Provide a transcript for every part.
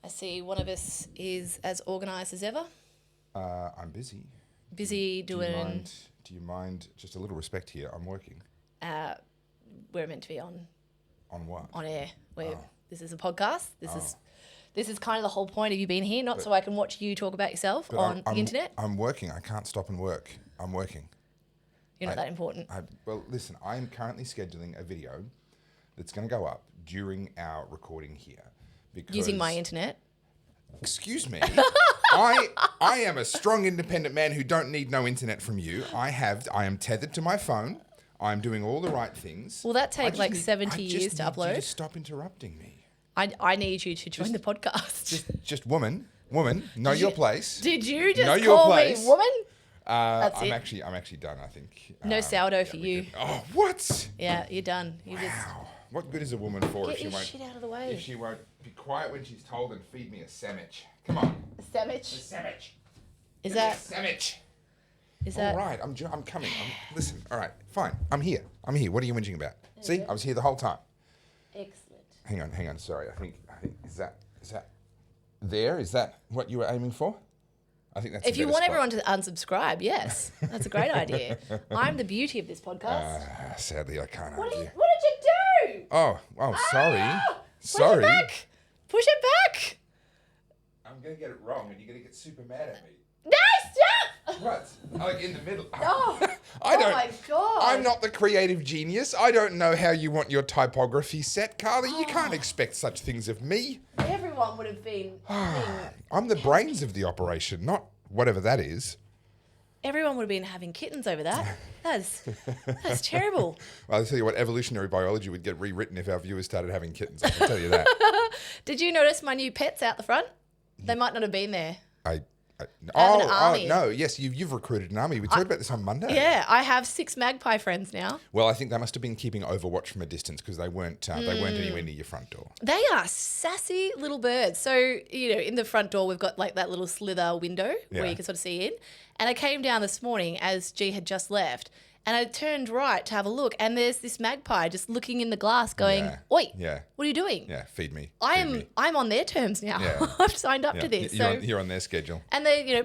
I see one of us is as organised as ever. I'm busy. Busy doing... Do you mind just a little respect here? I'm working. We're meant to be on... On what? On air. This is a podcast. This is kind of the whole point of you being here, not so I can watch you talk about yourself on the internet. I'm working. I can't stop and work. I'm working. You're not that important. Well, listen, I'm currently scheduling a video that's going to go up during our recording here. Using my internet? Excuse me. I am a strong, independent man who don't need no internet from you. I am tethered to my phone. I'm doing all the right things. Will that take 70 years to upload? You to stop interrupting me. I need you to join the podcast. Just woman, know your place. Did you just know your call place. me woman? I'm actually done, I think. No sourdough for you. Oh, what? Yeah, you're done. Wow. What good is a woman for if she won't... Get your shit out of the way. If she won't be quiet when she's told and feed me a sandwich. Come on. A sandwich? A sandwich. Is that... A sandwich. Is that... All right, I'm coming. Listen, all right, fine. I'm here. What are you whinging about? See, I was here the whole time. Excellent. Hang on. Sorry, I think is that there? Is that what you were aiming for? I think that's. If you want everyone to unsubscribe, yes, that's a great idea. I'm the beauty of this podcast. Sadly, I can't. What did you do? Oh, sorry. Sorry. Push it back. I'm gonna get it wrong, and you're gonna get super mad at me. No, stop! What? Like in the middle. Oh, I don't. Oh my God. I'm not the creative genius. I don't know how you want your typography set, Carly. You can't expect such things of me. Everyone would have been. I'm the brains of the operation, not whatever that is. Everyone would have been having kittens over that. That's terrible. Well, I'll tell you what, evolutionary biology would get rewritten if our viewers started having kittens. I can tell you that. Did you notice my new pets out the front? They might not have been there. An army. No, yes, you've recruited an army. We talked about this on Monday. Yeah, I have 6 Magpie friends now. Well, I think they must have been keeping Overwatch from a distance because they weren't anywhere near your front door. They are sassy little birds. So, in the front door, we've got like that little slither window where you can sort of see in. And I came down this morning as G had just left. And I turned right to have a look, and there's this magpie just looking in the glass going, Oi, what are you doing? Yeah, feed me. I'm on their terms now. Yeah. I've signed up to this. You're on their schedule. And they,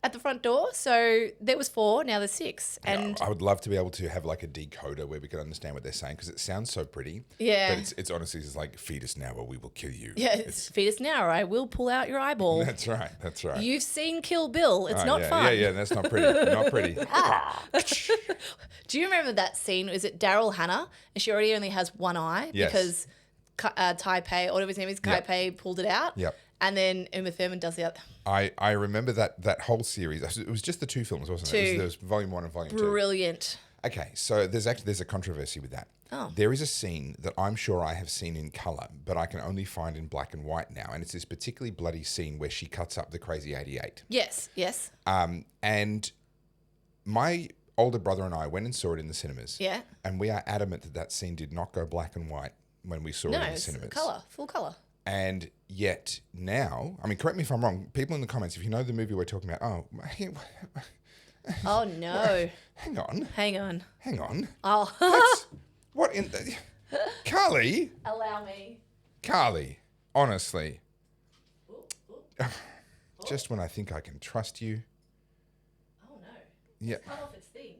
at the front door. So there was 4, now there's 6. And I would love to be able to have like a decoder where we could understand what they're saying because it sounds so pretty. Yeah. But it's honestly just like, feed us now or we will kill you. Yeah, feed us now or I will pull out your eyeball. That's right. You've seen Kill Bill. It's not fun. Yeah, that's not pretty. Not pretty. Do you remember that scene? Is it Daryl Hannah? And she already only has one eye because Taipei, or whatever his name is, Taipei pulled it out. Yep. And then Uma Thurman does the other. I remember that whole series. It was just the 2 films, wasn't it? There was Volume 1 and Volume 2. Brilliant. Okay, so there's a controversy with that. Oh. There is a scene that I'm sure I have seen in colour, but I can only find in black and white now. And it's this particularly bloody scene where she cuts up the Crazy 88. Yes. And my older brother and I went and saw it in the cinemas. Yeah. And we are adamant that scene did not go black and white when we saw it in the cinemas. No, it's full colour. And yet now, I mean, correct me if I'm wrong, people in the comments, if you know the movie we're talking about, oh no. Hang on. Oh. What in the... Carly? Allow me. Carly, honestly. Just when I think I can trust you. Oh no. Yeah. Cut off its thing.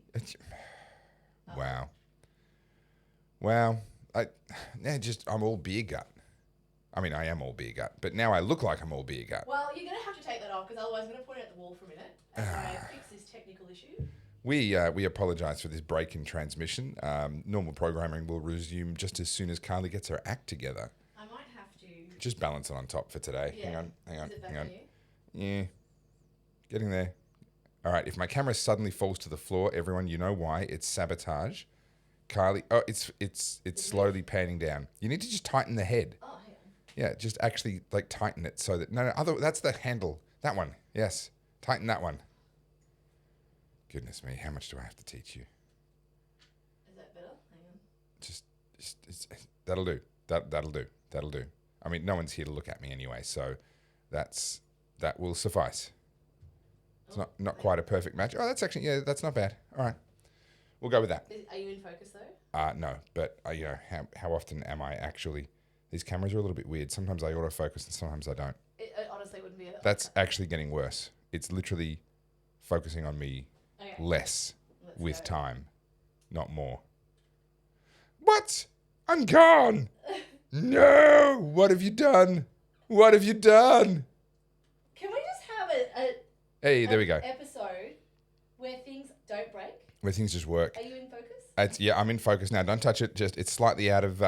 Wow. Well, I'm all beer gut. I mean, I am all beer gut, but now I look like I'm all beer gut. Well, you're going to have to take that off because otherwise I'm going to point it at the wall for a minute as I fix this technical issue. We apologise for this break in transmission. Normal programming will resume just as soon as Carly gets her act together. I might have to... Just balance it on top for today. Yeah. Hang on. Is it back on you? Yeah. Getting there. All right, if my camera suddenly falls to the floor, everyone, you know why. It's sabotage. Carly, it's slowly panning down. You need to just tighten the head. Oh, hang on. Yeah, just actually like tighten it so that that's the handle. That one. Yes. Tighten that one. Goodness me, how much do I have to teach you? Is that better? Hang on. Just that'll do. That'll do. I mean, no one's here to look at me anyway, so that will suffice. It's not quite a perfect match. Oh, that's actually that's not bad. All right. We'll go with that. Are you in focus though? No, but how often am I actually These cameras are a little bit weird. Sometimes I autofocus and sometimes I don't. It honestly wouldn't be. That's actually getting worse. It's literally focusing on me less with time, not more. What? I'm gone. No. What have you done? What have you done? Can we just have a Hey, there we go. episode where things don't break? Where things just work. Are you in focus? I'm in focus now. Don't touch it. Just it's slightly out of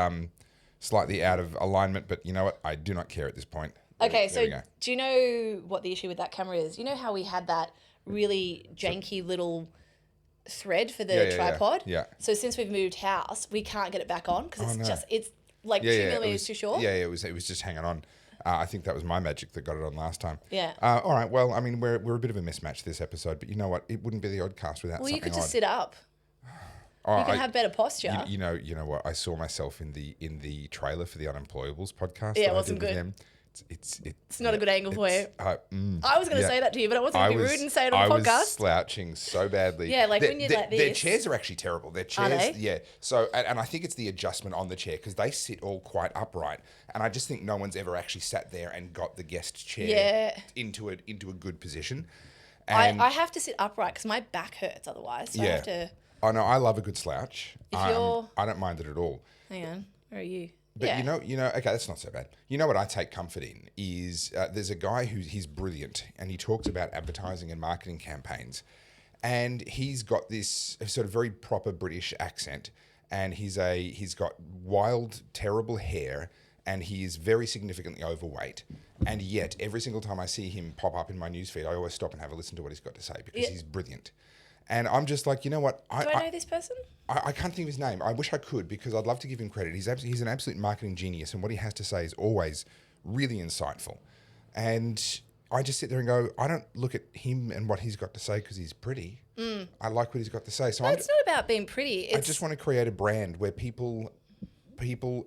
alignment, but you know what? I do not care at this point. Okay, There we so go. do you know what the issue with that camera is? You know how we had that really janky little thread for the tripod? Yeah. So since we've moved house, we can't get it back on because it's like Yeah, 2 yeah, millimeters too short. Yeah, it was just hanging on. I think that was my magic that got it on last time. Yeah. All right. Well, I mean, we're a bit of a mismatch this episode, but you know what? It wouldn't be the Oddcast without Well, something you could just odd. sit up. Oh, You can have better posture. You know what? I saw myself in the trailer for the Unemployables podcast. Yeah, that it wasn't I did with good. them. It's not a good angle for you. I was going to say that to you, but I wasn't going to be rude and say it on the I podcast. was slouching so badly. Yeah, like when you're like this. Their chairs are actually terrible. Their chairs, Are they? yeah. So, and I think it's the adjustment on the chair because they sit all quite upright, and I just think no one's ever actually sat there and got the guest chair into a good position. And I have to sit upright because my back hurts otherwise. So I have to. Oh no, I love a good slouch. If you're- I don't mind it at all. Hang on. Where are you? But yeah. you know, okay, that's not so bad. You know what I take comfort in is there's a guy he's brilliant, and he talks about advertising and marketing campaigns, and he's got this sort of very proper British accent, and he's got wild, terrible hair, and he is very significantly overweight, and yet every single time I see him pop up in my newsfeed, I always stop and have a listen to what he's got to say because he's brilliant. And I'm just like, you know what? Do I know this person? I can't think of his name. I wish I could because I'd love to give him credit. He's an absolute marketing genius, and what he has to say is always really insightful. And I just sit there and go, I don't look at him and what he's got to say because he's pretty. I like what he's got to say. So It's not about being pretty. I just want to create a brand where people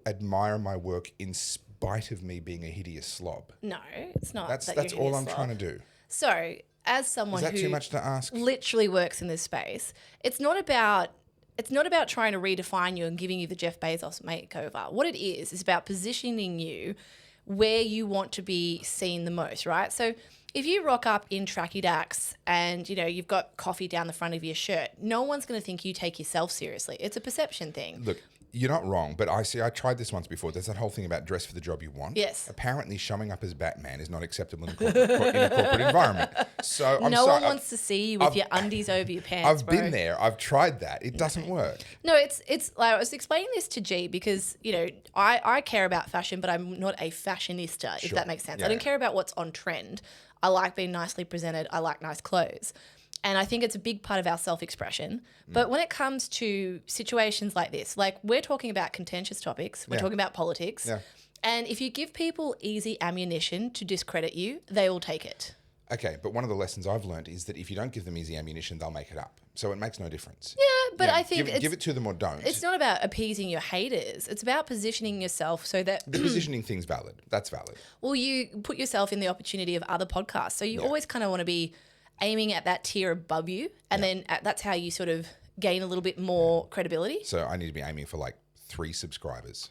admire my work in spite of me being a hideous slob. No, it's not. That's you're all hideous I'm slob. trying to do. So, as someone Is that who too much to ask? literally works in this space, it's not about trying to redefine you and giving you the Jeff Bezos makeover. What it is about positioning you where you want to be seen the most, right? So if you rock up in tracky dacks and, you've got coffee down the front of your shirt, no one's going to think you take yourself seriously. It's a perception thing. Look, you're not wrong, but I tried this once before. There's that whole thing about dress for the job you want. Yes. Apparently, showing up as Batman is not acceptable in a corporate environment. So No one wants to see you with your undies over your pants. I've been there. I've tried that. It doesn't work. No, it's like I was explaining this to G because, I care about fashion, but I'm not a fashionista, if that makes sense. I don't care about what's on trend. I like being nicely presented. I like nice clothes. And I think it's a big part of our self-expression. But when it comes to situations like this, like we're talking about contentious topics, we're talking about politics. Yeah. And if you give people easy ammunition to discredit you, they will take it. Okay, but one of the lessons I've learned is that if you don't give them easy ammunition, they'll make it up. So it makes no difference. Yeah, but I think give it to them or don't. It's not about appeasing your haters. It's about positioning yourself so that the positioning thing's valid. That's valid. Well, you put yourself in the opportunity of other podcasts. So you always kind of want to be aiming at that tier above you. And then that's how you sort of gain a little bit more credibility. So I need to be aiming for like 3 subscribers.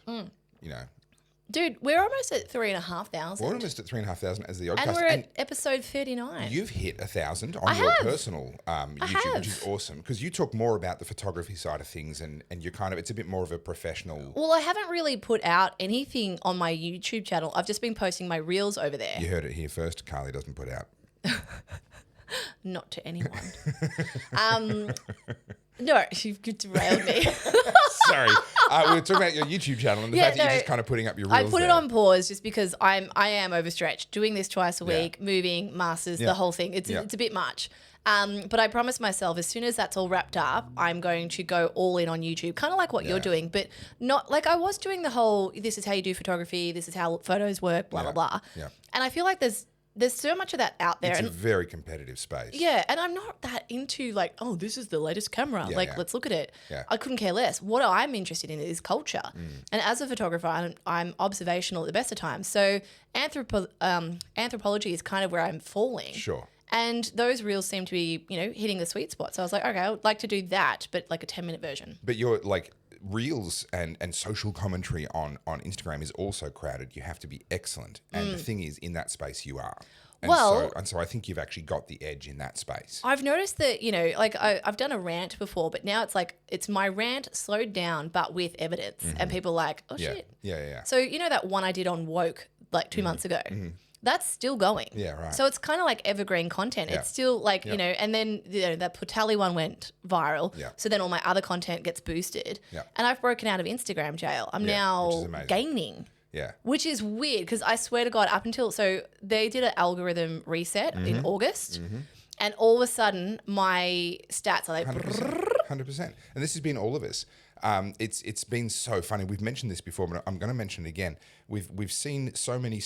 Dude, we're almost at 3,500. We're almost at 3,500 as the Oddcast. And we're at episode 39. You've hit 1,000 on your personal YouTube, which is awesome because you talk more about the photography side of things and you're it's a bit more of a professional. Well, I haven't really put out anything on my YouTube channel. I've just been posting my reels over there. You heard it here first. Carly doesn't put out. Not to anyone. No, you've derailed me. Sorry. We were talking about your YouTube channel and the fact that you're just kind of putting up your reels. I put it on pause just because I am overstretched. Doing this twice a week, moving, masters, the whole thing. It's a bit much. But I promised myself as soon as that's all wrapped up, I'm going to go all in on YouTube, kind of like what you're doing, but not like I was doing the whole, this is how you do photography, this is how photos work, blah, blah, blah. Yeah. And I feel like there's so much of that out there. It's a very competitive space. Yeah, and I'm not that into like, oh, this is the latest camera. Let's look at it. Yeah. I couldn't care less. What I'm interested in is culture. And as a photographer, I'm observational at the best of times. So anthropology is kind of where I'm falling. Sure. And those reels seem to be, hitting the sweet spot. So I was like, okay, I would like to do that, but like a 10-minute version. But you're like reels and social commentary on Instagram is also crowded. You have to be excellent. And the thing is, in that space, you are. And so I think you've actually got the edge in that space. I've noticed that, I've done a rant before, but now it's my rant slowed down, but with evidence. And people are like, oh, shit. Yeah. So, that one I did on woke like 2 months ago, that's still going. Yeah, right. So it's kind of like evergreen content. Yeah. It's still like, and then, that Putali one went viral. Yeah. So then all my other content gets boosted. Yeah. And I've broken out of Instagram jail. I'm now gaining. Yeah. Which is weird because I swear to God, so they did an algorithm reset in August, and all of a sudden my stats are like 100%. And this has been all of us. It's been so funny. We've mentioned this before, but I'm going to mention it again. We've seen so many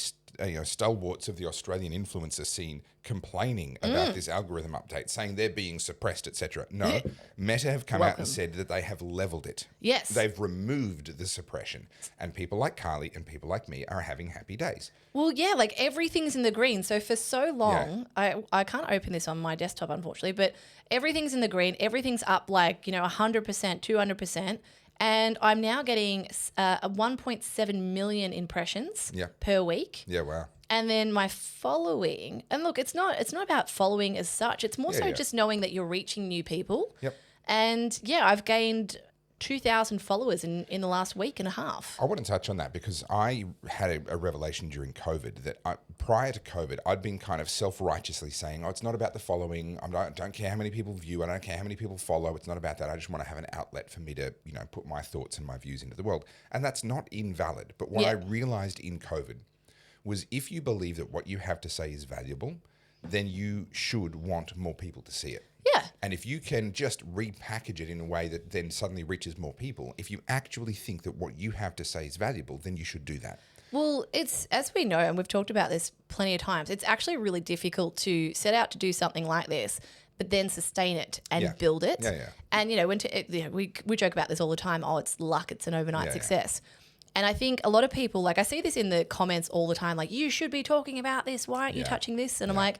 stalwarts of the Australian influencer scene complaining about this algorithm update, saying they're being suppressed, etc. No, Meta have come out and said that they have leveled it. Yes. They've removed the suppression, and people like Carly and people like me are having happy days. Well, yeah, like everything's in the green. So for so long, I can't open this on my desktop, unfortunately, but everything's in the green. Everything's up like, 100%, 200%. And I'm now getting 1.7 million impressions per week. Yeah, wow. And then my following, and look, it's not about following as such. It's more so just knowing that you're reaching new people. Yep. And I've gained 2,000 followers in the last week and a half. I want to touch on that because I had a revelation during COVID that prior to COVID, I'd been kind of self-righteously saying, it's not about the following. I don't care how many people view. I don't care how many people follow. It's not about that. I just want to have an outlet for me to, put my thoughts and my views into the world. And that's not invalid. But what I realized in COVID was if you believe that what you have to say is valuable, then you should want more people to see it. Yeah. And if you can just repackage it in a way that then suddenly reaches more people, if you actually think that what you have to say is valuable, then you should do that. Well, it's, as we know, and we've talked about this plenty of times, it's actually really difficult to set out to do something like this, but then sustain it and build it. Yeah. And, we joke about this all the time. Oh, it's luck. It's an overnight success. And I think a lot of people, like I see this in the comments all the time, like, you should be talking about this. Why aren't you touching this? And I'm like,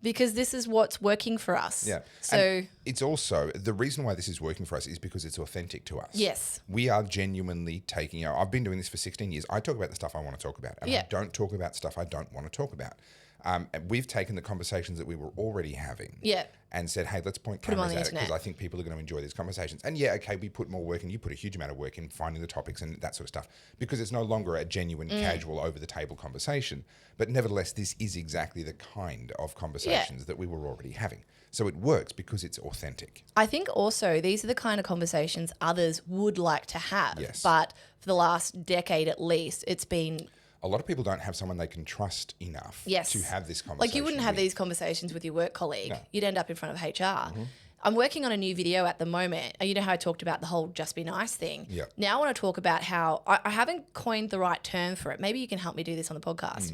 because this is what's working for us. Yeah. So and it's also, the reason why this is working for us is because it's authentic to us. Yes. We are genuinely taking, I've been doing this for 16 years. I talk about the stuff I want to talk about. And I don't talk about stuff I don't want to talk about. And we've taken the conversations that we were already having and said, hey, let's point cameras at it because I think people are going to enjoy these conversations. And we put more work in. You put a huge amount of work in finding the topics and that sort of stuff because it's no longer a genuine, casual, over-the-table conversation. But nevertheless, this is exactly the kind of conversations that we were already having. So it works because it's authentic. I think also these are the kind of conversations others would like to have. Yes. But for the last decade at least, it's been... A lot of people don't have someone they can trust enough to have this conversation. Like you wouldn't have these conversations with your work colleague. No. You'd end up in front of HR. I'm working on a new video at the moment. You know how I talked about the whole just be nice thing? Yeah. Now I want to talk about how I haven't coined the right term for it. Maybe you can help me do this on the podcast.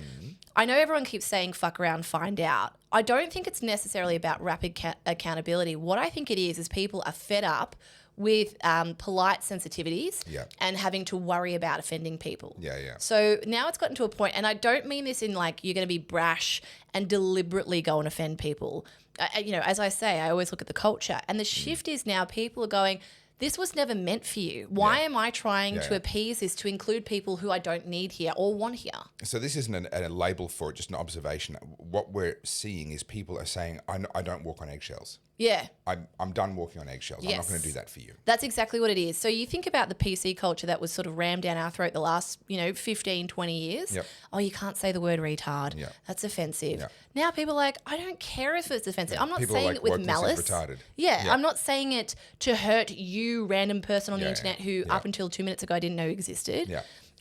I know everyone keeps saying fuck around, find out. I don't think it's necessarily about rapid accountability. What I think it is people are fed up with polite sensitivities and having to worry about offending people. So now it's gotten to a point, and I don't mean this in like you're going to be brash and deliberately go and offend people. As I say, I always look at the culture, and the shift is now people are going, this was never meant for you. Why am I trying to appease this to include people who I don't need here or want here? So this isn't a label for it, just an observation. What we're seeing is people are saying, I don't walk on eggshells. Yeah. I'm done walking on eggshells. I'm not going to do that for you. That's exactly what it is. So you think about the PC culture that was sort of rammed down our throat the last, 15, 20 years. Oh, you can't say the word retard. That's offensive. Now people are like, I don't care if it's offensive. I'm not saying it with malice. Retarded. I'm not saying it to hurt you, random person on the internet who up until 2 minutes ago I didn't know existed.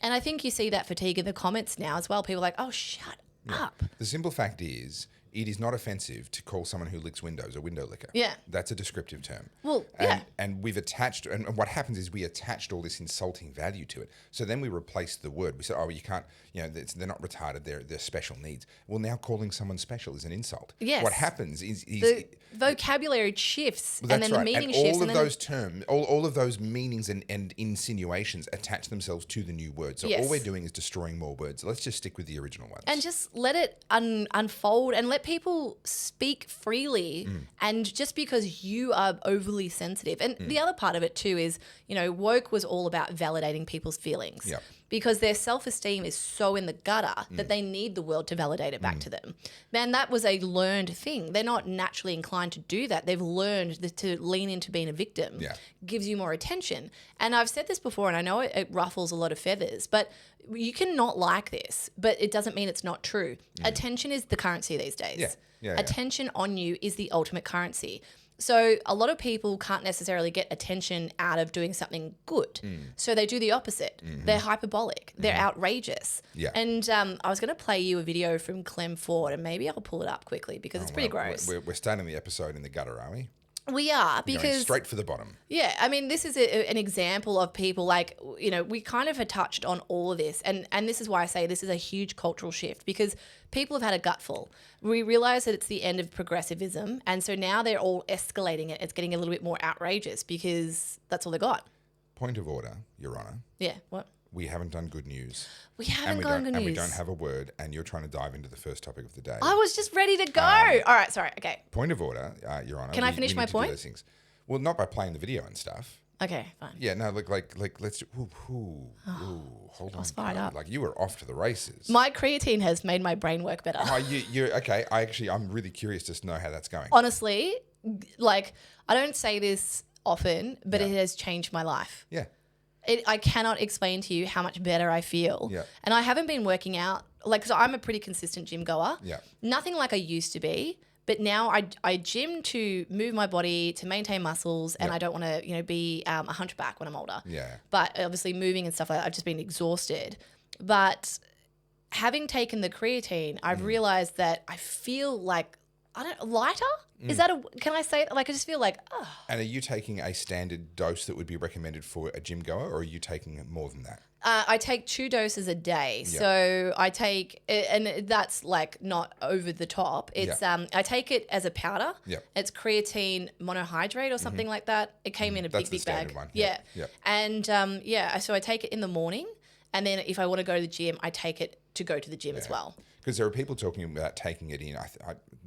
And I think you see that fatigue in the comments now as well. People are like, oh, shut up. The simple fact is, it is not offensive to call someone who licks windows a window licker. That's a descriptive term. Well, and we've attached, and what happens is we attached all this insulting value to it. So then we replaced the word. We said, you can't, they're not retarded, they're special needs. Well, now calling someone special is an insult. Yes. What happens is the vocabulary shifts and then the meaning shifts. All of those terms, all of those meanings and insinuations attach themselves to the new word. So all we're doing is destroying more words. Let's just stick with the original ones. And just let it unfold and let let people speak freely, and just because you are overly sensitive. And the other part of it too is, woke was all about validating people's feelings. Yep. Because their self-esteem is so in the gutter that they need the world to validate it back to them. Man, that was a learned thing. They're not naturally inclined to do that. They've learned to lean into being a victim. Yeah. Gives you more attention. And I've said this before, and I know it ruffles a lot of feathers, but you can not like this, but it doesn't mean it's not true. Attention is the currency these days. Yeah. Attention on you is the ultimate currency. So a lot of people can't necessarily get attention out of doing something good. So they do the opposite. They're hyperbolic. They're outrageous. Yeah. And I was going to play you a video from Clem Ford, and maybe I'll pull it up quickly because it's pretty gross. We're starting the episode in the gutter, are we? We are, We're going because straight for the bottom. yeah, I mean, this is an example of people we kind of had touched on all of this. And this is why I say this is a huge cultural shift, because people have had a gutful. We realise that it's the end of progressivism. And so now they're all escalating it. It's getting a little bit more outrageous because that's all they got. Point of order, Your Honour. Yeah, what? We haven't done good news. We haven't gone good news. And we don't have a word, and you're trying to dive into the first topic of the day. I was just ready to go. All right, sorry, okay. Point of order, Your Honour. Can I finish my point? Do those things. Well, not by playing the video and stuff. Okay, fine. Yeah, no, let's. Hold on. I was fired up. Like, you were off to the races. My creatine has made my brain work better. Oh, you're okay. I'm really curious to know how that's going. Honestly, I don't say this often, but it has changed my life. Yeah. I cannot explain to you how much better I feel. Yeah. And I haven't been working out. So I'm a pretty consistent gym goer. Yeah. Nothing like I used to be. But now I gym to move my body, to maintain muscles, and I don't want to, be a hunchback when I'm older. Yeah. But obviously moving and stuff like that, I've just been exhausted. But having taken the creatine, I've realized that I feel like, lighter? Is that can I say it? I just feel like, And are you taking a standard dose that would be recommended for a gym goer, or are you taking more than that? I take 2 doses a day. Yep. So I take, and that's not over the top. It's I take it as a powder. Yep. It's creatine monohydrate or something like that. It came in a That's big the standard bag. one. Yeah. Yep. And so I take it in the morning, and then if I want to go to the gym, I take it to go to the gym as well. Because there are people talking about taking it in.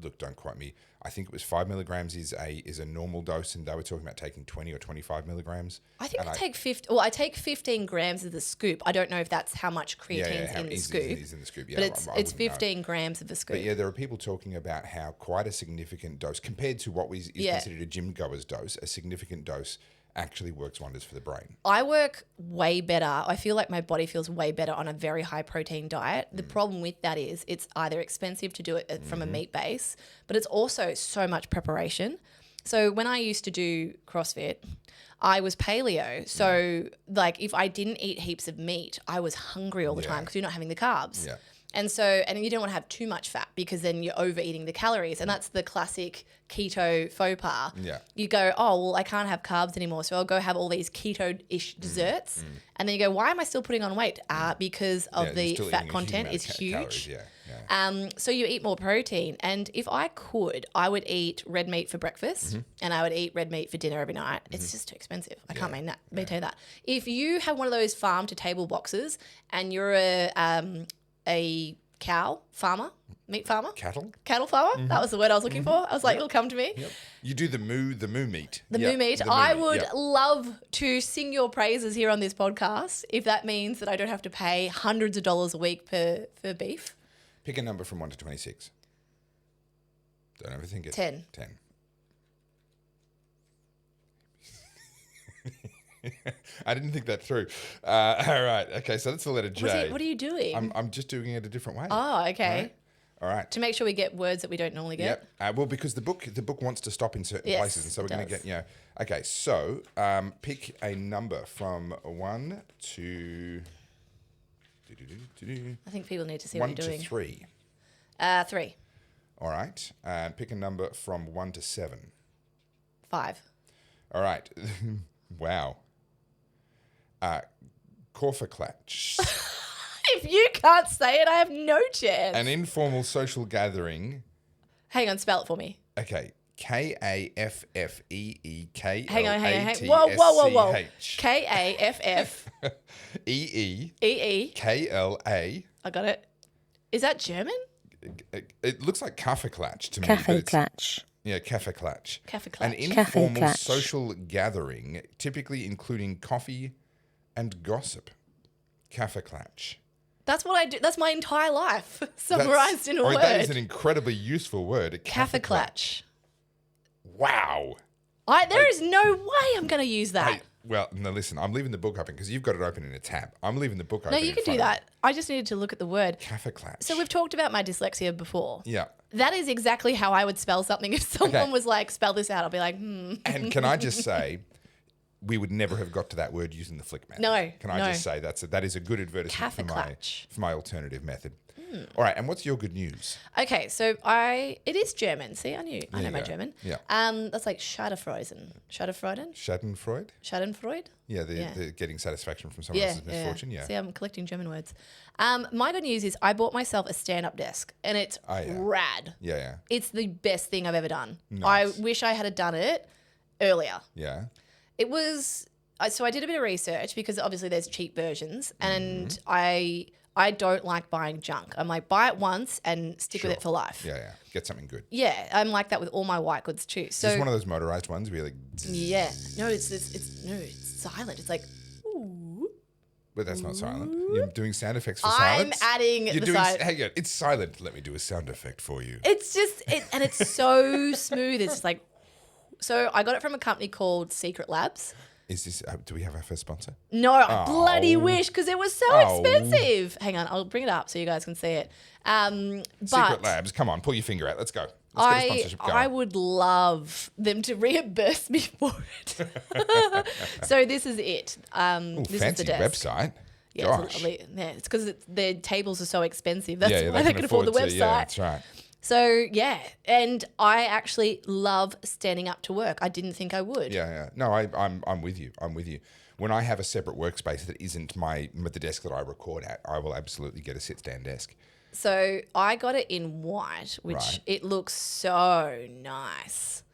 Look, don't quote me. I think it was 5 milligrams is a normal dose, and they were talking about taking 20 or 25 milligrams. I think I take 50. Well, I take 15 grams of the scoop. I don't know if that's how much creatine's in the scoop. Is in the scoop. Yeah, but it's 15 grams of the scoop. But yeah, there are people talking about how quite a significant dose, compared to what is considered a gym goer's dose, a significant dose actually works wonders for the brain. I work way better. I feel like my body feels way better on a very high protein diet. The problem with that is it's either expensive to do it from a meat base, but it's also so much preparation. So when I used to do CrossFit, I was paleo. So if I didn't eat heaps of meat, I was hungry all the time because you're not having the carbs. Yeah. And you don't want to have too much fat because then you're overeating the calories. And that's the classic keto faux pas. Yeah. You go, oh, well, I can't have carbs anymore, so I'll go have all these keto-ish desserts. And then you go, why am I still putting on weight? Because of the fat content is huge. So you eat more protein. And if I could, I would eat red meat for breakfast and I would eat red meat for dinner every night. It's just too expensive. I can't maintain that. If you have one of those farm-to-table boxes and you're a cow farmer, meat farmer, cattle farmer. That was the word I was looking for. I was like, it'll come to me. Yep. You do the moo meat. Moo meat. I would love to sing your praises here on this podcast if that means that I don't have to pay hundreds of dollars a week for beef. Pick a number from 1 to 26. Don't overthink it. 10. 10. I didn't think that through. All right. Okay. So that's the letter J. What are you doing? I'm just doing it a different way. Oh, okay. All right. To make sure we get words that we don't normally get. Yep. Well, because the book wants to stop in certain places, and so we're going to get Okay. So pick a number from 1 to. I think people need to see what you're doing. 1 to 3. 3. All right. Pick a number from 1 to 7. 5. All right. Wow. Corfaclatch. If you can't say it, I have no chance. An informal social gathering. Hang on, spell it for me. Okay. Kaffeeeklatasch. Hang on. Whoa. Kaff. EE. EE. KLA. I got it. Is that German? it looks like kaffeeklatsch to me. Kaffeeklatsch. Yeah, kaffeeklatsch. Kaffeeklatsch. An informal Kaffeeklatsch. social gathering, typically including coffee and gossip. Kaffeeklatsch. That's what I do. That's my entire life summarized in a word. That is an incredibly useful word. Kaffeeklatsch. Wow. There is no way I'm going to use that. Well, no, listen, I'm leaving the book open because you've got it open in a tab. I'm leaving the book open. No, you can do that. I just needed to look at the word. Kaffeeklatsch. So we've talked about my dyslexia before. Yeah. That is exactly how I would spell something. If someone was like, spell this out, I'll be like, And can I just say, we would never have got to that word using the flick method. No. Can I just say that is a good advertisement for my alternative method. All right, and what's your good news? Okay, so it is German. See, I know my German. Yeah. That's like Schadenfreude. Schadenfreude? Schadenfreude? Yeah, the getting satisfaction from someone else's misfortune. Yeah. See, I'm collecting German words. My good news is I bought myself a stand-up desk, and it's rad. Yeah. It's the best thing I've ever done. Nice. I wish I had done it earlier. Yeah. It was so I did a bit of research because obviously there's cheap versions, and I don't like buying junk. I'm like, buy it once and stick with it for life. Yeah. Get something good. Yeah, I'm like that with all my white goods too. So is this one of those motorized ones where you're like... Yeah. No, it's silent. It's like, ooh. But that's not silent. You're doing sound effects for silence? I'm adding the silent. Hang on, it's silent. Let me do a sound effect for you. It's just, and it's so smooth. It's just like, so I got it from a company called Secret Labs. Is this, do we have our first sponsor? No, I bloody wish, because it was so expensive. Hang on, I'll bring it up so you guys can see it. Secret Labs, come on, pull your finger out. Let's go. Let's get a sponsorship going. I would love them to reimburse me for it. So this is it. This fancy is the desk. website. Yeah, Gosh. it's because their tables are so expensive. That's Yeah, why they can afford the website. Yeah, that's right. So, yeah, and I actually love standing up to work. I didn't think I would. Yeah. No, I'm with you. I'm with you. When I have a separate workspace that isn't the desk that I record at, I will absolutely get a sit-stand desk. So I got it in white, which it looks so nice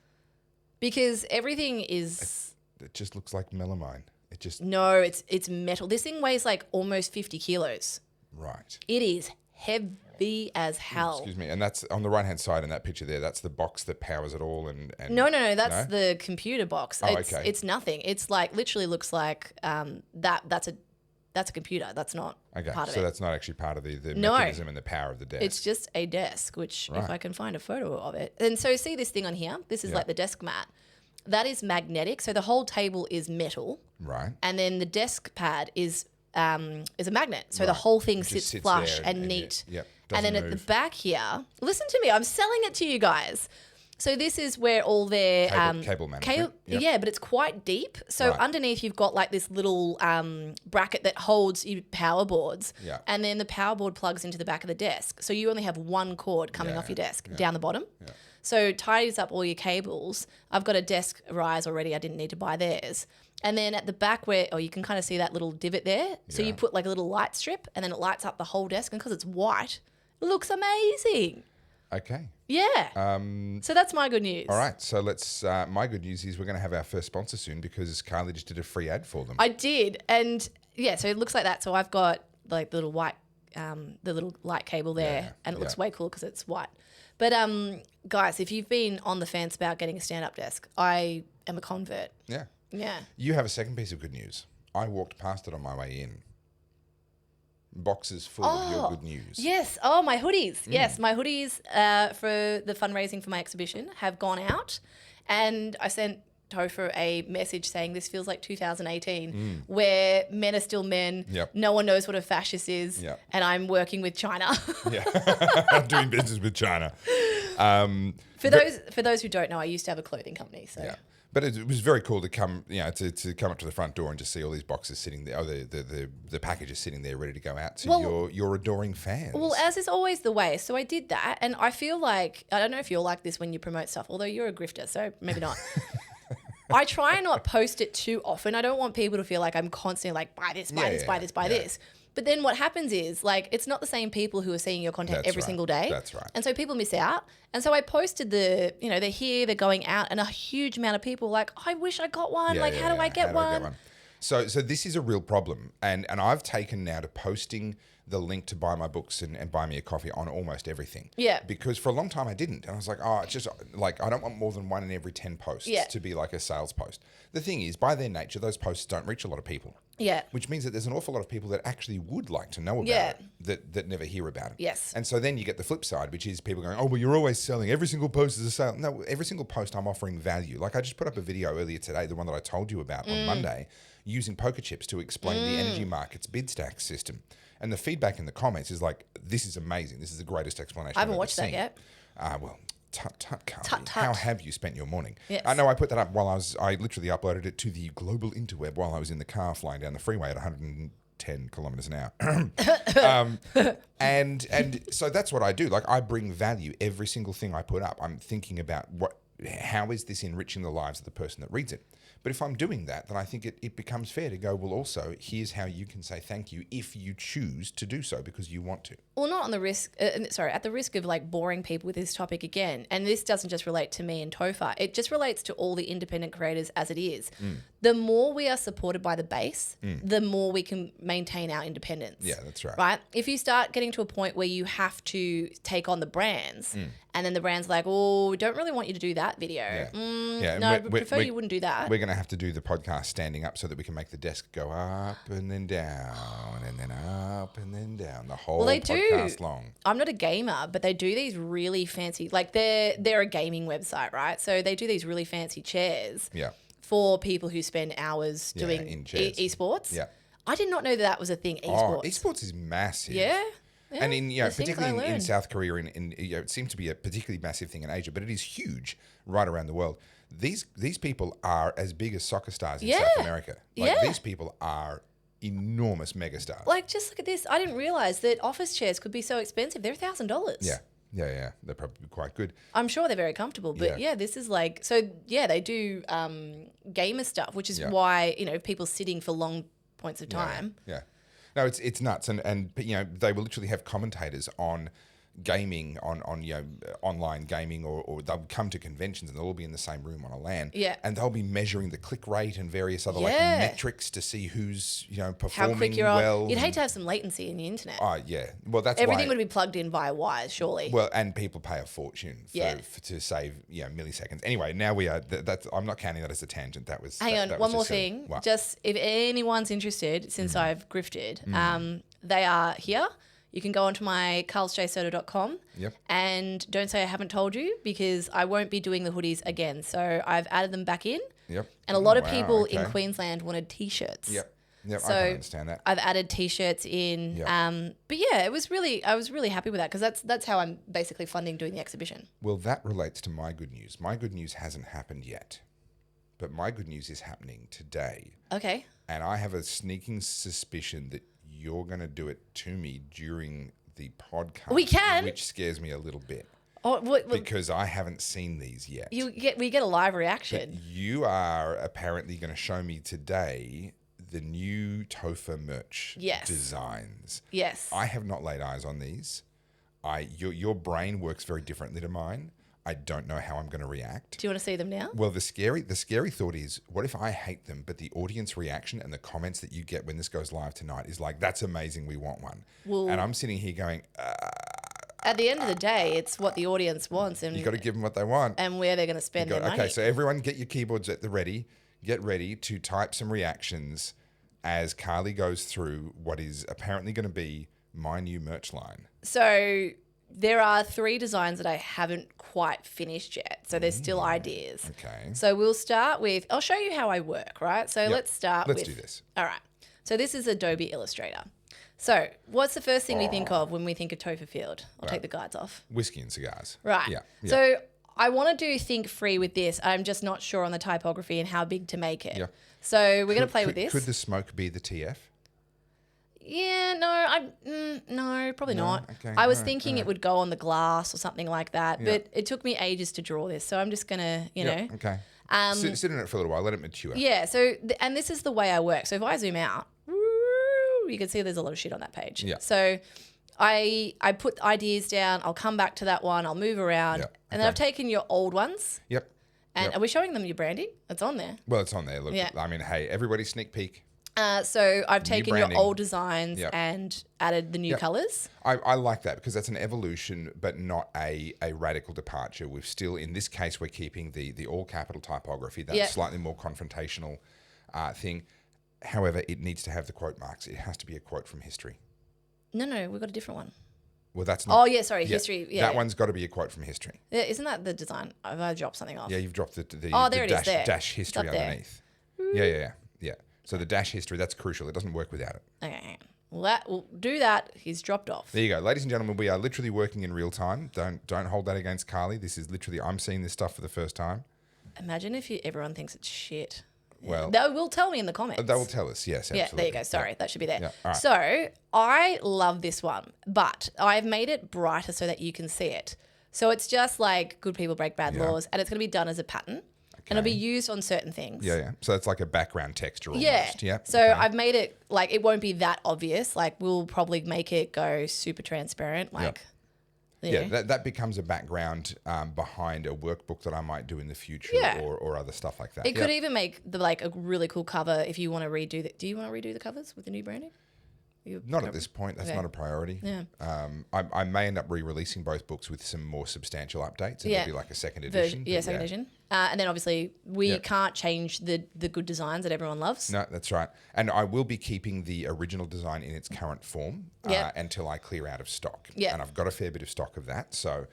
because everything is... It just looks like melamine. It just... No, it's metal. This thing weighs like almost 50 kilos. Right. It is heavy as hell. Excuse me. And that's on the right-hand side in that picture there. That's the box that powers it all. And No. That's the computer box. Okay. It's nothing. It's like literally looks like that's a computer. That's not part of it. So that's not actually part of the mechanism and the power of the desk. It's just a desk, which if I can find a photo of it. And so see this thing on here? This is like the desk mat. That is magnetic. So the whole table is metal. Right. And then the desk pad is a magnet. So the whole thing sits flush and neat. And then at the back here, listen to me, I'm selling it to you guys. So this is where all their cable management. Yeah, but it's quite deep. So underneath you've got like this little bracket that holds your power boards. Yeah. And then the power board plugs into the back of the desk. So you only have one cord coming off your desk down the bottom. Yeah. So it ties up all your cables. I've got a desk rise already. I didn't need to buy theirs. And then at the back you can kind of see that little divot there. So you put like a little light strip and then it lights up the whole desk. And because it's white, it looks amazing. Okay. Yeah. So that's my good news. All right. So let's, my good news is we're going to have our first sponsor soon because Carly just did a free ad for them. I did. And yeah, so it looks like that. So I've got like the little white, the little light cable there and it looks way cool because it's white. But guys, if you've been on the fence about getting a stand-up desk, I am a convert. Yeah. Yeah. You have a second piece of good news. I walked past it on my way in. Boxes full of your good news. Yes. Oh, my hoodies. Yes, my hoodies for the fundraising for my exhibition have gone out. And I sent Topher a message saying this feels like 2018 where men are still men. Yep. No one knows what a fascist is. Yep. And I'm working with China. I'm doing business with China. For those who don't know, I used to have a clothing company. So. Yeah. But it was very cool to come, to come up to the front door and just see all these boxes sitting there, the packages sitting there ready to go out to your adoring fans. Well, as is always the way. So I did that, and I feel like, I don't know if you're like this when you promote stuff, although you're a grifter, so maybe not. I try and not post it too often. I don't want people to feel like I'm constantly like, buy this, buy this. But then what happens is, like, it's not the same people who are seeing your content every single day. That's right. And so people miss out. And so I posted they're here, they're going out, and a huge amount of people like, I wish I got one. How do I get one? So this is a real problem. And I've taken now to posting the link to buy my books and buy me a coffee on almost everything. Yeah. Because for a long time I didn't. And I was like, it's just like, I don't want more than 1 in every 10 posts to be like a sales post. The thing is, by their nature, those posts don't reach a lot of people. Yeah. Which means that there's an awful lot of people that actually would like to know about it that never hear about it. Yes. And so then you get the flip side, which is people going, oh, well, you're always selling. Every single post is a sale. No, every single post I'm offering value. Like I just put up a video earlier today, the one that I told you about on Monday, using poker chips to explain the energy market's bid stack system. And the feedback in the comments is like, this is amazing. This is the greatest explanation I haven't I've ever watched that seen. yet. Well, tut, Carly. Tut. How have you spent your morning? Yes. I know I put that up while I literally uploaded it to the global interweb while I was in the car flying down the freeway at 110 kilometers an hour. And so that's what I do. Like I bring value every single thing I put up. I'm thinking about how is this enriching the lives of the person that reads it? But if I'm doing that, then I think it becomes fair to go, well, also, here's how you can say thank you if you choose to do so because you want to. Well, not on the risk, at the risk of like boring people with this topic again. And this doesn't just relate to me and Topher. It just relates to all the independent creators as it is. The more we are supported by the base, the more we can maintain our independence. Yeah, that's right. Right? If you start getting to a point where you have to take on the brands and then the brand's like, oh, we don't really want you to do that video. No, I prefer you wouldn't do that. We're going to have to do the podcast standing up so that we can make the desk go up and then down and then up and then down the whole podcast long. I'm not a gamer, but they do these really fancy, like they're a gaming website, right? So they do these really fancy chairs for people who spend hours doing esports. Yeah. I did not know that was a thing, esports. Esports is massive. Yeah. And particularly in South Korea, it seems to be a particularly massive thing in Asia, but it is huge right around the world. These people are as big as soccer stars in South America. These people are enormous megastars. Like, just look at this. I didn't realize that office chairs could be so expensive. They're $1,000. Yeah. They're probably quite good. I'm sure they're very comfortable. But this is like, so they do gamer stuff, which is why, people sitting for long points of time. Yeah. No, it's nuts. And they will literally have commentators on gaming, on online gaming, or they'll come to conventions and they'll all be in the same room on a LAN. Yeah. And they'll be measuring the click rate and various other metrics to see who's, performing how quick you're well. on. You'd hate to have some latency in the internet. Oh, yeah. Well, that's everything would be plugged in via wires, surely. Well, and people pay a fortune to save milliseconds. Anyway, now we are. I'm not counting that as a tangent. That was. Hang on, one more thing. What? Just if anyone's interested, since I've grifted, they are here. You can go onto my carlsjsoda.com and don't say I haven't told you because I won't be doing the hoodies again. So I've added them back in. Yep. And a lot of people in Queensland wanted T-shirts. Yep. So I can understand that. I've added T-shirts in. Yep. But yeah, I was really happy with that because that's how I'm basically funding doing the exhibition. Well, that relates to my good news. My good news hasn't happened yet, but my good news is happening today. Okay. And I have a sneaking suspicion that you're going to do it to me during the podcast. We can. Which scares me a little bit. Oh, because I haven't seen these yet. We get a live reaction. But you are apparently going to show me today the new Topher merch designs. Yes. I have not laid eyes on these. Your brain works very differently to mine. I don't know how I'm going to react. Do you want to see them now? Well, the scary thought is, what if I hate them, but the audience reaction and the comments that you get when this goes live tonight is like, that's amazing, we want one. Well, and I'm sitting here going... at the end of the day, it's what the audience wants. And you got to give them what they want. And where they're going to spend their money. Okay, so everyone get your keyboards at the ready. Get ready to type some reactions as Carly goes through what is apparently going to be my new merch line. So... there are 3 designs that I haven't quite finished yet. So there's still ideas. Okay. So we'll start with, I'll show you how I work, right? So let's start Let's do this. All right. So this is Adobe Illustrator. So what's the first thing we think of when we think of Topher Field? I'll take the guides off. Whiskey and cigars. Right. Yeah. So I want to do think free with this. I'm just not sure on the typography and how big to make it. Yeah. So we're going to play with this. Could the smoke be the TF? Yeah, no, probably not. Okay, I was thinking it would go on the glass or something like that, but it took me ages to draw this, so I'm just gonna, know. Okay. Sit in it for a little while, let it mature. Yeah. So, and this is the way I work. So if I zoom out, you can see there's a lot of shit on that page. Yeah. So I put ideas down. I'll come back to that one. I'll move around, and then I've taken your old ones. Yep. And are we showing them your branding? It's on there. Well, it's on there. Look, I mean, hey, everybody, sneak peek. So I've taken your branding. old designs and added the new colours. I like that because that's an evolution, but not a radical departure. We've still, in this case, we're keeping the all capital typography, that slightly more confrontational thing. However, it needs to have the quote marks. It has to be a quote from history. No, we've got a different one. Well, that's not. Oh, yeah, sorry, history. Yeah. That one's got to be a quote from history. Yeah, isn't that the design? I've dropped something off. Yeah, you've dropped the there it is, there. dash history underneath. Yeah. So the dash history, that's crucial. It doesn't work without it. Okay. Well, we'll do that. He's dropped off. There you go. Ladies and gentlemen, we are literally working in real time. Don't hold that against Carly. This is literally, I'm seeing this stuff for the first time. Imagine if everyone thinks it's shit. Well, they will tell me in the comments. They will tell us, yes, absolutely. Yeah, there you go. Sorry, that should be there. Yeah, all right. So I love this one, but I've made it brighter so that you can see it. So it's just like good people break bad laws, and it's going to be done as a pattern. And it'll be used on certain things. Yeah. So it's like a background texture almost. Yeah. Yeah. So I've made it like it won't be that obvious. Like we'll probably make it go super transparent. Like, that becomes a background behind a workbook that I might do in the future or other stuff like that. It could even make a really cool cover if you want to redo the. Do you want to redo the covers with the new branding? Not at this point. That's not a priority. Yeah. I may end up re-releasing both books with some more substantial updates. It'll be like a second edition. Second edition. And then obviously we can't change the good designs that everyone loves. No, that's right. And I will be keeping the original design in its current form until I clear out of stock. Yeah. And I've got a fair bit of stock of that. So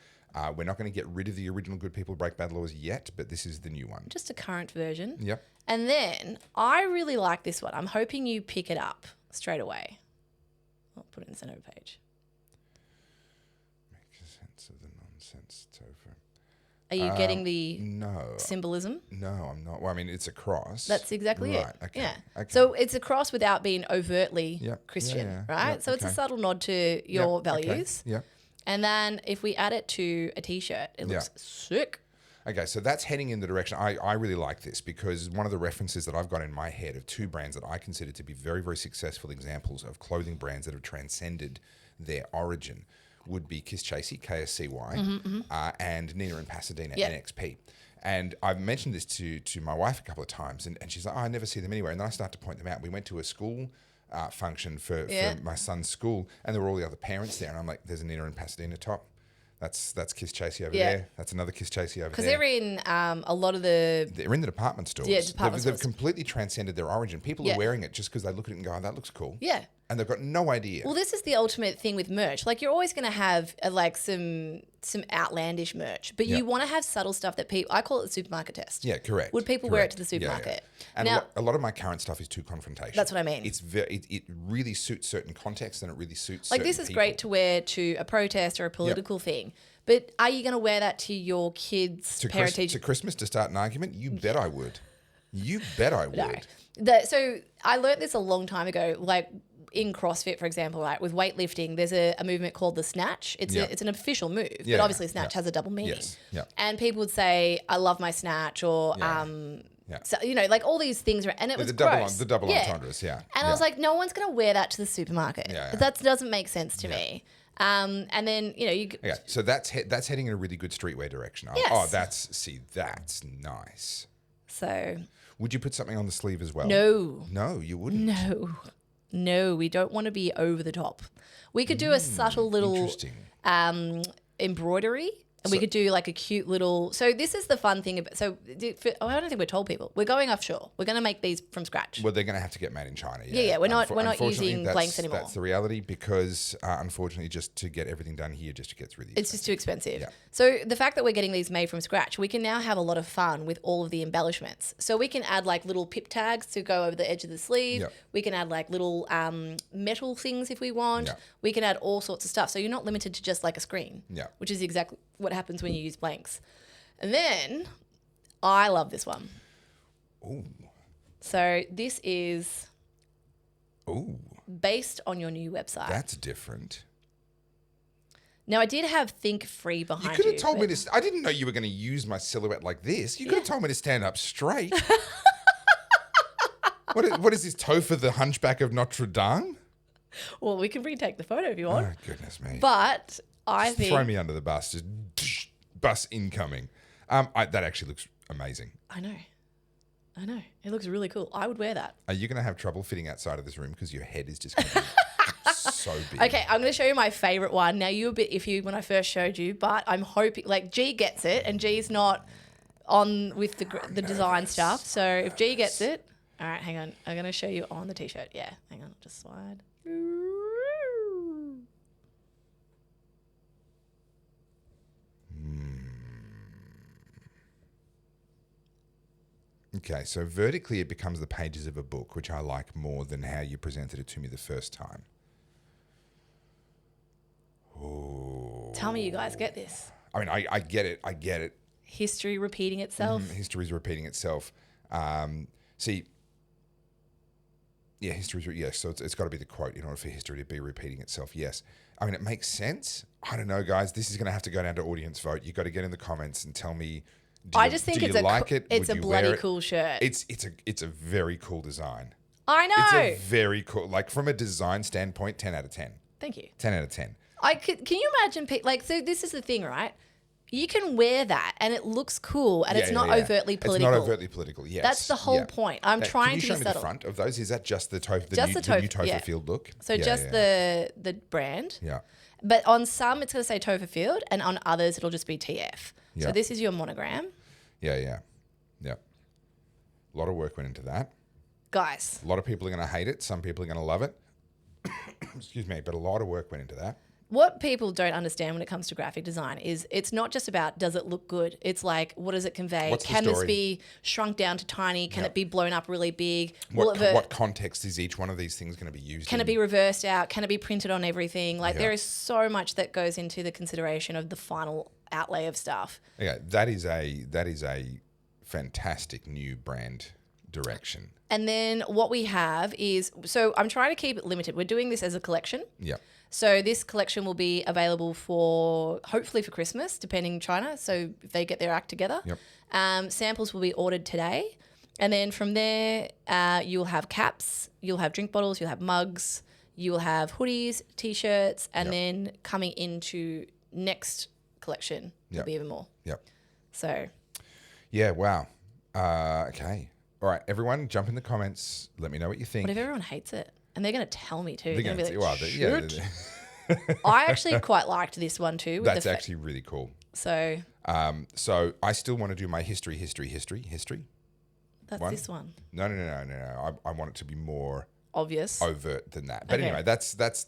we're not going to get rid of the original Good People Break Bad Laws yet, but this is the new one. Just a current version. Yep. And then I really like this one. I'm hoping you pick it up straight away. I'll put it in the center page. Make sense of the nonsense, Topher. Are you getting the no symbolism? No, I'm not. Well, I mean, it's a cross. That's exactly it. Okay. Yeah. Okay. So it's a cross without being overtly Christian, Yeah. right? Yep. So it's a subtle nod to your values. Yeah. And then if we add it to a T-shirt, it looks sick. Okay, so that's heading in the direction. I really like this because one of the references that I've got in my head of two brands that I consider to be very, very successful examples of clothing brands that have transcended their origin would be Kiss Chasey, KSCY, and Nina and Pasadena, NXP. And I've mentioned this to my wife a couple of times, and she's like, I never see them anywhere. And then I start to point them out. We went to a school function for my son's school, and there were all the other parents there. And I'm like, there's a Nina and Pasadena top. That's Kiss Chasey over there. That's another Kiss Chasey over there. Because they're in a lot of the... They're in the department stores. Yeah, department stores. They've completely transcended their origin. People are wearing it just because they look at it and go, oh, that looks cool. Yeah. And they've got no idea. Well, this is the ultimate thing with merch. Like, you're always going to have some outlandish merch, but you want to have subtle stuff that people... I call it the supermarket test. Yeah, correct. Would people wear it to the supermarket? Yeah. And now, a lot of my current stuff is too confrontational. That's what I mean. It's it really suits certain contexts and it really suits like this is people. Great to wear to a protest or a political thing. But are you going to wear that to your kids' parent-teacher? To Christmas to start an argument? You bet I would. You bet I would. No. So I learned this a long time ago, like in CrossFit, for example, right? With weightlifting, there's a movement called the snatch. It's an official move, but obviously snatch has a double meaning. Yes. Yeah. And people would say, I love my snatch, or so, like all these things, and it was gross. The double entendres, And I was like, no one's going to wear that to the supermarket. That doesn't make sense to me. And then so that's heading in a really good streetwear direction. Yes. Oh, that's nice. So would you put something on the sleeve as well? No, you wouldn't. No, we don't want to be over the top. We could do a subtle little embroidery. And we could do like a cute little... So this is the fun thing about... So I don't think we've told people. We're going offshore. We're going to make these from scratch. Well, they're going to have to get made in China. Yeah, we're not using blanks anymore. That's the reality because, unfortunately, just to get everything done here just gets really expensive. It's just too expensive. Yeah. So the fact that we're getting these made from scratch, we can now have a lot of fun with all of the embellishments. So we can add like little pip tags to go over the edge of the sleeve. Yep. We can add like little metal things if we want. Yep. We can add all sorts of stuff. So you're not limited to just like a screen, which is exactly what happens when you use blanks. And then I love this one. Ooh. So this is Ooh. based on your new website. That's different. Now, I did have Think Free behind you. You could have told me to... I didn't know you were going to use my silhouette like this. You could have told me to stand up straight. What is this, Topher the Hunchback of Notre Dame? Well, we can retake the photo if you want. Oh, goodness me. But I think... Throw me under the bus. Just bus incoming. That actually looks amazing. I know. I know. It looks really cool. I would wear that. Are you going to have trouble fitting outside of this room because your head is just going to be so big? Okay, I'm going to show you my favorite one. Now, you were a bit iffy when I first showed you, but I'm hoping, like, G gets it, and G's not on with the design stuff. So if G gets it, all right, hang on. I'm going to show you on the T-shirt. Yeah, hang on. Just slide. Okay, so vertically it becomes the pages of a book, which I like more than how you presented it to me the first time. Ooh. Tell me you guys get this. I mean, I get it. I get it. History repeating itself. History's repeating itself. So it's got to be the quote in order for history to be repeating itself. Yes. I mean, it makes sense. I don't know, guys. This is going to have to go down to audience vote. You've got to get in the comments and tell me. I just think it's Would a you bloody wear it? cool shirt. It's a very cool design. I know. It's a very cool, like from a design standpoint, 10 out of 10. Thank you. 10 out of 10. Can you imagine, so this is the thing, right? You can wear that and it looks cool and it's not overtly political. It's not overtly political, yes. That's the whole point. I'm trying to be subtle. Can you show me the front of those? Is that just the new Topher Field look? So the brand. Yeah. But on some, it's going to say Topher Field, and on others, it'll just be TF. Yeah. So this is your monogram. Yeah. A lot of work went into that. Guys. A lot of people are going to hate it. Some people are going to love it. Excuse me, but a lot of work went into that. What people don't understand when it comes to graphic design is it's not just about does it look good. It's like, what does it convey? What's Can the this story? be shrunk down to tiny? Can it be blown up really big? What context is each one of these things going to be used Can in? it be reversed out? Can it be printed on everything? Like there is so much that goes into the consideration of the final outlay of stuff. Okay, that is a fantastic new brand direction. And then what we have is, so I'm trying to keep it limited. We're doing this as a collection. Yeah. So this collection will be available hopefully for Christmas, depending China. So if they get their act together. Yep. Samples will be ordered today. And then from there, you'll have caps, you'll have drink bottles, you'll have mugs, you will have hoodies, T-shirts, and then coming into next collection, there'll be even more. Yep. So. Yeah, wow. Okay. All right, everyone, jump in the comments. Let me know what you think. What if everyone hates it? And they're going to tell me too. They're going to be like, shoot. I actually quite liked this one too. That's actually really cool. So. So I still want to do my history. That's one. this one. No. I want it to be more obvious, overt than that. But anyway, that's that.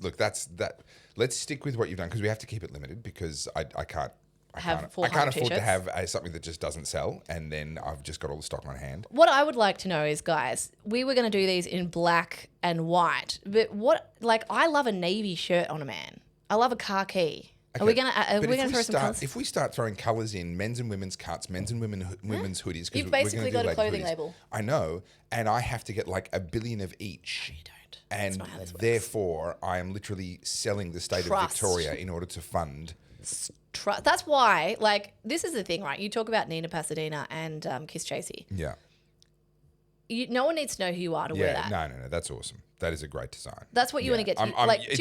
Let's stick with what you've done because we have to keep it limited because I can't afford to have something that just doesn't sell and then I've just got all the stock on hand. What I would like to know is, guys, we were going to do these in black and white, but I love a navy shirt on a man. I love a khaki. Okay. Are we going to throw some colours? If we start throwing colours in men's and women's cuts, men's and women's hoodies. You've basically got a clothing label. I know, and I have to get like 1 billion of each. No, you don't. And That's not how this works. Therefore, I am literally selling the state of Victoria in order to fund... That's why, this is the thing, right? You talk about Nina Pasadena and Kiss Chasey. Yeah. No one needs to know who you are to wear that. No. That's awesome. That is a great design. That's what you want to get to. Do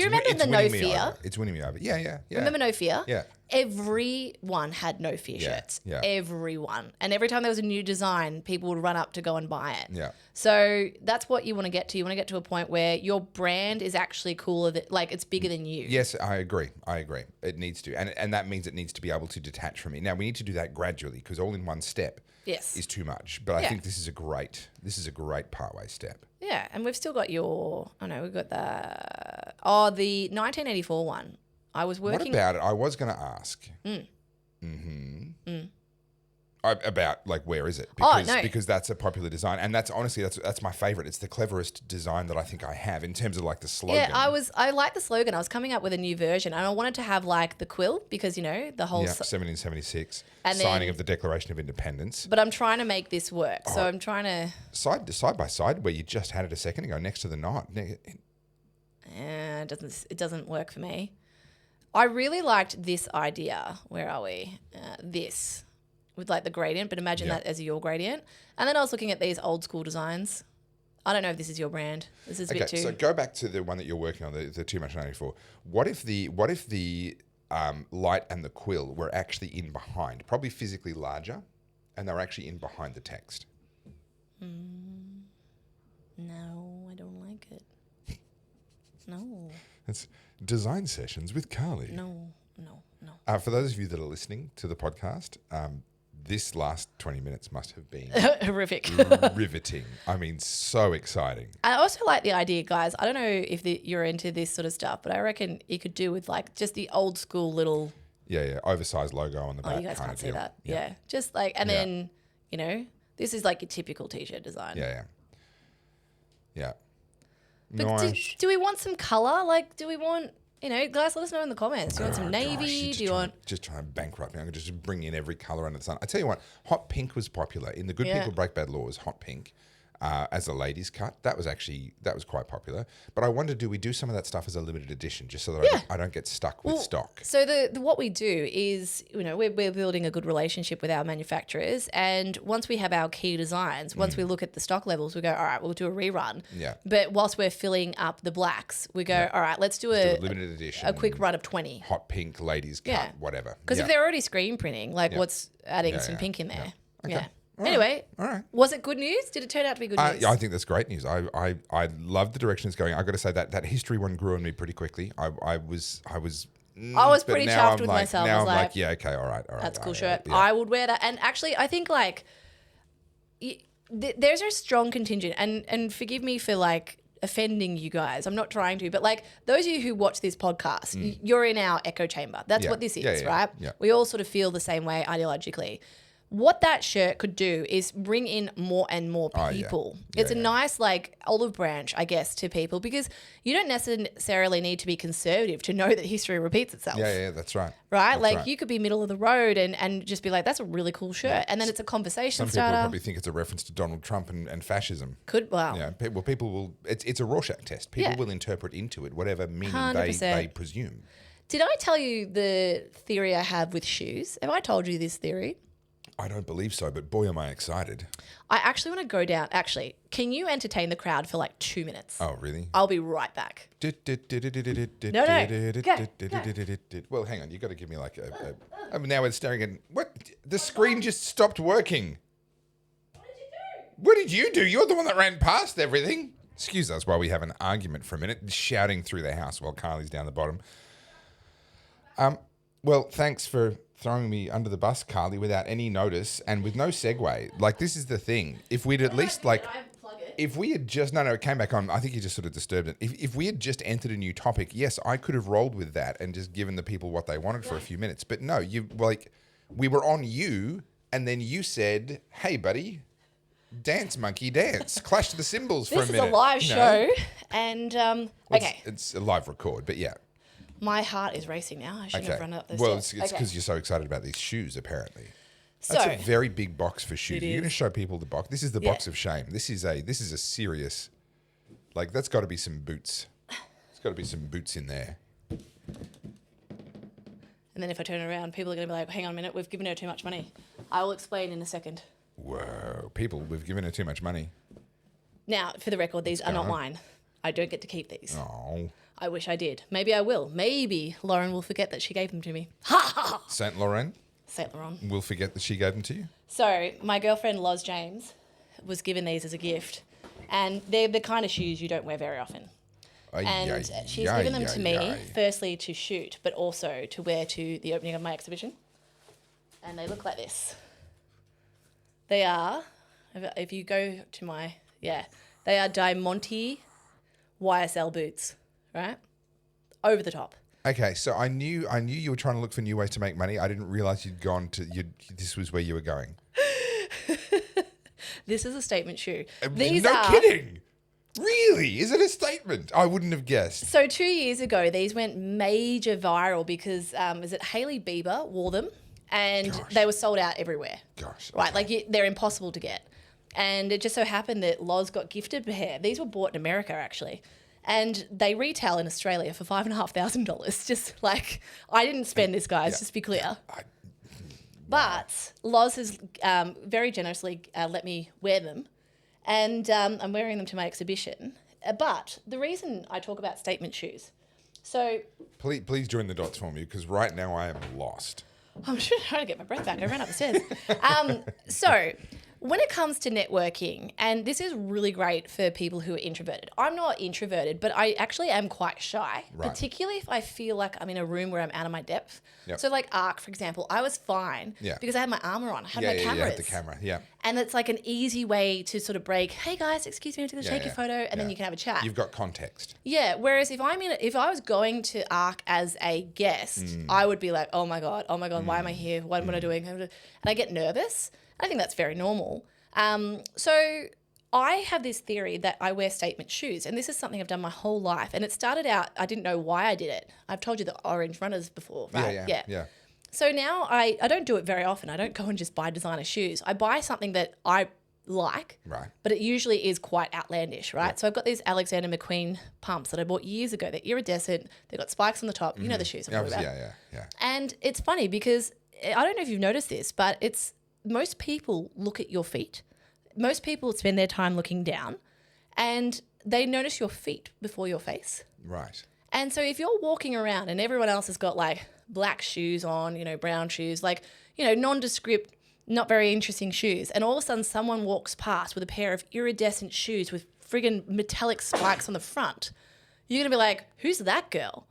you remember the No Fear? It's winning me over. Yeah. Remember No Fear? Yeah. Everyone had No Fear shirts. Yeah. Everyone. And every time there was a new design, people would run up to go and buy it. Yeah. So that's what you want to get to. You want to get to a point where your brand is actually cooler, it's bigger than you. Yes, I agree. It needs to. And that means it needs to be able to detach from me. Now, we need to do that gradually because all in one step is too much. But I think this is a great partway step. Yeah, and we've still got we've got the 1984 one. I was working. What about it? I was going to ask. About where is it? Because that's a popular design, and that's honestly that's my favorite. It's the cleverest design that I think I have in terms of the slogan. Yeah, I like the slogan. I was coming up with a new version, and I wanted to have the quill because the whole 1776 and signing of the Declaration of Independence. But I'm trying to make this work, so I'm trying to side by side where you just had it a second ago next to the knot. It doesn't work for me. I really liked this idea. Where are we? This. With the gradient, but imagine that as your gradient. And then I was looking at these old school designs. I don't know if this is your brand. This is a bit too... So go back to the one that you're working on, the Too Much 94. What if the light and the quill were actually in behind, probably physically larger, and they were actually in behind the text? No, I don't like it. No. It's design sessions with Carly. No. For those of you that are listening to the podcast, this last 20 minutes must have been horrific. riveting. I mean, so exciting. I also like the idea, guys. I don't know if you're into this sort of stuff, but I reckon you could do with like just the old school little. Yeah. Oversized logo on the back. Oh, you guys can't see deal. that. Yeah. Just like, and then, you know, this is like your typical t-shirt design. Yeah. But Nice. do we want some colour? Like, do we want, you know, guys, let us know in the comments. Do you want some navy? Gosh, do you want... Just trying to bankrupt me. I'm going to just bring in every colour under the sun. I tell you what, hot pink was popular. In the Good People Break Bad Laws, hot pink as a ladies' cut. That was quite popular. But I wonder, do we do some of that stuff as a limited edition just so that I don't get stuck with stock? So the what we do is, you know, we're building a good relationship with our manufacturers, and once we have our key designs, once we look at the stock levels, we go, all right, we'll do a rerun. Yeah. But whilst we're filling up the blacks, we go, all right, let's do a limited edition. a quick run of 20. Hot pink ladies' cut, whatever. Because if they're already screen printing, like what's adding some pink in there? Okay. Yeah. Anyway, all right. Was it good news? Did it turn out to be good news? I think that's great news. I love the direction it's going. I've got to say that history one grew on me pretty quickly. I was pretty chuffed with myself. Now I was I'm like, like, yeah, okay, all right. That's a cool right, shirt. yeah. I would wear that. And actually, I think like there's a strong contingent, and forgive me for like offending you guys. I'm not trying to, but like those of you who watch this podcast, you're in our echo chamber. That's what this is, right? Yeah. We all sort of feel the same way ideologically. What that shirt could do is bring in more and more people. It's a nice like olive branch, I guess, to people, because you don't necessarily need to be conservative to know that history repeats itself. Yeah, that's right. Right? That's like right. you could be middle of the road and just be like, that's a really cool shirt. And then it's a conversation Some people starter. probably think it's a reference to Donald Trump and fascism. Wow. Yeah, people will. It's a Rorschach test. People will interpret into it whatever meaning 100%. they presume. Did I tell you the theory I have with shoes? Have I told you this theory? I don't believe so, but boy, am I excited. I actually want to go down. Actually, can you entertain the crowd for like 2 minutes? Oh, really? I'll be right back. No. Well, hang on. You got to give me like I mean, now we're staring at what? The screen just stopped working. What did you do? You're the one that ran past everything. Excuse us while we have an argument for a minute, shouting through the house while Carly's down the bottom. Well, thanks for throwing me under the bus, Carly, without any notice and with no segue. Like, this is the thing. If we'd at least, like, if we had just, no, it came back on. I think you just sort of disturbed it. If we had just entered a new topic, yes, I could have rolled with that and just given the people what they wanted for a few minutes. But no, we were on you, and then you said, hey, buddy, dance, monkey, dance. Clash the cymbals for a minute. This is a live show, and okay. It's a live record, but yeah. My heart is racing now. I shouldn't have run up this. Well, it's because you're so excited about these shoes, apparently. So, that's a very big box for shoes. You're going to is. show people the box. This is the box of shame. This is a serious, like, that's got to be some boots. There's got to be some boots in there. And then if I turn around, people are going to be like, hang on a minute, we've given her too much money. I will explain in a second. Whoa, people, we've given her too much money. Now, for the record, these are not mine. I don't get to keep these. Oh. I wish I did. Maybe I will. Maybe Lauren will forget that she gave them to me. Ha ha ha! Saint Laurent Saint Laurent. will forget that she gave them to you? So, my girlfriend, Loz James, was given these as a gift. And they're the kind of shoes you don't wear very often. And she's given them to me, firstly to shoot, but also to wear to the opening of my exhibition. And they look like this. They are, if you go to my, they are Diamante YSL boots, right? Over the top. Okay, so I knew you were trying to look for new ways to make money. I didn't realize this was where you were going. This is a statement shoe. Kidding. Really? Is it a statement? I wouldn't have guessed. So 2 years ago, these went major viral because, Hailey Bieber wore them and they were sold out everywhere. Gosh. Right, like they're impossible to get. And it just so happened that Loz got gifted a pair. These were bought in America, actually. And they retail in Australia for $5,500. Just like, I didn't spend this, guys, just to be clear. But Loz has very generously let me wear them. And I'm wearing them to my exhibition. But the reason I talk about statement shoes, so... Please join the dots for me, because right now I am lost. I'm trying to get my breath back. I ran up the stairs. So When it comes to networking, and this is really great for people who are introverted. I'm not introverted, but I actually am quite shy, particularly if I feel like I'm in a room where I'm out of my depth. Yep. So like ARC, for example, I was fine because I had my armor on. I had my cameras. You had the camera, And it's like an easy way to sort of break, hey guys, excuse me, I'm going to take your photo, and then you can have a chat. You've got context. Yeah, whereas if I was going to ARC as a guest, I would be like, oh my God, why am I here? What am I doing? And I get nervous. I think that's very normal. So I have this theory that I wear statement shoes, and this is something I've done my whole life. And it started out, I didn't know why I did it. I've told you the orange runners before, right? Yeah. So now I don't do it very often. I don't go and just buy designer shoes. I buy something that I like, but it usually is quite outlandish, right? Yeah. So I've got these Alexander McQueen pumps that I bought years ago. They're iridescent. They've got spikes on the top. You know the shoes I'm talking about. Yeah. And it's funny because I don't know if you've noticed this, but most people look at your feet. Most people spend their time looking down, and they notice your feet before your face. Right. And so if you're walking around and everyone else has got like black shoes on, brown shoes, like, nondescript, not very interesting shoes, and all of a sudden someone walks past with a pair of iridescent shoes with friggin' metallic spikes on the front, you're going to be like, who's that girl?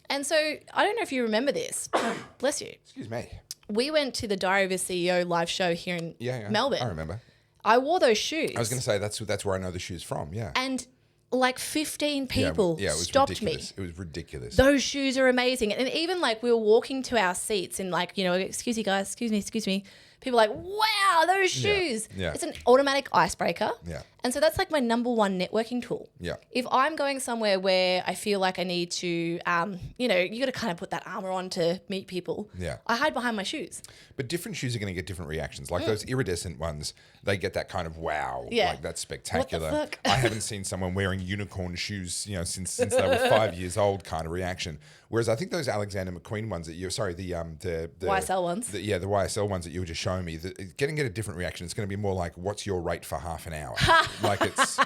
And so I don't know if you remember this. Bless you. Excuse me. We went to the Diary of a CEO live show here in Melbourne. I remember. I wore those shoes. I was going to say that's where I know the shoes from, And like 15 people stopped ridiculous. Me. It was ridiculous. Those shoes are amazing. And even like we were walking to our seats and like, excuse me guys, excuse me. People are like, wow, those shoes. Yeah. It's an automatic icebreaker. Yeah. And so that's like my number one networking tool. Yeah. If I'm going somewhere where I feel like I need to, you got to kind of put that armor on to meet people. Yeah. I hide behind my shoes. But different shoes are going to get different reactions. Like those iridescent ones, they get that kind of wow. Yeah. Like that's spectacular. What the fuck? I haven't seen someone wearing unicorn shoes, since they were 5 years old kind of reaction. Whereas I think those Alexander McQueen ones that the YSL ones. The YSL ones that you were just showing me, getting a different reaction. It's going to be more like, what's your rate for half an hour? Like it's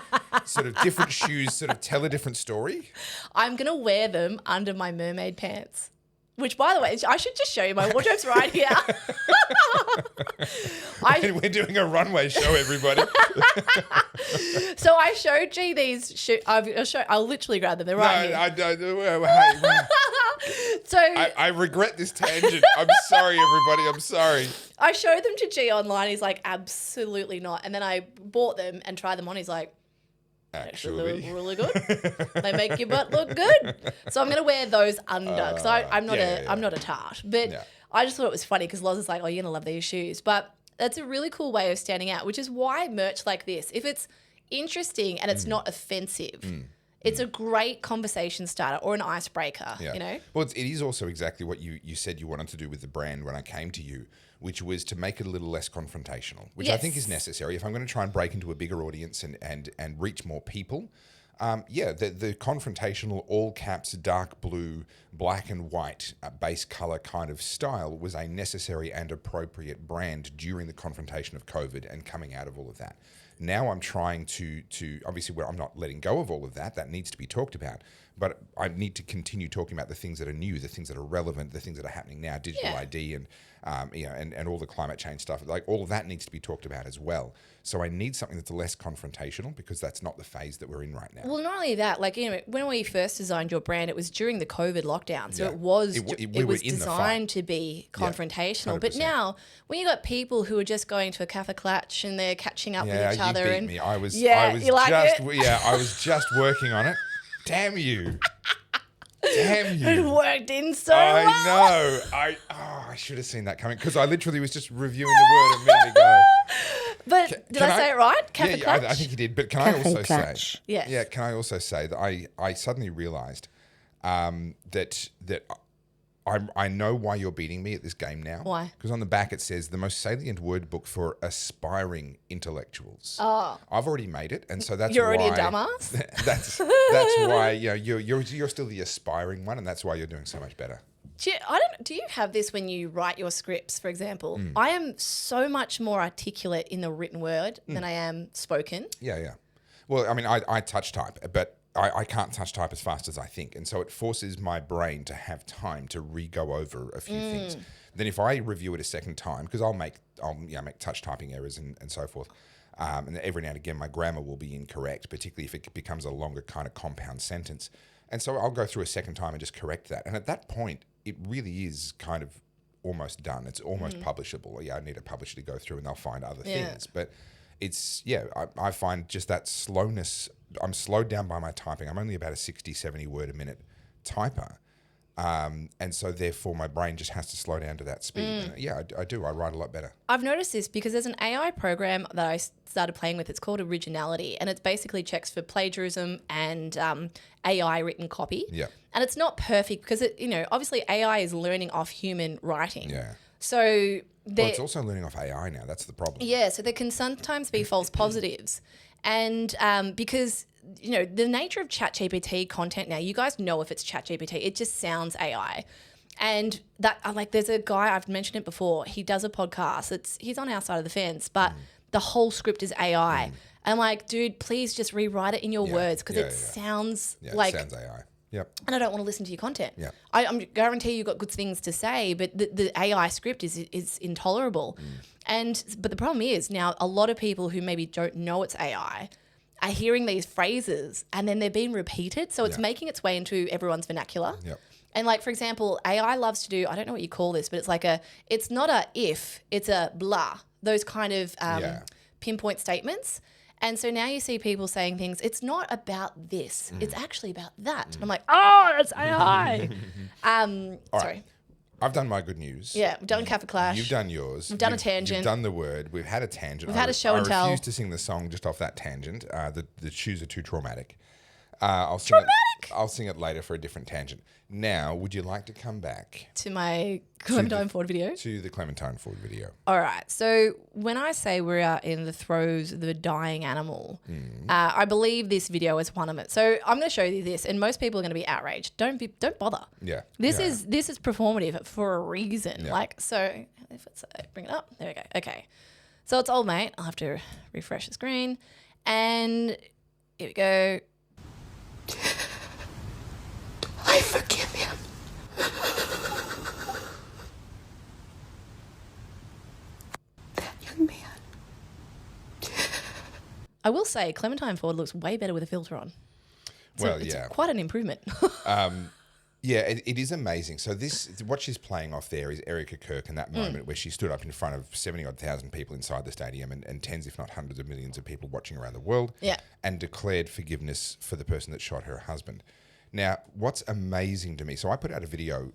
sort of different shoes sort of tell a different story. I'm going to wear them under my mermaid pants. Which, by the way, I should just show you. My wardrobe's right here. We're doing a runway show, everybody. So I showed G these shoes. I'll literally grab them. They're right here. I don't. So I regret this tangent. I'm sorry, everybody. I'm sorry. I showed them to G online. He's like, absolutely not. And then I bought them and tried them on. He's like, actually look really good. They make your butt look good. So I'm going to wear those under because I'm not a tart. But I just thought it was funny because Loz is like, oh, you're going to love these shoes. But that's a really cool way of standing out, which is why merch like this, if it's interesting and it's not offensive, it's a great conversation starter or an icebreaker, Well, it is also exactly what you said you wanted to do with the brand when I came to you, which was to make it a little less confrontational, which I think is necessary. If I'm going to try and break into a bigger audience and reach more people, the confrontational, all caps, dark blue, black and white base color kind of style was a necessary and appropriate brand during the confrontation of COVID and coming out of all of that. Now I'm trying to obviously I'm not letting go of all of that. That needs to be talked about. But I need to continue talking about the things that are new, the things that are relevant, the things that are happening now, digital ID and all the climate change stuff. Like all of that needs to be talked about as well. So I need something that's less confrontational because that's not the phase that we're in right now. Well, not only that, like when we first designed your brand, it was during the COVID lockdown, so it was designed to be confrontational. But now, when you got people who are just going to a cafe clutch and they're catching up with each other, and me. I was just working on it. Damn you. Damn you. It worked in so well. I know. I should have seen that coming because I literally was just reviewing the word a minute ago. But did I say it right? Cafe clutch? I think you did. But can I also say... Yes. Yeah, can I also say that I suddenly realised that I know why you're beating me at this game now. Why? Because on the back it says the most salient word book for aspiring intellectuals. Oh. I've already made it, and so that's you're already why, a dumbass. That's why you're still the aspiring one, and that's why you're doing so much better. Do you have this when you write your scripts, for example? I am so much more articulate in the written word than I am spoken. Yeah. Well, I mean, I touch type, but I can't touch type as fast as I think. And so it forces my brain to have time to re-go over a few things. Then if I review it a second time, because I'll make touch typing errors and so forth. And every now and again, my grammar will be incorrect, particularly if it becomes a longer kind of compound sentence. And so I'll go through a second time and just correct that. And at that point, it really is kind of almost done. It's almost publishable. Yeah, I need a publisher to go through and they'll find other things. But it's, I find just that slowness. I'm slowed down by my typing. I'm only about a 60, 70 word a minute typer. And so therefore my brain just has to slow down to that speed. And I do. I write a lot better. I've noticed this because there's an AI program that I started playing with. It's called Originality, and it basically checks for plagiarism and AI written copy. Yeah. And it's not perfect because obviously AI is learning off human writing. Yeah. So It's also learning off AI now. That's the problem. Yeah. So there can sometimes be false positives, and because the nature of ChatGPT content now, you guys know if it's ChatGPT, it just sounds AI. And there's a guy, I've mentioned it before, he does a podcast. He's on our side of the fence, but the whole script is AI. And I'm like, dude, please just rewrite it in your words because it sounds like... it sounds AI. Yep. And I don't want to listen to your content. Yep. I guarantee you've got good things to say, but the AI script is intolerable. But the problem is now a lot of people who maybe don't know it's AI are hearing these phrases and then they're being repeated. So it's making its way into everyone's vernacular. Yep. And like, for example, AI loves to do, I don't know what you call this, but it's not a if, it's a blah, those kind of pinpoint statements. And so now you see people saying things, it's not about this, it's actually about that. And I'm like, oh, that's AI. Sorry. I've done my good news. Yeah, we've done Cafe Clash. You've done yours. We've done a tangent. You've done the word. We've had a tangent. We've had a show and tell. I refuse to sing the song just off that tangent. The shoes are too traumatic. I'll sing it later for a different tangent. Now, would you like to come back to my Clementine Ford video? To the Clementine Ford video. All right. So when I say we're in the throes of the dying animal, I believe this video is one of it. So I'm going to show you this, and most people are going to be outraged. Don't bother. Yeah. This is performative for a reason. Yeah. If it's bring it up, there we go. Okay. So it's old mate. I'll have to refresh the screen, and here we go. I forgive him. That young man. I will say Clementine Ford looks way better with a filter on. It's quite an improvement. Yeah, it is amazing. So what she's playing off there is Erica Kirk in that moment where she stood up in front of 70,000 people inside the stadium and tens, if not hundreds of millions of people watching around the world and declared forgiveness for the person that shot her husband. Now, what's amazing to me, so I put out a video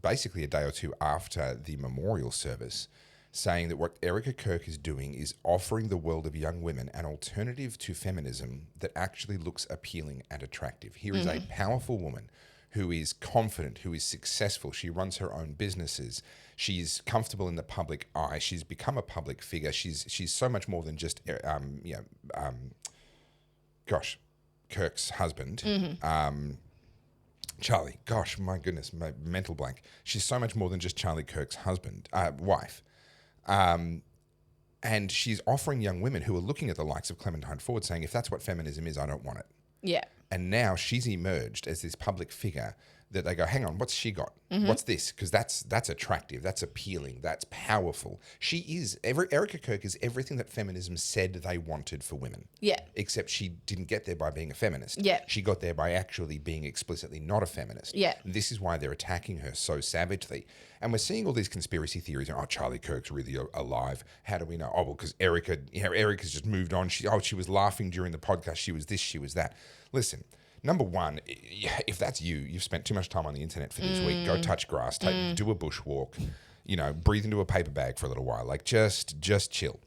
basically a day or two after the memorial service saying that what Erica Kirk is doing is offering the world of young women an alternative to feminism that actually looks appealing and attractive. Here is a powerful woman who is confident, who is successful. She runs her own businesses. She's comfortable in the public eye. She's become a public figure. She's so much more than just, Kirk's husband. Charlie. Gosh, my goodness, my mental blank. She's so much more than just Charlie Kirk's wife. And she's offering young women who are looking at the likes of Clementine Ford saying, if that's what feminism is, I don't want it. Yeah. And now she's emerged as this public figure that they go, hang on, what's she got? What's this? Because that's attractive, that's appealing, that's powerful. Erica Kirk is everything that feminism said they wanted for women. Yeah. Except she didn't get there by being a feminist. Yeah. She got there by actually being explicitly not a feminist. Yeah. This is why they're attacking her so savagely. And we're seeing all these conspiracy theories. Oh, Charlie Kirk's really alive. How do we know? Oh, well, because Erica's just moved on. She was laughing during the podcast. She was this, she was that. Listen, number one, if that's you've spent too much time on the internet for this week, go touch grass, do a bushwalk, breathe into a paper bag for a little while. Like just chill.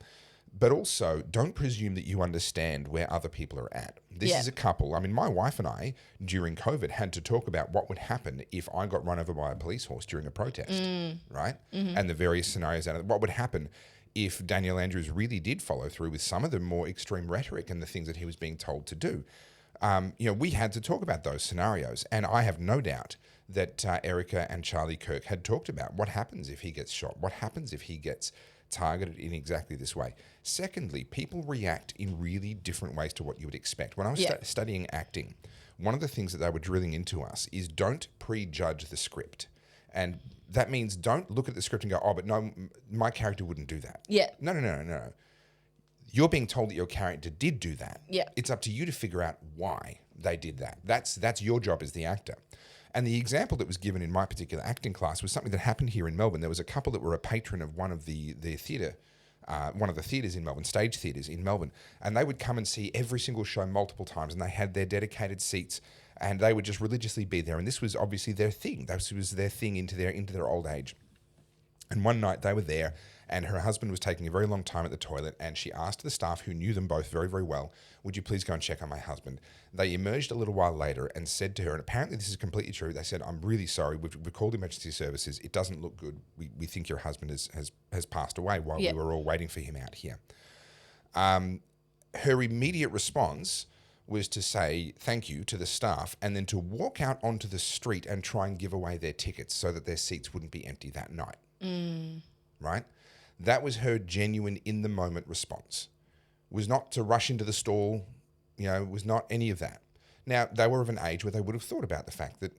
But also, don't presume that you understand where other people are at. This is a couple. I mean, my wife and I, during COVID, had to talk about what would happen if I got run over by a police horse during a protest, right? And the various scenarios out of it. What would happen if Daniel Andrews really did follow through with some of the more extreme rhetoric and the things that he was being told to do? We had to talk about those scenarios. And I have no doubt that Erica and Charlie Kirk had talked about what happens if he gets shot, what happens if he gets targeted in exactly this way. Secondly, people react in really different ways to what you would expect. When I was studying acting, one of the things that they were drilling into us is don't prejudge the script. And that means don't look at the script and go, oh, but no, my character wouldn't do that. Yeah. No. You're being told that your character did do that. Yeah. It's up to you to figure out why they did that. That's your job as the actor. And the example that was given in my particular acting class was something that happened here in Melbourne. There was a couple that were a patron of one of the theatre, one of the theatres in Melbourne, stage theatres in Melbourne, and they would come and see every single show multiple times, and they had their dedicated seats, and they would just religiously be there. And this was obviously their thing. This was their thing into their old age. And one night they were there, and her husband was taking a very long time at the toilet, and she asked the staff, who knew them both very, very well, would you please go and check on my husband? They emerged a little while later and said to her, and apparently this is completely true, they said, I'm really sorry, we've called emergency services, it doesn't look good, we think your husband has passed away while we were all waiting for him out here. Her immediate response was to say thank you to the staff and then to walk out onto the street and try and give away their tickets so that their seats wouldn't be empty that night. Right? That was her genuine in-the-moment response. Was not to rush into the stall, was not any of that. Now, they were of an age where they would have thought about the fact that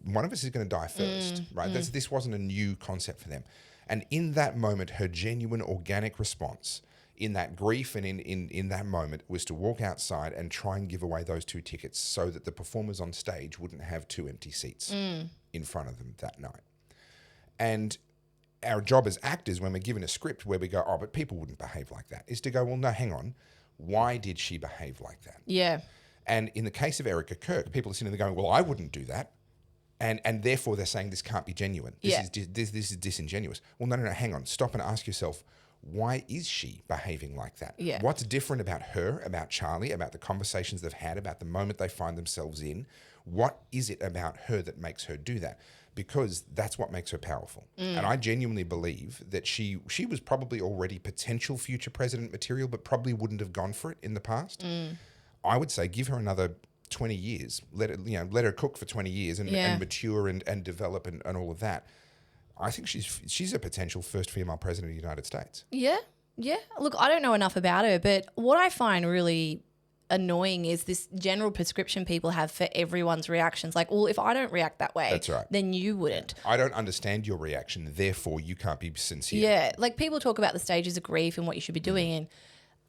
one of us is going to die first, right? This wasn't a new concept for them. And in that moment, her genuine organic response in that grief and in that moment was to walk outside and try and give away those 2 tickets so that the performers on stage wouldn't have 2 empty seats in front of them that night. And our job as actors, when we're given a script where we go, oh, but people wouldn't behave like that, is to go, well, no, hang on. Why did she behave like that? Yeah. And in the case of Erica Kirk, people are sitting there going, well, I wouldn't do that. And therefore they're saying this can't be genuine. This is disingenuous. Well, no, hang on. Stop and ask yourself, why is she behaving like that? Yeah. What's different about her, about Charlie, about the conversations they've had, about the moment they find themselves in? What is it about her that makes her do that? Because that's what makes her powerful. And I genuinely believe that she was probably already potential future president material, but probably wouldn't have gone for it in the past. I would say give her another 20 years. Let her cook for 20 years and mature and develop and all of that. I think she's a potential first female president of the United States. Yeah. Look, I don't know enough about her, but what I find really annoying is this general prescription people have for everyone's reactions. Like, well, if I don't react that way, that's right, then you wouldn't. I don't understand your reaction, therefore you can't be sincere. Yeah, like people talk about the stages of grief and what you should be doing, and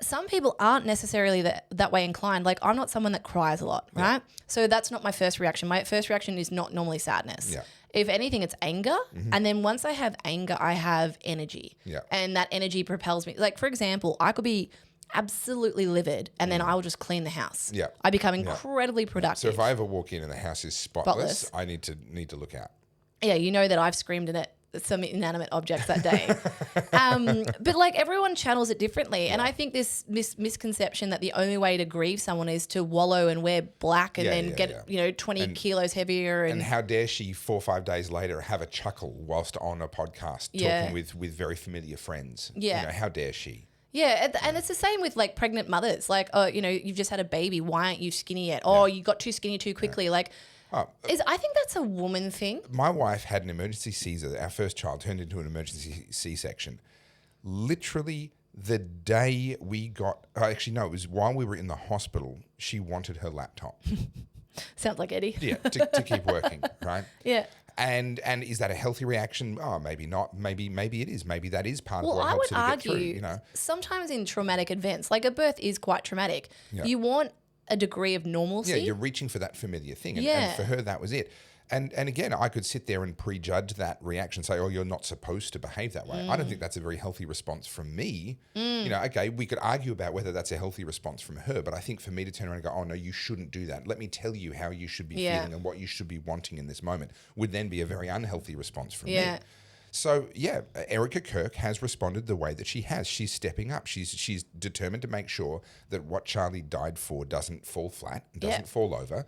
some people aren't necessarily that way inclined. Like, I'm not someone that cries a lot, right? So that's not my first reaction. My first reaction is not normally sadness. Yeah. If anything, it's anger. And then once I have anger, I have energy. Yeah. And that energy propels me. Like, for example, I could be absolutely livid and then I will just clean the house. Yeah. I become incredibly productive. So if I ever walk in and the house is spotless. I need to look out. Yeah, you know that I've screamed at some inanimate objects that day. But like everyone channels it differently. And I think this misconception that the only way to grieve someone is to wallow and wear black and then get 20 kilos heavier. And how dare she 4 or 5 days later have a chuckle whilst on a podcast talking with very familiar friends. Yeah. How dare she? Yeah, and it's the same with like pregnant mothers. Like, oh, you've just had a baby. Why aren't you skinny yet? Oh, you got too skinny too quickly. Yeah. Like, I think that's a woman thing. My wife had an emergency Caesar. Our first child turned into an emergency C-section. Literally the day we got, actually no, it was while we were in the hospital, she wanted her laptop. Sounds like Eddie. Yeah, to keep working, right? Yeah. And is that a healthy reaction? Oh, maybe not. Maybe it is. Maybe that is part of what helps her to get through. Sometimes in traumatic events, like a birth is quite traumatic. Yeah. You want a degree of normalcy. Yeah, you're reaching for that familiar thing. And for her, that was it. And again, I could sit there and prejudge that reaction, say, oh, you're not supposed to behave that way. I don't think that's a very healthy response from me. Okay, we could argue about whether that's a healthy response from her, but I think for me to turn around and go, oh, no, you shouldn't do that. Let me tell you how you should be feeling and what you should be wanting in this moment would then be a very unhealthy response from me. So, Erica Kirk has responded the way that she has. She's stepping up. She's determined to make sure that what Charlie died for doesn't fall flat, doesn't fall over.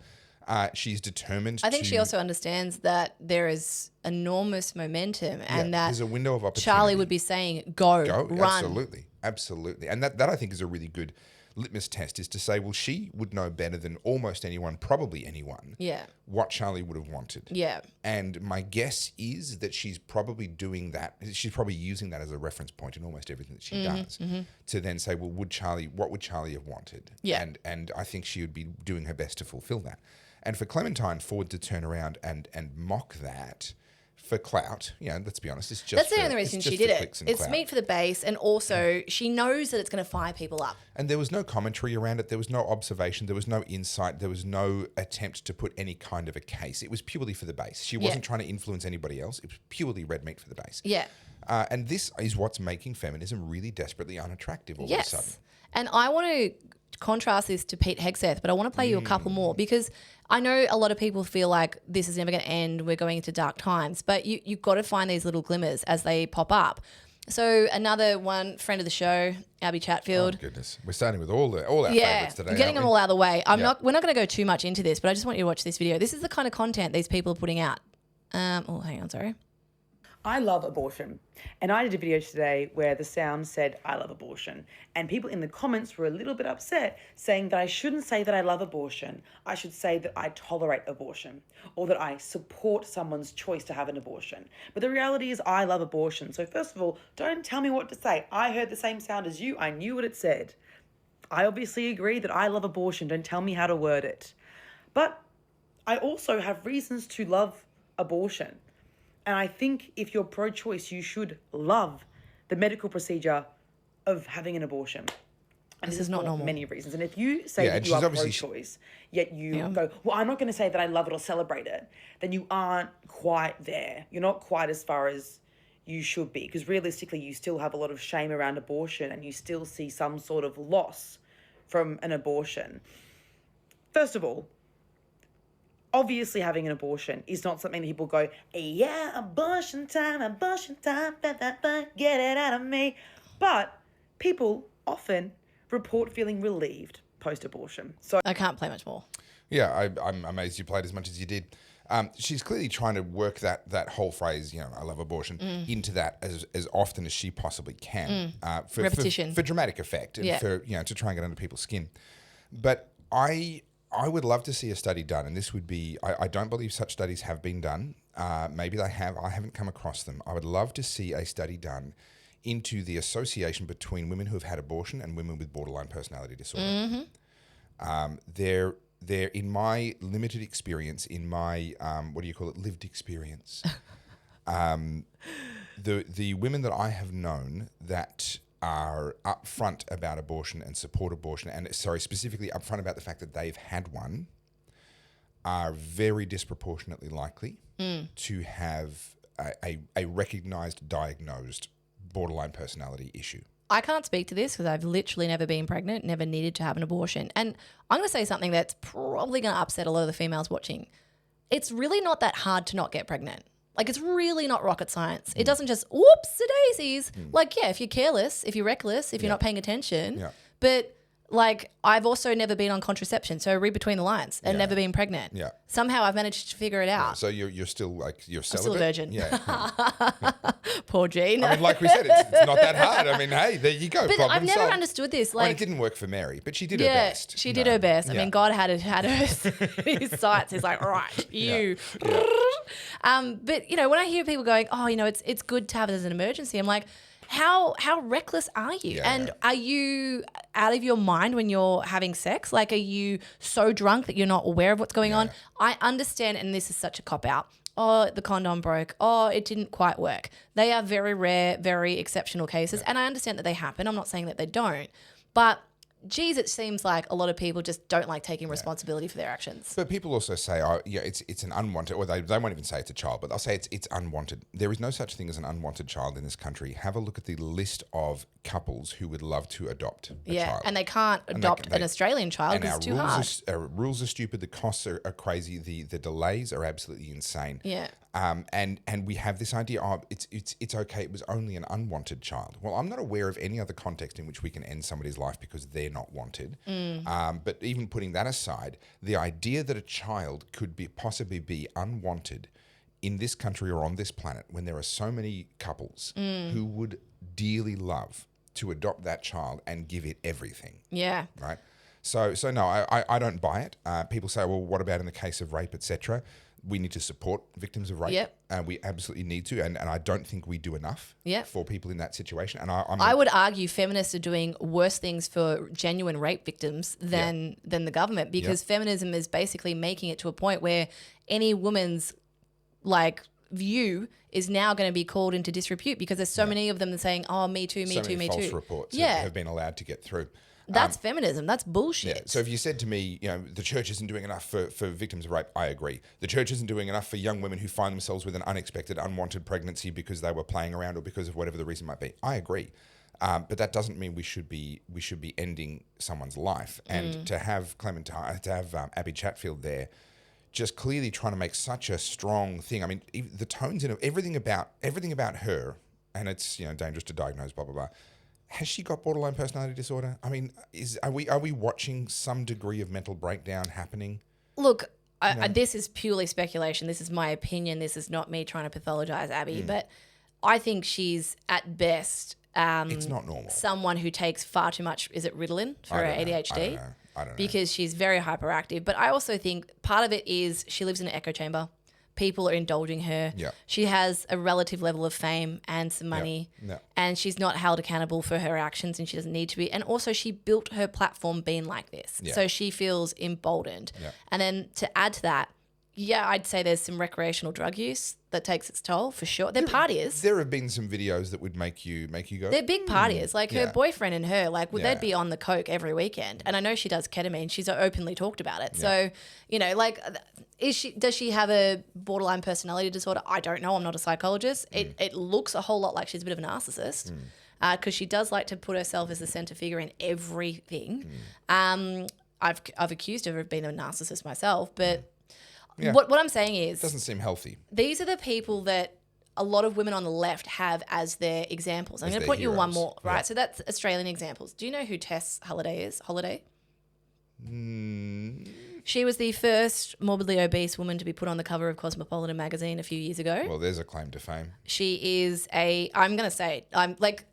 She's determined I think she also understands that there is enormous momentum and that there's a window of opportunity. Charlie would be saying, go, run. Absolutely. And that I think is a really good litmus test, is to say, well, she would know better than almost anyone, probably anyone, what Charlie would have wanted. Yeah. And my guess is that she's probably doing that. She's probably using that as a reference point in almost everything that she does to then say, well, what would Charlie have wanted? Yeah. And I think she would be doing her best to fulfill that. And for Clementine Ford to turn around and mock that for clout. Let's be honest. It's just That's the only reason she did it. It's clout. meat for the base, and also she knows that it's going to fire people up. And there was no commentary around it. There was no observation. There was no insight. There was no attempt to put any kind of a case. It was purely for the base. She wasn't trying to influence anybody else. It was purely red meat for the base. Yeah. And this is what's making feminism really desperately unattractive all of a sudden. And I want to contrast this to Pete Hegseth, but I want to play you a couple more because I know a lot of people feel like this is never going to end. We're going into dark times, but you've got to find these little glimmers as they pop up. So another one, friend of the show, Abby Chatfield. Oh, goodness. We're starting with all our favourites today. Getting them all out of the way. We're not going to go too much into this, but I just want you to watch this video. This is the kind of content these people are putting out. Hang on, sorry. I love abortion. And I did a video today where the sound said, I love abortion. And people in the comments were a little bit upset, saying that I shouldn't say that I love abortion. I should say that I tolerate abortion, or that I support someone's choice to have an abortion. But the reality is I love abortion. So first of all, don't tell me what to say. I heard the same sound as you. I knew what it said. I obviously agree that I love abortion. Don't tell me how to word it. But I also have reasons to love abortion. And I think if you're pro-choice, you should love the medical procedure of having an abortion. And this is not normal. Many reasons. And if you say that you are pro-choice, yet you go, well, I'm not going to say that I love it or celebrate it, then you aren't quite there. You're not quite as far as you should be. Because realistically, you still have a lot of shame around abortion and you still see some sort of loss from an abortion. First of all, obviously having an abortion is not something that people go, yeah, abortion time, get it out of me. But people often report feeling relieved post-abortion. So I can't play much more. Yeah, I'm amazed you played as much as you did. She's clearly trying to work that whole phrase, I love abortion, into that as often as she possibly can. For repetition. For dramatic effect and for, to try and get under people's skin. But I would love to see a study done, and this would be, I don't believe such studies have been done. Maybe they have. I haven't come across them. I would love to see a study done into the association between women who have had abortion and women with borderline personality disorder. They're in my limited experience, in my, lived experience, the women that I have known that are upfront about abortion and support abortion, and specifically upfront about the fact that they've had one, are very disproportionately likely to have a recognised, diagnosed borderline personality issue. I can't speak to this because I've literally never been pregnant, never needed to have an abortion. And I'm going to say something that's probably going to upset a lot of the females watching. It's really not that hard to not get pregnant. Like, it's really not rocket science. It doesn't just, whoops-a-daisies. Like, if you're careless, if you're reckless, if you're not paying attention. Yeah. But, I've also never been on contraception, so read between the lines, and never been pregnant. Yeah. Somehow I've managed to figure it out. Yeah, so you're still, you're celibate? I'm still a virgin. Yeah. Poor Jean. I mean, like we said, it's not that hard. I mean, hey, there you go. But I've never understood this. It didn't work for Mary, but she did her best. She did her best. I mean, God had her his sights. He's like, all right, you. Yeah. But, when I hear people going, it's good to have it as an emergency, I'm like, how reckless are you? Yeah. And are you out of your mind when you're having sex? Like, are you so drunk that you're not aware of what's going on? I understand, and this is such a cop-out. Oh, the condom broke. Oh, it didn't quite work. They are very rare, very exceptional cases, and I understand that they happen. I'm not saying that they don't. But geez, it seems like a lot of people just don't like taking responsibility for their actions. But people also say, it's an unwanted, or they won't even say it's a child, but they'll say it's unwanted. There is no such thing as an unwanted child in this country. Have a look at the list of couples who would love to adopt a child. And they can't adopt an Australian child because it's too hard. Our rules are stupid. The costs are crazy. The delays are absolutely insane. Yeah. And we have this idea of it's okay, it was only an unwanted child. Well, I'm not aware of any other context in which we can end somebody's life because they're not wanted. But even putting that aside, the idea that a child could possibly be unwanted in this country or on this planet, when there are so many couples who would dearly love to adopt that child and give it everything. Yeah. Right? So no, I don't buy it. People say, well, what about in the case of rape, etc.? We need to support victims of rape. Yep. We absolutely need to. And I don't think we do enough for people in that situation. And I would argue feminists are doing worse things for genuine rape victims than the government, because feminism is basically making it to a point where any woman's view is now going to be called into disrepute because there's so many of them saying, oh, me too, me so too, many me false too. reports have been allowed to get through. That's feminism. That's bullshit. Yeah. So if you said to me, the church isn't doing enough for victims of rape, I agree. The church isn't doing enough for young women who find themselves with an unexpected, unwanted pregnancy because they were playing around or because of whatever the reason might be. I agree. But that doesn't mean we should be ending someone's life. And to have Abby Chatfield there, just clearly trying to make such a strong thing. I mean, the tones in everything about her, and it's dangerous to diagnose, blah blah blah. Has she got borderline personality disorder? I mean, are we watching some degree of mental breakdown happening? Look, this is purely speculation. This is my opinion. This is not me trying to pathologize Abby, but I think she's at best. It's not normal. Someone who takes far too much. Is it Ritalin for her ADHD? I don't know. Because she's very hyperactive. But I also think part of it is she lives in an echo chamber. People are indulging her. Yeah. She has a relative level of fame and some money. Yeah. And she's not held accountable for her actions and she doesn't need to be. And also she built her platform being like this. Yeah. So she feels emboldened. Yeah. And then to add to that, I'd say there's some recreational drug use that takes its toll for sure. They're partiers. There have been some videos that would make you go. They're big partiers. Like her boyfriend and her, Yeah. they'd be on the coke every weekend. And I know she does ketamine. She's openly talked about it. So, does she have a borderline personality disorder? I don't know. I'm not a psychologist. It looks a whole lot like she's a bit of a narcissist because she does like to put herself as the center figure in everything. I've accused her of being a narcissist myself, but what I'm saying is... It doesn't seem healthy. These are the people that a lot of women on the left have as their examples. I'm going to put you one more, right? Yeah. So that's Australian examples. Do you know who Tess Holliday is? Holliday? She was the first morbidly obese woman to be put on the cover of Cosmopolitan magazine a few years ago. Well, there's a claim to fame. She is I'm going to say it.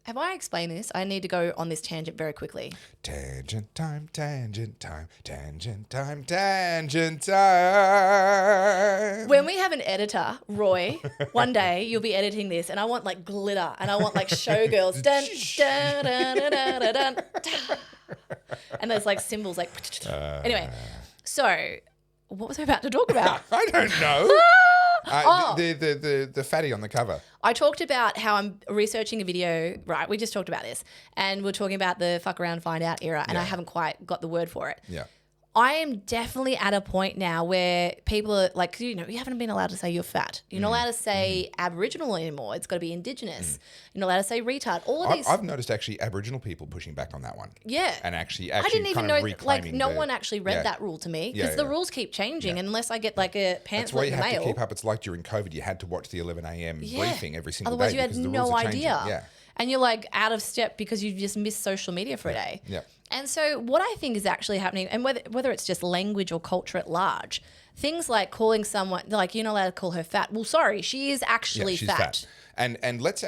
Have I explained this? I need to go on this tangent very quickly. Tangent time, tangent time, tangent time, tangent time. When we have an editor, Roy, one day you'll be editing this and I want like glitter and I want like showgirls. Dun, dun, dun, dun, dun, dun, dun, dun. And there's like symbols like... Anyway, so what was I about to talk about? I don't know. The fatty on the cover. I talked about how I'm researching a video, right? We just talked about this. And we're talking about the fuck around, find out era. And I haven't quite got the word for it. Yeah. I am definitely at a point now where people are like, you haven't been allowed to say you're fat. You're not allowed to say Aboriginal anymore. It's got to be Indigenous. You're not allowed to say retard. All of these. I've noticed actually Aboriginal people pushing back on that one. Yeah. And actually I didn't even know, reclaiming no one actually read that rule to me because the rules keep changing unless I get like a pamphlet in the mail. That's why you have to keep up. It's like during COVID, you had to watch the 11 a.m. briefing every single day. Otherwise you had no idea. Yeah. And you're like out of step because you've just missed social media for a day. Yeah. And so what I think is actually happening, and whether it's just language or culture at large, things like calling someone, like you're not allowed to call her fat. Well, sorry, she is actually she's fat. And let's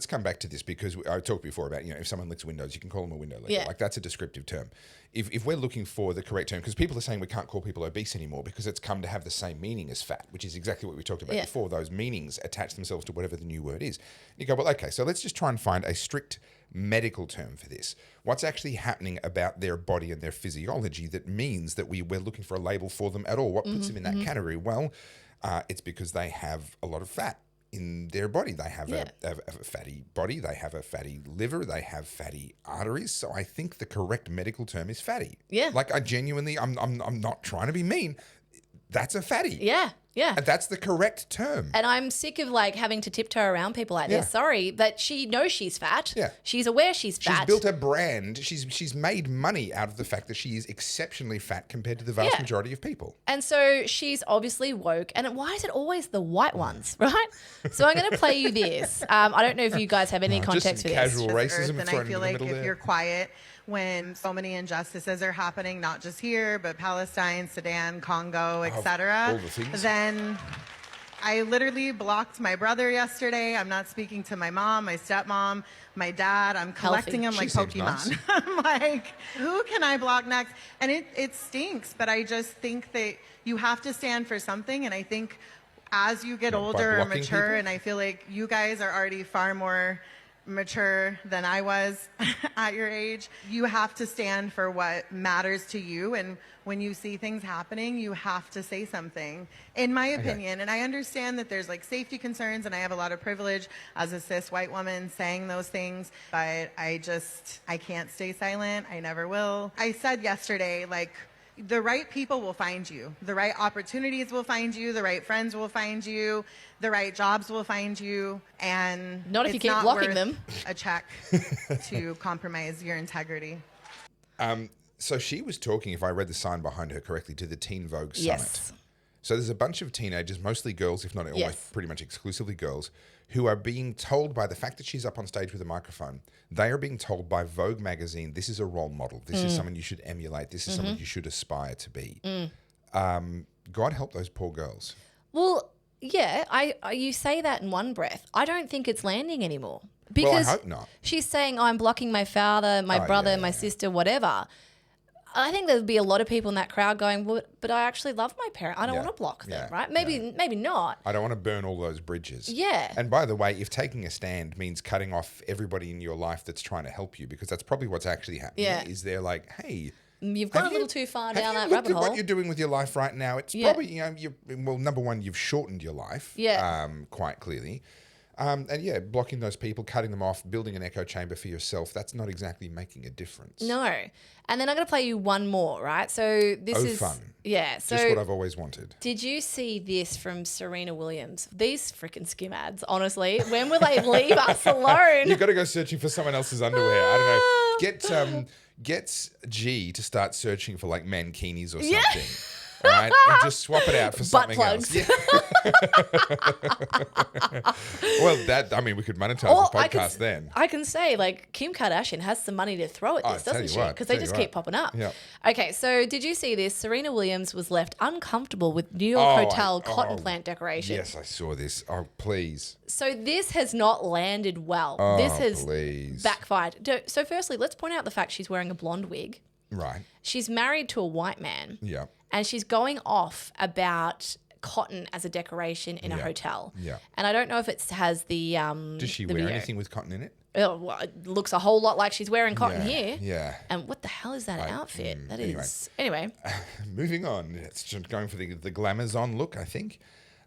come back to this because I talked before about, if someone licks windows, you can call them a window licker. Yeah. Like that's a descriptive term. If we're looking for the correct term, because people are saying we can't call people obese anymore because it's come to have the same meaning as fat, which is exactly what we talked about before. Those meanings attach themselves to whatever the new word is. You go, well, okay, so let's just try and find a strict medical term for this. What's actually happening about their body and their physiology that means that we're looking for a label for them at all? What puts them in that category? Well, it's because they have a lot of fat in their body. They have a fatty body, they have a fatty liver, they have fatty arteries. So I think the correct medical term is fatty. Yeah. Like I genuinely, I'm not trying to be mean. That's a fatty. Yeah. Yeah. And that's the correct term. And I'm sick of like having to tiptoe around people like this. Sorry, but she knows she's fat. Yeah. She's aware she's fat. She's built a brand. She's made money out of the fact that she is exceptionally fat compared to the vast majority of people. And so she's obviously woke. And why is it always the white ones, right? So I'm going to play you this. I don't know if you guys have any context for this. Casual racism. And I feel like if you're quiet when so many injustices are happening, not just here, but Palestine, Sudan, Congo, etc., then I literally blocked my brother yesterday. I'm not speaking to my mom, my stepmom, my dad. I'm collecting them like Pokemon. Nice. I'm like, who can I block next? And it stinks, but I just think that you have to stand for something. And I think as you get older or mature, and I feel like you guys are already far more mature than I was at your age. You have to stand for what matters to you. And when you see things happening, you have to say something, in my opinion. And I understand that there's like safety concerns, and I have a lot of privilege as a cis white woman saying those things, but I can't stay silent. I never will. I said yesterday, like, the right people will find you. The right opportunities will find you. The right friends will find you. The right jobs will find you. And not if you keep blocking them. A check to compromise your integrity. So she was talking, if I read the sign behind her correctly, to the Teen Vogue Summit. Yes. So there's a bunch of teenagers, mostly girls, if not almost pretty much exclusively girls, who are being told by the fact that she's up on stage with a microphone, they are being told by Vogue magazine, this is a role model. This is someone you should emulate. This is someone you should aspire to be. God help those poor girls. Well, yeah, you say that in one breath. I don't think it's landing anymore. Because I hope not. She's saying, I'm blocking my father, my brother, my sister, whatever. I think there'd be a lot of people in that crowd going, well, but I actually love my parent. I don't want to block them, right? Maybe not. I don't want to burn all those bridges. Yeah. And by the way, if taking a stand means cutting off everybody in your life that's trying to help you, because that's probably what's actually happening, is they're like, hey, you've gone a little too far down that Have rabbit you looked hole. at what you're doing with your life right now? It's probably, well, number one, you've shortened your life quite clearly. And blocking those people, cutting them off, building an echo chamber for yourself, that's not exactly making a difference. No. And then I'm going to play you one more, right? So this is fun. Yeah. So just what I've always wanted. Did you see this from Serena Williams? These freaking skim ads, honestly. When will they leave us alone? You've got to go searching for someone else's underwear. I don't know. Get G to start searching for like mankinis or something. All right, and just swap it out for Butt something plugs. else. Yeah. Well, we could monetize the podcast then. I can say, like, Kim Kardashian has some money to throw at this, doesn't she? Because they just keep popping up. Yep. Okay, so did you see this? Serena Williams was left uncomfortable with New York hotel cotton plant decoration. Yes, I saw this. Oh, please. So this has not landed well. Oh, this has please. backfired. So firstly, let's point out the fact she's wearing a blonde wig. Right. She's married to a white man. Yeah. And she's going off about cotton as a decoration in a hotel. Yeah. And I don't know if it has the Does she the wear video. anything with cotton in it? Oh, well, it looks a whole lot like she's wearing cotton here. Yeah. And what the hell is that outfit? Anyway. Moving on. It's just going for the glamazon look, I think.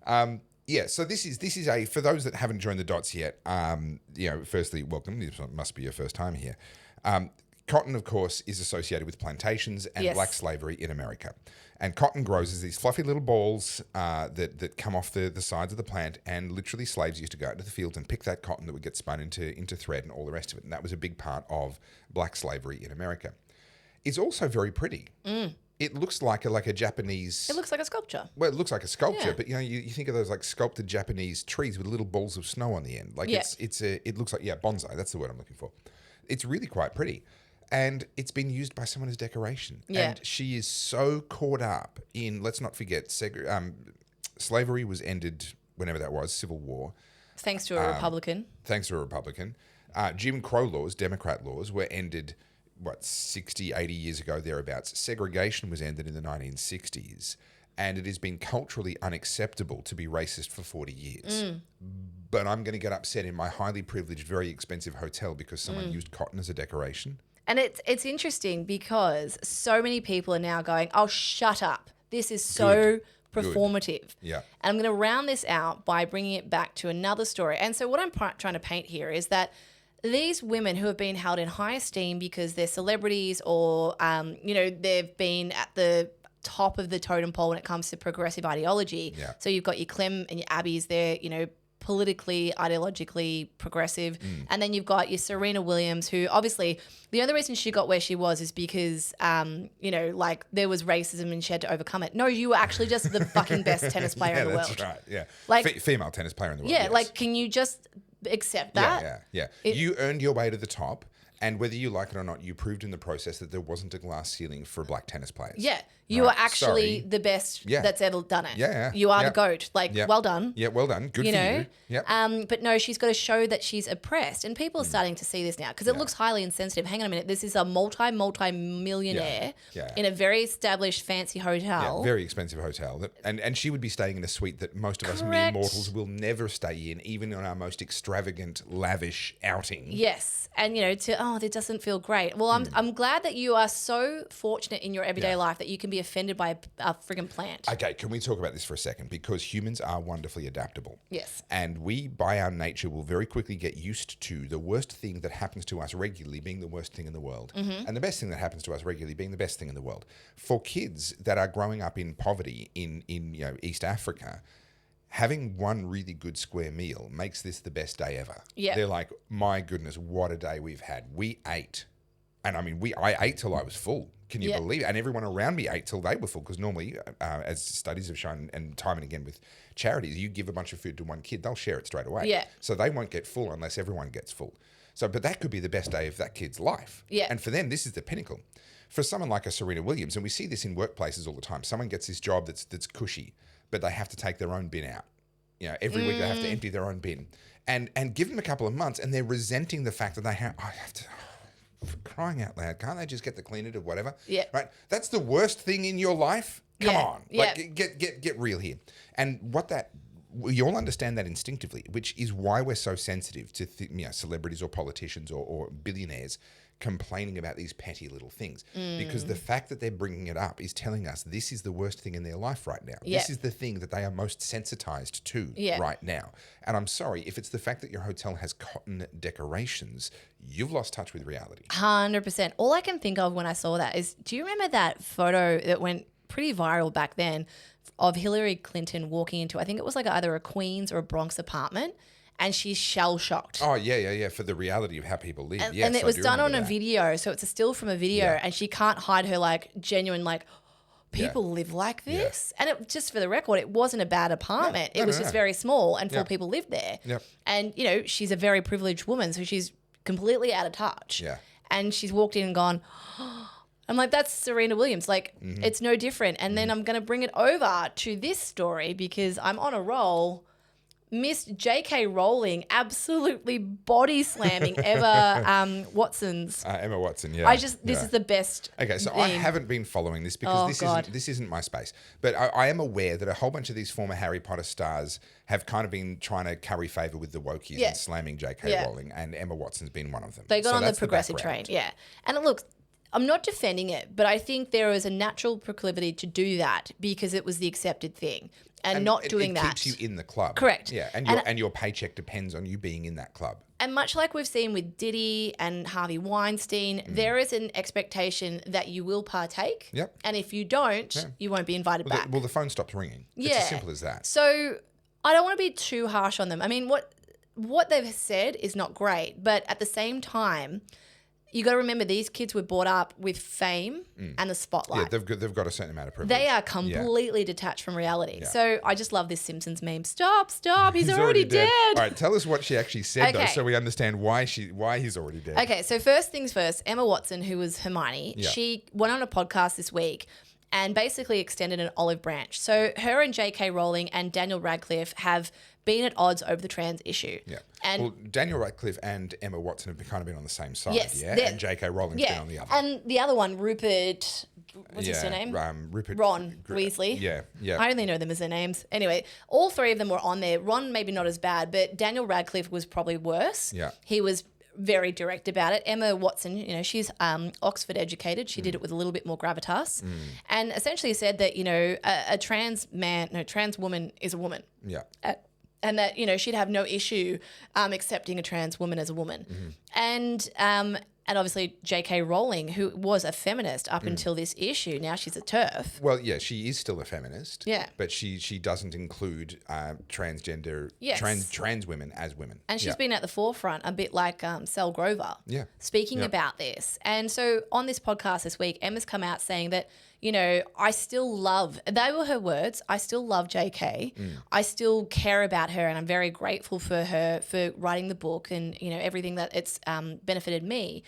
So this is a, for those that haven't joined the dots yet, firstly, welcome. This must be your first time here. Cotton, of course, is associated with plantations and black slavery in America. And cotton grows as these fluffy little balls that come off the sides of the plant, and literally slaves used to go out to the fields and pick that cotton that would get spun into thread and all the rest of it. And that was a big part of black slavery in America. It's also very pretty. It looks like a Japanese... It looks like a sculpture. Well, it looks like a sculpture, but you think of those like sculpted Japanese trees with little balls of snow on the end. Like it looks like bonsai. That's the word I'm looking for. It's really quite pretty. And it's been used by someone as decoration. Yeah. And she is so caught up in, let's not forget, slavery was ended whenever that was, Civil War. Thanks to a Republican. Jim Crow laws, Democrat laws, were ended, 60, 80 years ago, thereabouts. Segregation was ended in the 1960s. And it has been culturally unacceptable to be racist for 40 years. But I'm going to get upset in my highly privileged, very expensive hotel because someone used cotton as a decoration. And it's interesting because so many people are now going, oh, shut up. This is so performative. Yeah. And I'm going to round this out by bringing it back to another story. And so what I'm trying to paint here is that these women who have been held in high esteem because they're celebrities or, they've been at the top of the totem pole when it comes to progressive ideology. Yeah. So you've got your Clem and your Abbeys, they're, politically, ideologically progressive. And then you've got your Serena Williams, who obviously the only reason she got where she was is because, there was racism and she had to overcome it. No, you were actually just the fucking best tennis player in the world. That's right. Yeah. Like, female tennis player in the world. Yeah. Yes. Like, can you just accept that? Yeah. You earned your way to the top. And whether you like it or not, you proved in the process that there wasn't a glass ceiling for black tennis players. Yeah. You are actually the best that's ever done it. Yeah. You are the GOAT. Like, well done. Yeah, well done. Good for you. Yep. But no, she's got to show that she's oppressed. And people are starting to see this now because it looks highly insensitive. Hang on a minute. This is a multi-millionaire in a very established fancy hotel. Yeah, very expensive hotel. And she would be staying in a suite that most of us mere mortals will never stay in, even on our most extravagant, lavish outing. Yes. And, that doesn't feel great. Well, I'm glad that you are so fortunate in your everyday life that you can be offended by a friggin' plant. Okay, can we talk about this for a second? Because humans are wonderfully adaptable. Yes. And we, by our nature, will very quickly get used to the worst thing that happens to us regularly being the worst thing in the world, and the best thing that happens to us regularly being the best thing in the world. For kids that are growing up in poverty in East Africa, having one really good square meal makes this the best day ever. Yeah. They're like, my goodness, what a day we've had. We ate. And I mean, I ate till I was full. Can you believe it? And everyone around me ate till they were full because normally, as studies have shown, and time and again with charities, you give a bunch of food to one kid, they'll share it straight away. Yeah. So they won't get full unless everyone gets full. So, but that could be the best day of that kid's life. Yeah. And for them, this is the pinnacle. For someone like a Serena Williams, and we see this in workplaces all the time, someone gets this job that's cushy, but they have to take their own bin out. Every week they have to empty their own bin. And give them a couple of months and they're resenting the fact that I have to... For crying out loud, can't they just get the cleaner to whatever? Yeah. Right? That's the worst thing in your life? Come on. Yeah. Like, get real here. And you all understand that instinctively, which is why we're so sensitive to celebrities or politicians or billionaires complaining about these petty little things. Because the fact that they're bringing it up is telling us this is the worst thing in their life right now. Yeah. This is the thing that they are most sensitized to right now. And I'm sorry, if it's the fact that your hotel has cotton decorations, you've lost touch with reality. 100%. All I can think of when I saw that is, do you remember that photo that went pretty viral back then of Hillary Clinton walking into, I think it was like either a Queens or a Bronx apartment, and she's shell-shocked. Oh, yeah, for the reality of how people live. And, Yes, and it was done on a that. video, so it's a still from a video, and she can't hide her genuine people live like this. And it, just for the record, it wasn't a bad apartment. It was just very small, and 4 people lived there. Yep. And she's a very privileged woman, so she's completely out of touch. Yeah. And she's walked in and gone, I'm like, that's Serena Williams. It's no different. And then I'm going to bring it over to this story because I'm on a roll. Miss J.K. Rowling absolutely body slamming Emma Watson's. Emma Watson, yeah. This is the best. Okay, so I haven't been following this because this isn't my space. But I am aware that a whole bunch of these former Harry Potter stars have kind of been trying to curry favour with the wokies and slamming J.K. Rowling, and Emma Watson's been one of them. They got on the progressive train, yeah. And look, I'm not defending it, but I think there is a natural proclivity to do that because it was the accepted thing. And not doing that. It keeps you in the club. Correct. Yeah, and your paycheck depends on you being in that club. And much like we've seen with Diddy and Harvey Weinstein, there is an expectation that you will partake. Yep. And if you don't, you won't be invited back. The phone stops ringing. It's as simple as that. So I don't want to be too harsh on them. I mean, what they've said is not great, but at the same time, you got to remember these kids were brought up with fame and the spotlight. Yeah, they've got a certain amount of privilege. They are completely detached from reality. Yeah. So I just love this Simpsons meme. Stop, he's already dead. All right, tell us what she actually said though, so we understand why he's already dead. Okay, so first things first, Emma Watson, who was Hermione, she went on a podcast this week and basically extended an olive branch. So her and J.K. Rowling and Daniel Radcliffe have been at odds over the trans issue. Yeah. And well, Daniel Radcliffe and Emma Watson have kind of been on the same side, and J.K. Rowling's been on the other. And the other one, Rupert, what's his surname? Ron Weasley. Yeah. I only know them as their names. Anyway, all 3 of them were on there. Ron maybe not as bad, but Daniel Radcliffe was probably worse. Yeah. He was very direct about it. Emma Watson, she's Oxford educated. She did it with a little bit more gravitas, and essentially said that a trans woman is a woman. Yeah. And that she'd have no issue accepting a trans woman as a woman, and obviously J.K. Rowling, who was a feminist up until this issue, now she's a TERF. Well, yeah, she is still a feminist. Yeah, but she doesn't include transgender trans women as women. And she's been at the forefront, a bit like Sel Grover. Yeah, speaking about this. And so on this podcast this week, Emma's come out saying that you know, I still love, they were her words, I still love JK. I still care about her and I'm very grateful for her for writing the book and, you know, everything that it's benefited me.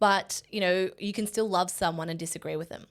But, you know, you can still love someone and disagree with them.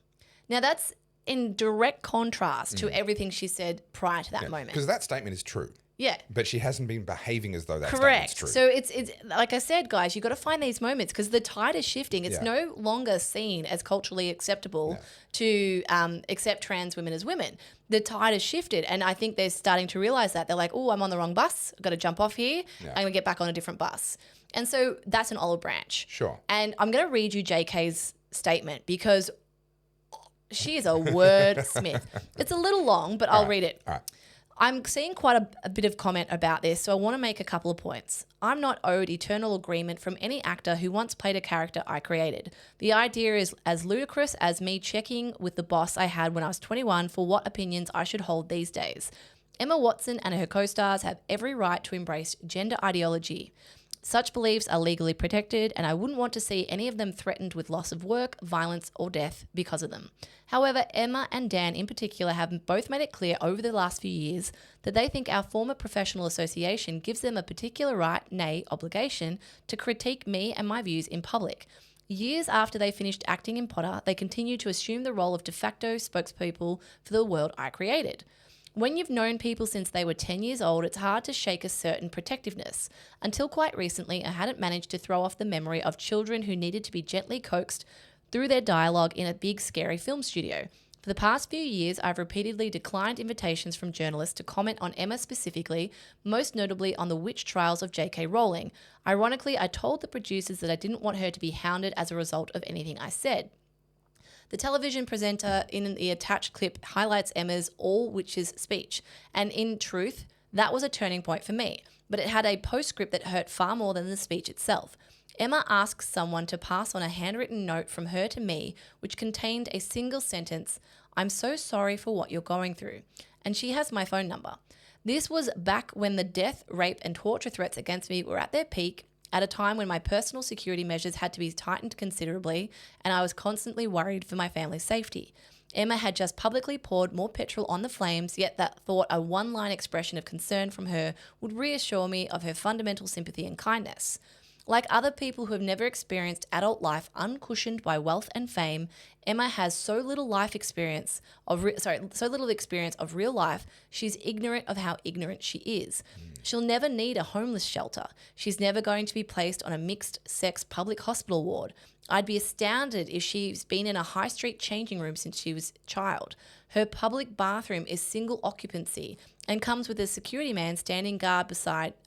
Now, that's in direct contrast to everything she said prior to that moment. Because that statement is true. Yeah. But she hasn't been behaving as though that Correct. statement's true. So it's like I said, guys, you've got to find these moments because the tide is shifting. It's no longer seen as culturally acceptable to accept trans women as women. The tide has shifted, and I think they're starting to realize that. They're like, oh, I'm on the wrong bus. I've got to jump off here. I'm going to get back on a different bus. And so that's an olive branch. Sure. And I'm going to read you JK's statement because she is a wordsmith. It's a little long, but I'll read it. All right. I'm seeing quite a bit of comment about this, so I want to make a couple of points. I'm not owed eternal agreement from any actor who once played a character I created. The idea is as ludicrous as me checking with the boss I had when I was 21 for what opinions I should hold these days. Emma Watson and her co-stars have every right to embrace gender ideology. Such beliefs are legally protected, and I wouldn't want to see any of them threatened with loss of work, violence, or death because of them. However, Emma and Dan in particular have both made it clear over the last few years that they think our former professional association gives them a particular right, nay, obligation, to critique me and my views in public. Years after they finished acting in Potter, they continued to assume the role of de facto spokespeople for the world I created. When you've known people since they were 10 years old, it's hard to shake a certain protectiveness. Until quite recently, I hadn't managed to throw off the memory of children who needed to be gently coaxed through their dialogue in a big, scary film studio. For the past few years, I've repeatedly declined invitations from journalists to comment on Emma specifically, most notably on the witch trials of J.K. Rowling. Ironically, I told the producers that I didn't want her to be hounded as a result of anything I said. The television presenter in the attached clip highlights Emma's all witches speech, and in truth, that was a turning point for me, but it had a postscript that hurt far more than the speech itself. Emma asks someone to pass on a handwritten note from her to me, which contained a single sentence, "I'm so sorry for what you're going through," and she has my phone number. This was back when the death, rape, and torture threats against me were at their peak, at a time when my personal security measures had to be tightened considerably and I was constantly worried for my family's safety. Emma had just publicly poured more petrol on the flames, yet that thought a one-line expression of concern from her would reassure me of her fundamental sympathy and kindness. Like other people who have never experienced adult life uncushioned by wealth and fame, Emma has so little experience of real life, she's ignorant of how ignorant she is. She'll never need a homeless shelter. She's never going to be placed on a mixed-sex public hospital ward. I'd be astounded if she's been in a high street changing room since she was a child. Her public bathroom is single occupancy and comes with a security man standing guard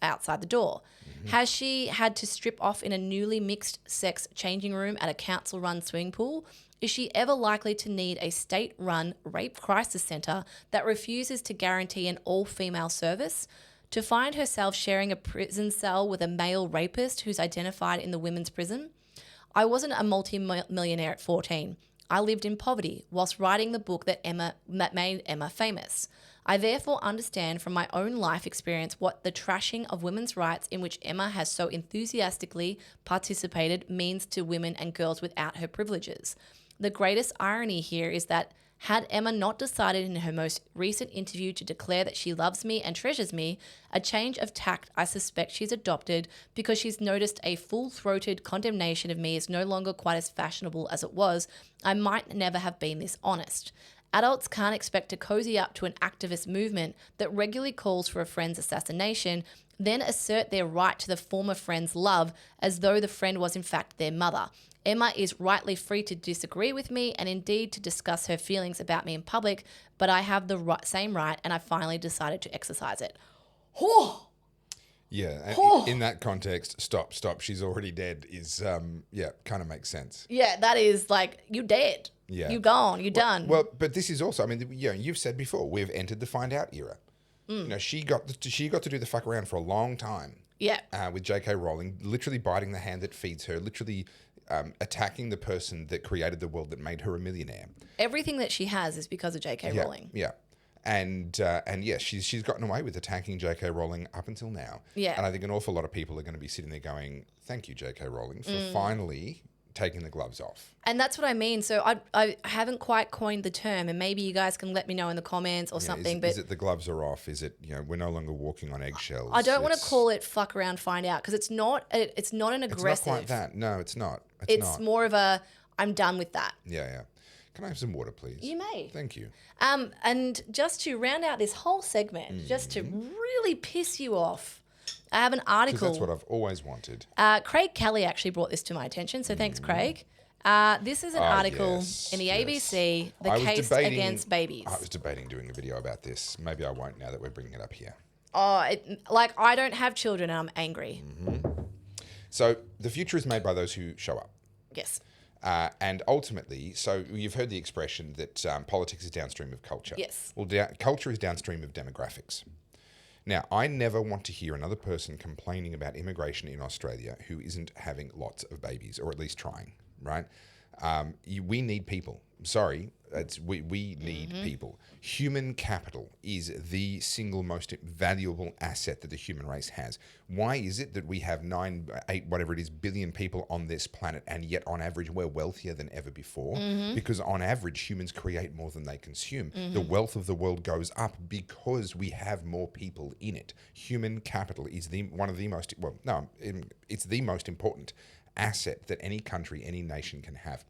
outside the door. Has she had to strip off in a newly mixed-sex changing room at a council-run swimming pool? Is she ever likely to need a state-run rape crisis centre that refuses to guarantee an all-female service? To find herself sharing a prison cell with a male rapist who's identified in the women's prison? I wasn't a multi-millionaire at 14. I lived in poverty whilst writing the book that made Emma famous. I therefore understand from my own life experience what the trashing of women's rights in which Emma has so enthusiastically participated means to women and girls without her privileges. The greatest irony here is that had Emma not decided in her most recent interview to declare that she loves me and treasures me, a change of tact I suspect she's adopted because she's noticed a full-throated condemnation of me is no longer quite as fashionable as it was, I might never have been this honest. Adults can't expect to cozy up to an activist movement that regularly calls for a friend's assassination, then assert their right to the former friend's love as though the friend was in fact their mother. Emma is rightly free to disagree with me and indeed to discuss her feelings about me in public, but I have the same right and I finally decided to exercise it. Oh! Yeah, and in that context, stop, she's already dead is, kind of makes sense. Yeah, that is like, you're dead. Yeah. You're gone, you're done. Well, but this is also, I mean, you've said before, we've entered the find out era. You know, she got to do the fuck around for a long time. Yeah. With J.K. Rowling, literally biting the hand that feeds her, literally attacking the person that created the world that made her a millionaire. Everything that she has is because of J.K. Rowling. Yeah. And yeah, she's gotten away with attacking J.K. Rowling up until now. Yeah. And I think an awful lot of people are going to be sitting there going, thank you, J.K. Rowling, for finally taking the gloves off. And that's what I mean. So I haven't quite coined the term, and maybe you guys can let me know in the comments or something. But is it the gloves are off? Is it, we're no longer walking on eggshells? I don't want to call it fuck around, find out, because it's not an aggressive. It's not quite that. No, it's not. It's more of a, I'm done with that. Yeah. Can I have some water, please? You may. Thank you. And just to round out this whole segment, just to really piss you off, I have an article. Because that's what I've always wanted. Craig Kelly actually brought this to my attention, so thanks, Craig. This is an article in the ABC, The Case Against Babies. I was debating doing a video about this. Maybe I won't now that we're bringing it up here. I don't have children and I'm angry. So the future is made by those who show up. Yes. And ultimately, so you've heard the expression that politics is downstream of culture. Yes. Well, culture is downstream of demographics. Now, I never want to hear another person complaining about immigration in Australia who isn't having lots of babies, or at least trying, right? We need people. Sorry, we need people. Human capital is the single most valuable asset that the human race has. Why is it that we have 9, 8, whatever it is, billion people on this planet, and yet on average we're wealthier than ever before? Because on average humans create more than they consume. The wealth of the world goes up because we have more people in it. Human capital is it's the most important asset that any country, any nation can have.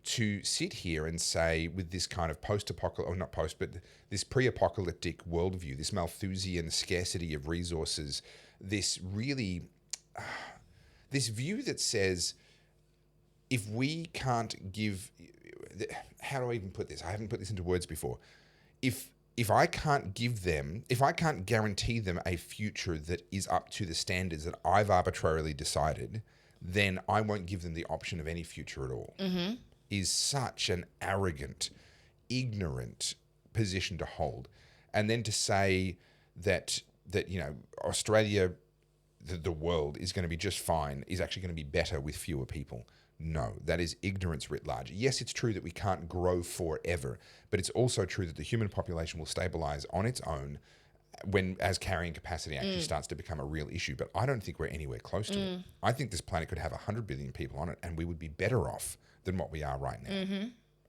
To sit here and say, with this kind of this pre-apocalyptic worldview, this Malthusian scarcity of resources, this view that says, if we can't give, how do I even put this? I haven't put this into words before. If I can't guarantee them a future that is up to the standards that I've arbitrarily decided, then I won't give them the option of any future at all. Is such an arrogant, ignorant position to hold. And then to say that Australia, the world is going to be just fine, is actually going to be better with fewer people. No, that is ignorance writ large. Yes, it's true that we can't grow forever, but it's also true that the human population will stabilize on its own as carrying capacity actually starts to become a real issue. But I don't think we're anywhere close to it. I think this planet could have 100 billion people on it, and we would be better off than what we are right now.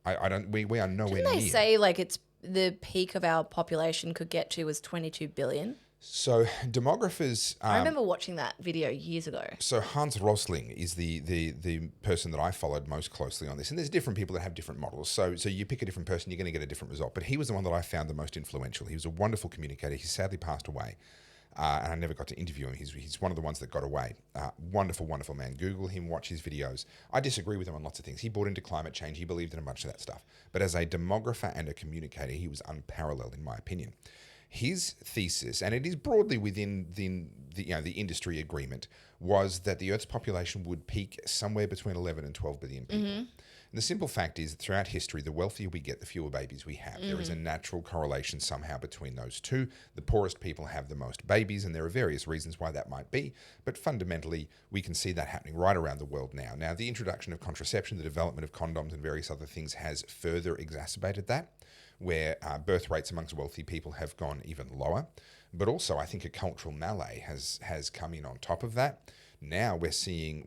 We are nowhere near. Didn't they say it's the peak of our population could get to was 22 billion? So demographers... I remember watching that video years ago. So Hans Rosling is the person that I followed most closely on this. And there's different people that have different models. So you pick a different person, you're going to get a different result. But he was the one that I found the most influential. He was a wonderful communicator. He sadly passed away. And I never got to interview him. He's one of the ones that got away. Wonderful, wonderful man. Google him, watch his videos. I disagree with him on lots of things. He bought into climate change. He believed in a bunch of that stuff. But as a demographer and a communicator, he was unparalleled in my opinion. His thesis, and it is broadly within the industry agreement, was that the Earth's population would peak somewhere between 11 and 12 billion people. And the simple fact is that throughout history, the wealthier we get, the fewer babies we have. There is a natural correlation somehow between those two. The poorest people have the most babies, and there are various reasons why that might be. But fundamentally, we can see that happening right around the world now. Now, the introduction of contraception, the development of condoms and various other things has further exacerbated that, where birth rates amongst wealthy people have gone even lower. But also, I think a cultural melee has come in on top of that. Now we're seeing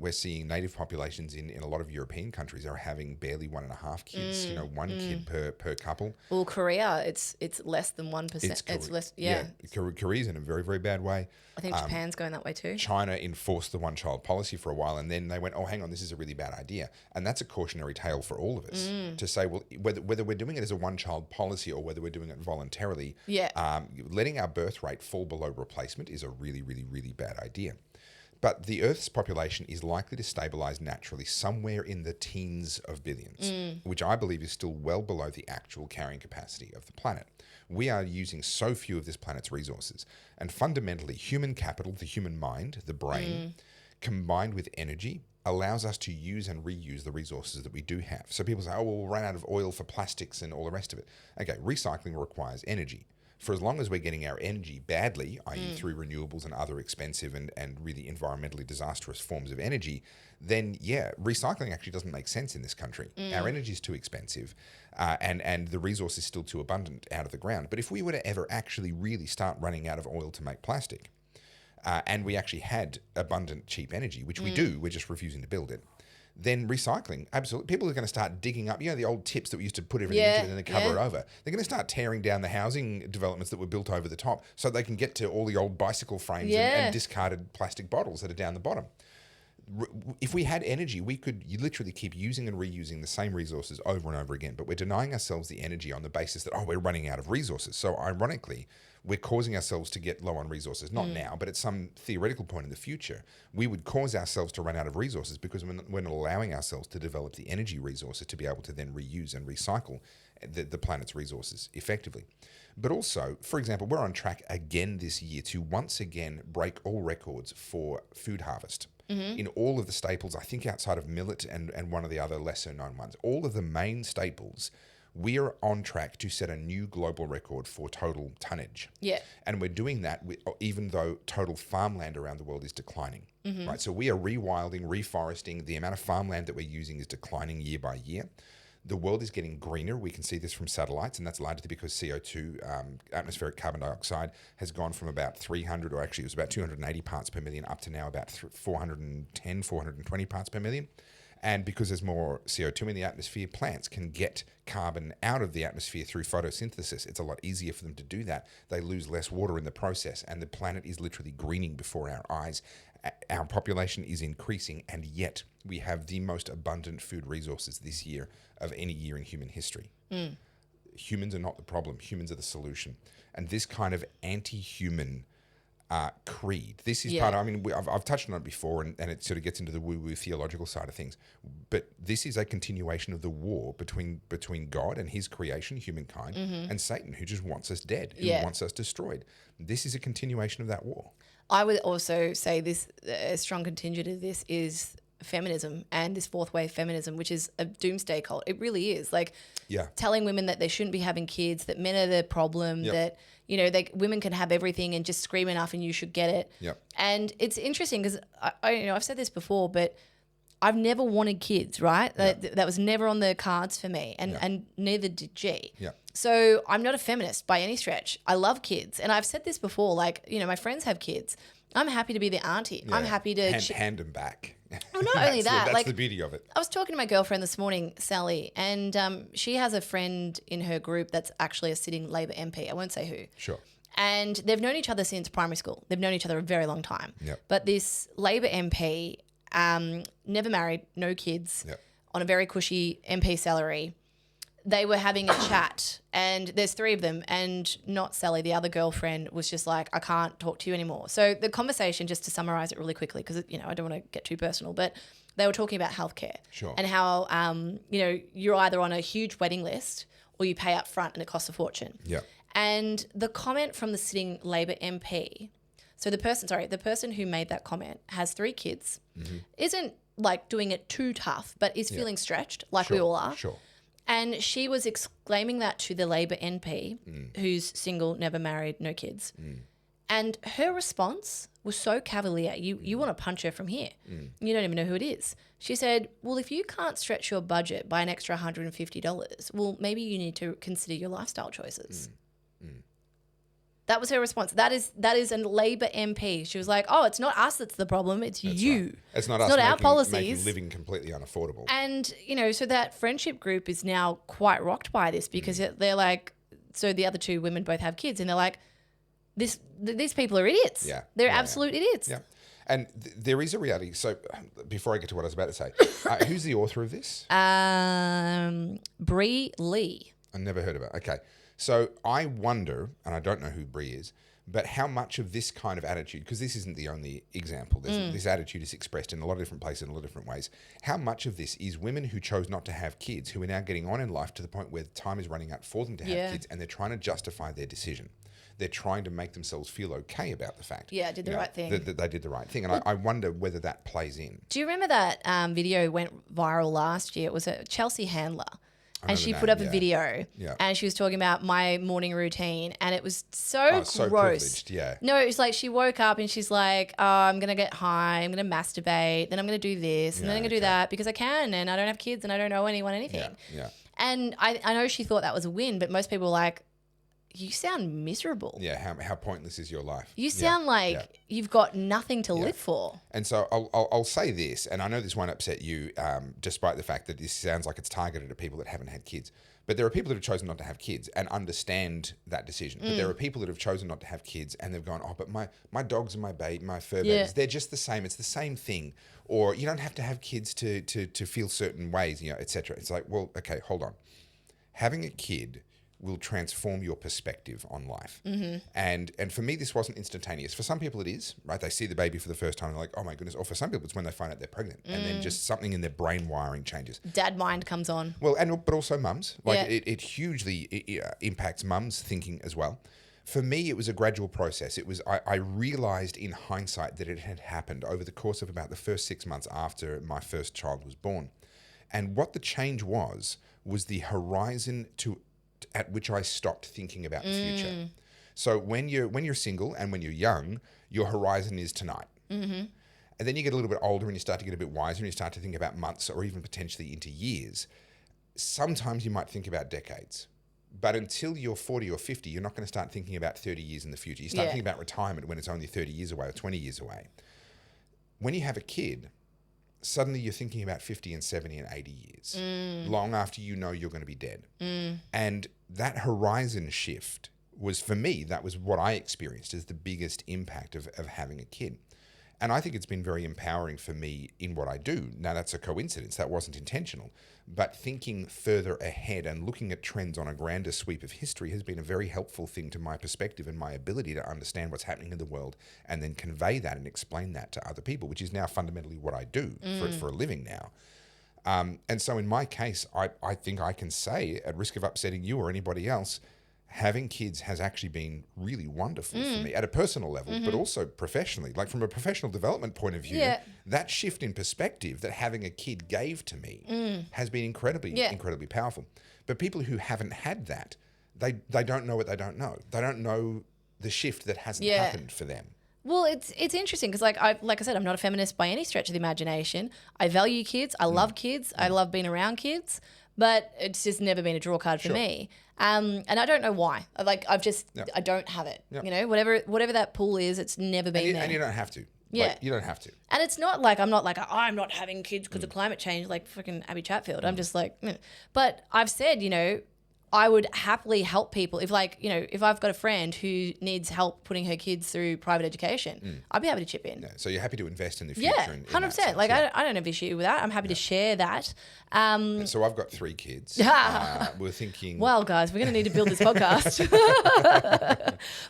native populations in a lot of European countries are having barely 1.5 kids. One kid per couple. Well, Korea, it's less than 1%. It's less. Yeah. Korea's in a very, very bad way. I think Japan's going that way too. China enforced the one-child policy for a while, and then they went, "Oh, hang on, this is a really bad idea." And that's a cautionary tale for all of us to say, well, whether we're doing it as a one-child policy or whether we're doing it voluntarily, letting our birth rate fall below replacement is a really, really, really bad idea. But the Earth's population is likely to stabilize naturally somewhere in the teens of billions, which I believe is still well below the actual carrying capacity of the planet. We are using so few of this planet's resources. And fundamentally, human capital, the human mind, the brain, combined with energy, allows us to use and reuse the resources that we do have. So people say, oh, well, we'll run out of oil for plastics and all the rest of it. Okay, recycling requires energy. For as long as we're getting our energy badly, i.e. through renewables and other expensive and really environmentally disastrous forms of energy, then recycling actually doesn't make sense in this country. Our energy is too expensive and the resource is still too abundant out of the ground. But if we were to ever actually really start running out of oil to make plastic, and we actually had abundant cheap energy, which we do, we're just refusing to build it, then recycling. Absolutely. People are going to start digging up, the old tips that we used to put everything into and then cover it over. They're going to start tearing down the housing developments that were built over the top so they can get to all the old bicycle frames and discarded plastic bottles that are down the bottom. If we had energy, we could literally keep using and reusing the same resources over and over again, but we're denying ourselves the energy on the basis that, we're running out of resources. So ironically, we're causing ourselves to get low on resources, not now, but at some theoretical point in the future, we would cause ourselves to run out of resources because we're not allowing ourselves to develop the energy resources to be able to then reuse and recycle the planet's resources effectively. But also, for example, we're on track again this year to once again break all records for food harvest. In all of the staples, I think outside of millet and one of the other lesser known ones, all of the main staples, we are on track to set a new global record for total tonnage. Yeah. And we're doing that even though total farmland around the world is declining. Right. So we are rewilding, reforesting. The amount of farmland that we're using is declining year by year. The world is getting greener. We can see this from satellites, and that's largely because CO2, atmospheric carbon dioxide, has gone from about 300, or actually it was about 280 parts per million, up to now about 410, 420 parts per million. And because there's more CO2 in the atmosphere, plants can get carbon out of the atmosphere through photosynthesis. It's a lot easier for them to do that. They lose less water in the process, and the planet is literally greening before our eyes. Our population is increasing, and yet we have the most abundant food resources this year of any year in human history. Humans are not the problem. Humans are the solution. And this kind of anti-human creed, this is part of, I've touched on it before, and it sort of gets into the woo-woo theological side of things, but this is a continuation of the war between God and his creation, humankind, and Satan, who just wants us dead, who wants us destroyed. This is a continuation of that war. I would also say this, a strong contingent of this is feminism and this fourth wave feminism, which is a doomsday cult. It really is. Like telling women that they shouldn't be having kids, that men are the problem, that, women can have everything and just scream enough and you should get it. And it's interesting because I've said this before, but I've never wanted kids, right? That was never on the cards for me, and neither did G. So I'm not a feminist by any stretch. I love kids. And I've said this before, my friends have kids. I'm happy to be the auntie. I'm happy to... Hand them back. Well, not only that. That's the beauty of it. I was talking to my girlfriend this morning, Sally, and she has a friend in her group that's actually a sitting Labor MP. I won't say who. Sure. And they've known each other since primary school. They've known each other a very long time. But this Labor MP, never married, no kids, on a very cushy MP salary. They were having a chat, and there's three of them, and not Sally, the other girlfriend, was just like, I can't talk to you anymore. So the conversation, just to summarize it really quickly, because I don't want to get too personal, but they were talking about healthcare and how you're either on a huge waiting list or you pay up front and it costs a fortune. And the comment from the sitting Labor MP, so the person who made that comment has 3 kids, isn't like doing it too tough, but is feeling stretched like we all are. And she was exclaiming that to the Labor MP, who's single, never married, no kids. And her response was so cavalier. You want to punch her from here. You don't even know who it is. She said, well, if you can't stretch your budget by an extra $150, well, maybe you need to consider your lifestyle choices. That was her response. That is a Labor MP. She was like, "Oh, it's not us that's the problem. It's you. Right. It's not our policies. Making living completely unaffordable." And so that friendship group is now quite rocked by this because they're like, so the other 2 women both have kids, and they're like, these people are idiots. They're absolute idiots. And there is a reality. So before I get to what I was about to say, who's the author of this? Bree Lee. I never heard of it. Okay. So I wonder, and I don't know who Bree is, but how much of this kind of attitude, because this isn't the only example, this attitude is expressed in a lot of different places in a lot of different ways. How much of this is women who chose not to have kids, who are now getting on in life to the point where time is running out for them to have kids, and they're trying to justify their decision. They're trying to make themselves feel okay about the fact. Yeah, did the right thing. That they did the right thing. And I wonder whether that plays in. Do you remember that video went viral last year? It was a Chelsea Handler. And she put up a video and she was talking about my morning routine, and it was so gross. Privileged, No, it was like she woke up and she's like, oh, I'm going to get high, I'm going to masturbate, then I'm going to do this, and then I'm going to do that because I can, and I don't have kids and I don't owe anyone anything. And I know she thought that was a win, but most people were like, you sound miserable. Yeah, how pointless is your life? You sound like you've got nothing to live for. And so I'll say this, and I know this won't upset you, despite the fact that this sounds like it's targeted at people that haven't had kids. But there are people that have chosen not to have kids and understand that decision. But there are people that have chosen not to have kids and they've gone, oh, but my dogs and my fur babies, they're just the same. It's the same thing. Or you don't have to have kids to feel certain ways, et cetera. It's like, well, okay, hold on. Having a kid will transform your perspective on life. Mm-hmm. And for me, this wasn't instantaneous. For some people it is, right? They see the baby for the first time and they're like, oh my goodness. Or for some people it's when they find out they're pregnant and then just something in their brain wiring changes. Dad mind comes on. Well, but also mums. It hugely impacts mums' thinking as well. For me, it was a gradual process. It was I realized in hindsight that it had happened over the course of about the first 6 months after my first child was born. And what the change was the horizon at which I stopped thinking about the future. So when you're single and when you're young, your horizon is tonight. Mm-hmm. And then you get a little bit older and you start to get a bit wiser and you start to think about months or even potentially into years. Sometimes you might think about decades. But until you're 40 or 50, you're not going to start thinking about 30 years in the future. You start thinking about retirement when it's only 30 years away or 20 years away. When you have a kid, suddenly you're thinking about 50 and 70 and 80 years, long after you know you're going to be dead. And that horizon shift was, for me, that was what I experienced as the biggest impact of having a kid. And I think it's been very empowering for me in what I do. Now, that's a coincidence. That wasn't intentional. But thinking further ahead and looking at trends on a grander sweep of history has been a very helpful thing to my perspective and my ability to understand what's happening in the world and then convey that and explain that to other people, which is now fundamentally what I do for a living now. And so in my case, I think I can say, at risk of upsetting you or anybody else, having kids has actually been really wonderful for me at a personal level, but also professionally. Like from a professional development point of view, that shift in perspective that having a kid gave to me has been incredibly powerful. But people who haven't had that, they don't know what they don't know. They don't know the shift that hasn't happened for them. Well, it's interesting because like I said, I'm not a feminist by any stretch of the imagination. I value kids. I love kids. I love being around kids. But it's just never been a draw card for me. And I don't know why. I don't have it. Yep. You know, whatever that pull is, it's never been there. And you don't have to. Yeah. Like, you don't have to. And it's not like I'm not having kids because of climate change, like freaking Abby Chatfield. I'm just like, But I've said, I would happily help people if I've got a friend who needs help putting her kids through private education, I'd be happy to chip in. Yeah, so you're happy to invest in the future. Yeah, 100%. I don't have issue with that. I'm happy to share that. So I've got 3 kids. We're thinking... Well, guys, we're going to need to build this podcast.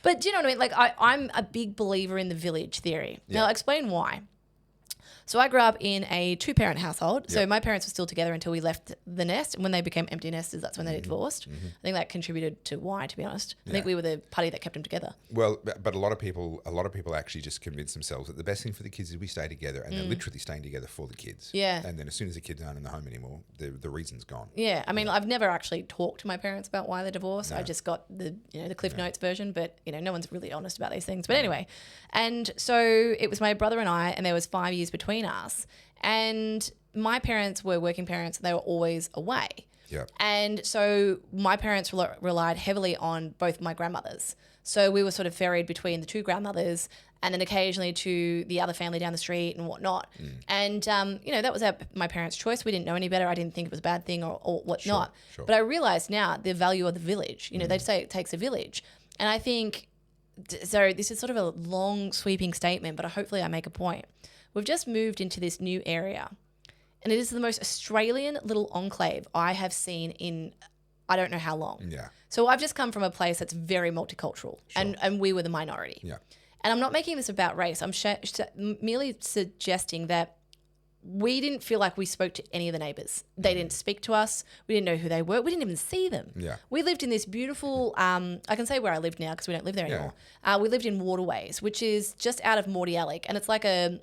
But do you know what I mean? Like I'm a big believer in the village theory. Now, I'll explain why. So I grew up in a 2-parent household. So my parents were still together until we left the nest. And when they became empty nesters, that's when they divorced. I think that contributed to why, to be honest. I think we were the party that kept them together. Well, but a lot of people actually just convince themselves that the best thing for the kids is we stay together, and they're literally staying together for the kids. Yeah. And then as soon as the kids aren't in the home anymore, the reason's gone. Yeah. I mean, I've never actually talked to my parents about why they divorced. No. I just got the Cliff Notes version, but no one's really honest about these things. But anyway, and so it was my brother and I, and there was 5 years between us. And my parents were working parents. They were always away. Yeah. And so my parents relied heavily on both my grandmothers. So we were sort of ferried between the 2 grandmothers and then occasionally to the other family down the street and whatnot. And, that was my parents' choice. We didn't know any better. I didn't think it was a bad thing or whatnot. Sure. But I realized now the value of the village. They say it takes a village. And I think, so this is sort of a long sweeping statement, but hopefully I make a point. We've just moved into this new area, and it is the most Australian little enclave I have seen in I don't know how long. Yeah. So I've just come from a place that's very multicultural, and we were the minority. Yeah. And I'm not making this about race. I'm merely suggesting that we didn't feel like we spoke to any of the neighbours. They didn't speak to us. We didn't know who they were. We didn't even see them. Yeah. We lived in this beautiful, I can say where I live now because we don't live there anymore. We lived in Waterways, which is just out of Mordialloc, and it's like a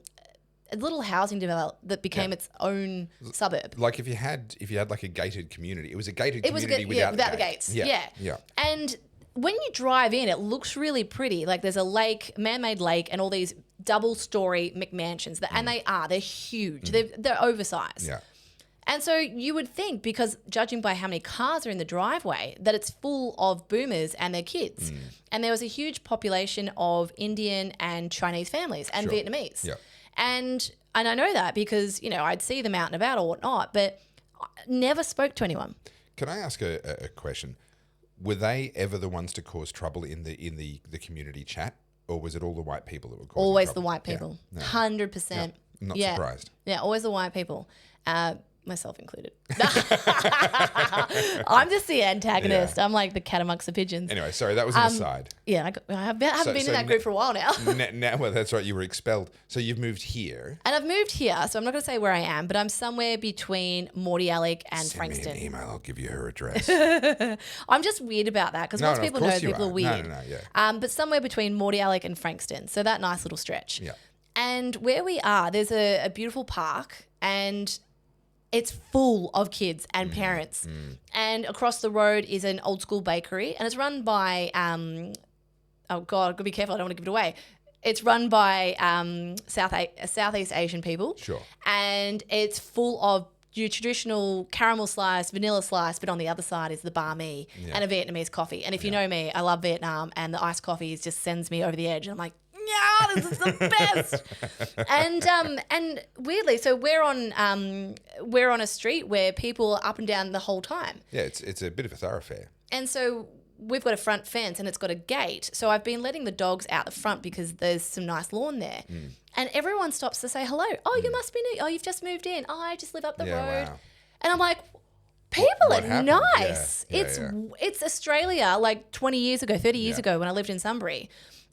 little housing development that became its own suburb. Like if you had like a gated community, it was a gated community without the gates. Yeah. And when you drive in, it looks really pretty. Like there's a lake, man-made lake, and all these double-story McMansions. And they're huge. They're oversized. Yeah. And so you would think, because judging by how many cars are in the driveway, that it's full of boomers and their kids. And there was a huge population of Indian and Chinese families and Vietnamese. Yeah. And I know that because, you know, I'd see them out and about or whatnot, but I never spoke to anyone. Can I ask a question? Were they ever the ones to cause trouble in the community chat, or was it all the white people that were causing Always trouble? the white people. Yeah. 100%. Not surprised. Yeah, always the white people. Myself included. I'm just the antagonist. Yeah. I'm like the cat amongst the pigeons. Anyway, sorry, that was an aside. Yeah, I haven't been in that group for a while now. Now, well, that's right, you were expelled. So you've moved here. And I've moved here, so I'm not going to say where I am, but I'm somewhere between Morty Alec and Frankston. Send me an email, I'll give you her address. I'm just weird about that because once people know people are weird. No, yeah. But somewhere between Morty Alec and Frankston, so that nice little stretch. Yeah. And where we are, there's a beautiful park, and it's full of kids and parents. And across the road is an old school bakery, and it's run by, oh God, I've got to be careful, I don't want to give it away. It's run by Southeast Asian people. Sure. And it's full of your traditional caramel slice, vanilla slice, but on the other side is the banh mi and a Vietnamese coffee. And if you know me, I love Vietnam, and the iced coffee just sends me over the edge. And I'm like, yeah, this is the best. And weirdly, so we're on a street where people are up and down the whole time. Yeah, it's a bit of a thoroughfare. And so we've got a front fence and it's got a gate. So I've been letting the dogs out the front because there's some nice lawn there. And everyone stops to say hello. Oh, you must be new. Oh, you've just moved in. Oh, I just live up the road. Wow. And I'm like, people What are happened? nice. Yeah, It's Australia like 20 years ago, 30 years ago when I lived in Sunbury.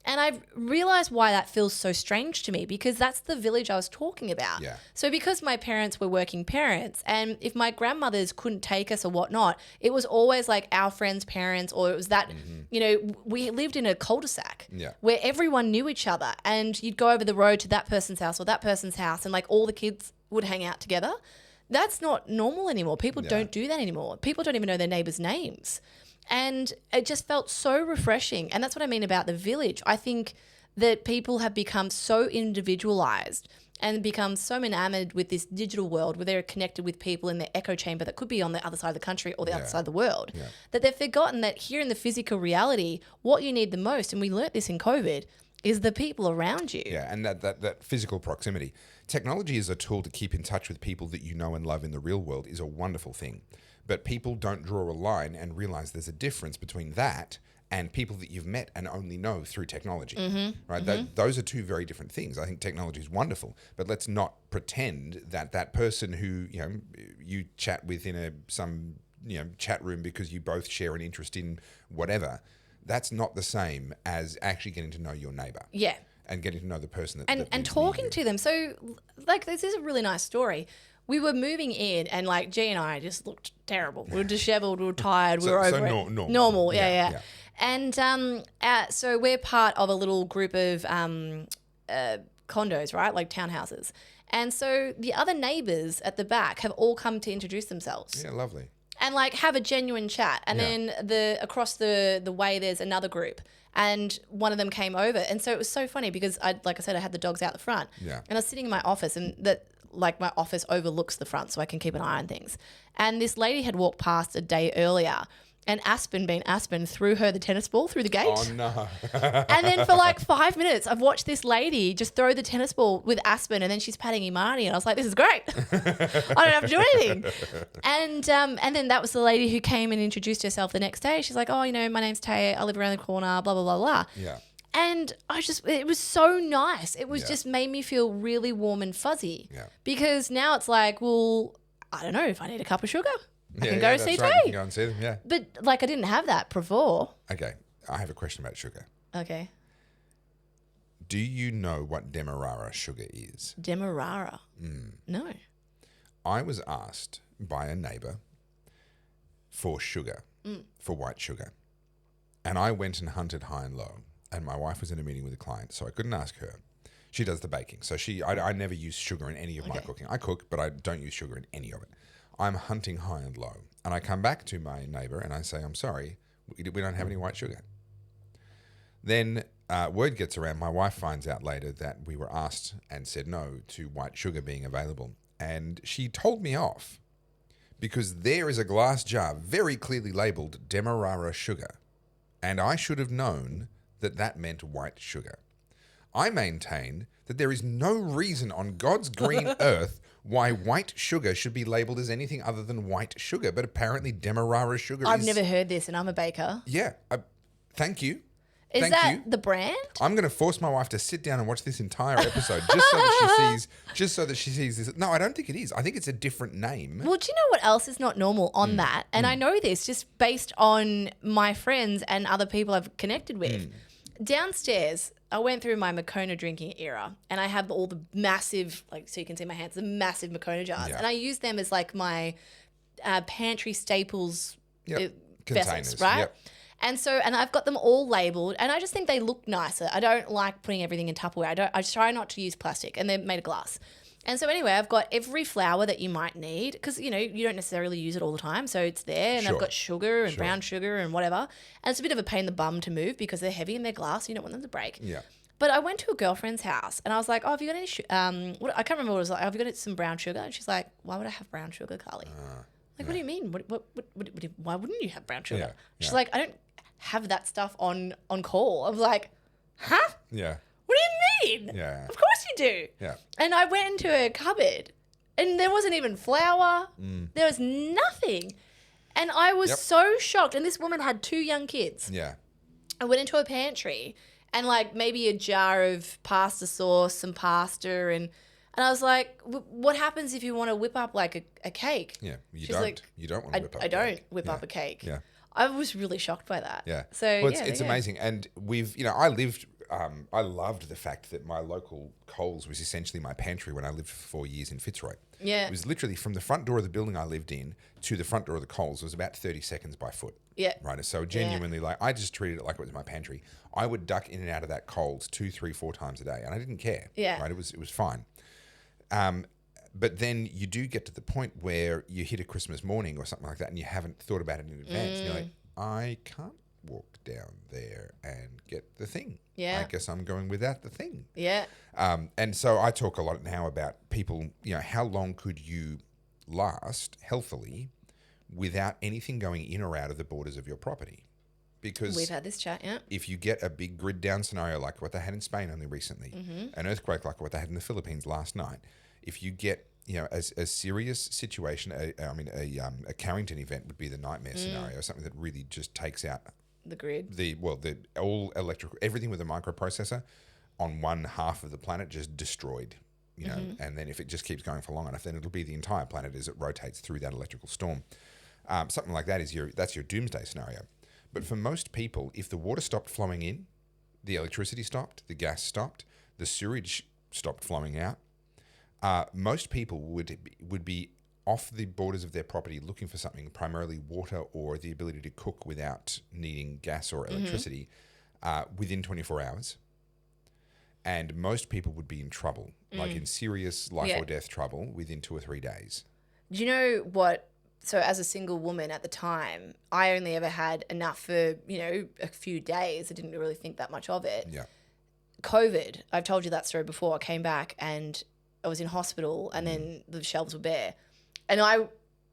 And I've realised why that feels so strange to me, because that's the village I was talking about. Yeah. So because my parents were working parents, and if my grandmothers couldn't take us or whatnot, it was always like our friends' parents, or it was that, you know, we lived in a cul-de-sac where everyone knew each other, and you'd go over the road to that person's house or that person's house, and like all the kids would hang out together. That's not normal anymore. People don't do that anymore. People don't even know their neighbours' names. And it just felt so refreshing. And that's what I mean about the village. I think that people have become so individualized and become so enamored with this digital world where they're connected with people in their echo chamber that could be on the other side of the country or the other side of the world, that they've forgotten that here in the physical reality, what you need the most, and we learnt this in COVID, is the people around you. Yeah, and that physical proximity. Technology is a tool to keep in touch with people that you know and love in the real world is a wonderful thing. But people don't draw a line and realize there's a difference between that and people that you've met and only know through technology, right? Those are two very different things. I think technology is wonderful, but let's not pretend that that person who you chat with in some chat room because you both share an interest in whatever, that's not the same as actually getting to know your neighbor. Yeah. And getting to know the person that and lives near talking you. to them. So, like, this is a really nice story. We were moving in, and like G and I just looked terrible. We were disheveled. We were tired. We were over it. Normal. Yeah. And so we're part of a little group of condos, right? Like townhouses. And so the other neighbours at the back have all come to introduce themselves. Yeah, lovely. And like have a genuine chat. And then across the way there's another group. And one of them came over. And so it was so funny because like I said, I had the dogs out the front. Yeah. And I was sitting in my office, and my office overlooks the front so I can keep an eye on things. And this lady had walked past a day earlier, and Aspen threw her the tennis ball through the gate. Oh, no. And then for like 5 minutes, I've watched this lady just throw the tennis ball with Aspen, and then she's patting Imani, and I was like, this is great. I don't have to do anything. And then that was the lady who came and introduced herself the next day. She's like, oh, my name's Taya. I live around the corner, blah, blah, blah, blah. Yeah. And it was so nice. It was just made me feel really warm and fuzzy. Yeah. Because now it's like, well, I don't know if I need a cup of sugar. I can go that's see right. Tay. You can go and see them, yeah. But like I didn't have that before. Okay, I have a question about sugar. Okay. Do you know what Demerara sugar is? Demerara? No. I was asked by a neighbour for sugar, for white sugar. And I went and hunted high and low. And my wife was in a meeting with a client, so I couldn't ask her. She does the baking. So I never use sugar in any of my cooking. I cook, but I don't use sugar in any of it. I'm hunting high and low. And I come back to my neighbour and I say, I'm sorry, we don't have any white sugar. Then word gets around. My wife finds out later that we were asked and said no to white sugar being available. And she told me off because there is a glass jar very clearly labelled Demerara sugar, and I should have known that that meant white sugar. I maintain that there is no reason on God's green earth why white sugar should be labelled as anything other than white sugar, but apparently Demerara sugar I've never heard this, and I'm a baker. Yeah. Thank you. Is Thank that you. the brand? I'm going to force my wife to sit down and watch this entire episode just so that she sees this. No, I don't think it is. I think it's a different name. Well, do you know what else is not normal on that? And I know this just based on my friends and other people I've connected with. Downstairs, I went through my Moccona drinking era, and I have all the massive, like, so you can see my hands, the massive Moccona jars. Yeah. And I use them as like my pantry staples vessels, Containers. right? Yep. And so, and I've got them all labelled, and I just think they look nicer. I don't like putting everything in Tupperware. I try not to use plastic, and they're made of glass. And so anyway, I've got every flour that you might need because, you know, you don't necessarily use it all the time. So it's there, and Sure. I've got sugar and brown sugar and whatever. And it's a bit of a pain in the bum to move because they're heavy and they're glass. You don't want them to break. Yeah. But I went to a girlfriend's house and I was like, oh, have you got any, I can't remember what it was like. Have you got some brown sugar? And she's like, why would I have brown sugar, Carly? Like, what do you mean? Why wouldn't you have brown sugar? Yeah, She's yeah. like, I don't have that stuff on call. I was like, huh? Yeah. What do you mean? Yeah. Of course you do. Yeah. And I went into her cupboard and there wasn't even flour. There was nothing. And I was so shocked. And this woman had 2 young kids. Yeah. I went into a pantry and like maybe a jar of pasta sauce, some pasta, and I was like, what happens if you want to whip up like a cake? Yeah. You She's don't. like, You don't want to whip up I a don't cake. whip Yeah. up a cake. Yeah. I was really shocked by that. Yeah. So well, yeah, it's there you go. amazing. And I loved the fact that my local Coles was essentially my pantry when I lived for 4 years in Fitzroy. Yeah. It was literally from the front door of the building I lived in to the front door of the Coles was about 30 seconds by foot. Yeah. Right. So genuinely, like, I just treated it like it was my pantry. I would duck in and out of that Coles 2, 3, 4 times a day, and I didn't care. Yeah. Right. It was fine. But then you do get to the point where you hit a Christmas morning or something like that, and you haven't thought about it in advance. And you're like, I can't walk down there and get the thing. Yeah. I guess I'm going without the thing. Yeah. And so I talk a lot now about people, you know, how long could you last healthily without anything going in or out of the borders of your property? Because We've had this chat, yeah. if you get a big grid down scenario like what they had in Spain only recently, an earthquake like what they had in the Philippines last night, if you get, you know, a serious situation, a Carrington event would be the nightmare scenario, something that really just takes out The grid. the all electrical, everything with a microprocessor on one half of the planet just destroyed, you know, and then if it just keeps going for long enough, then it'll be the entire planet as it rotates through that electrical storm. Something like that that's your doomsday scenario. But for most people, if the water stopped flowing in, the electricity stopped, the gas stopped, the sewage stopped flowing out, most people would be off the borders of their property looking for something, primarily water or the ability to cook without needing gas or electricity, within 24 hours. And most people would be in trouble, like in serious life or death trouble within 2 or 3 days. Do you know what? So as a single woman at the time, I only ever had enough for, you know, a few days. I didn't really think that much of it. Yeah. COVID, I've told you that story before. I came back and I was in hospital and then the shelves were bare. And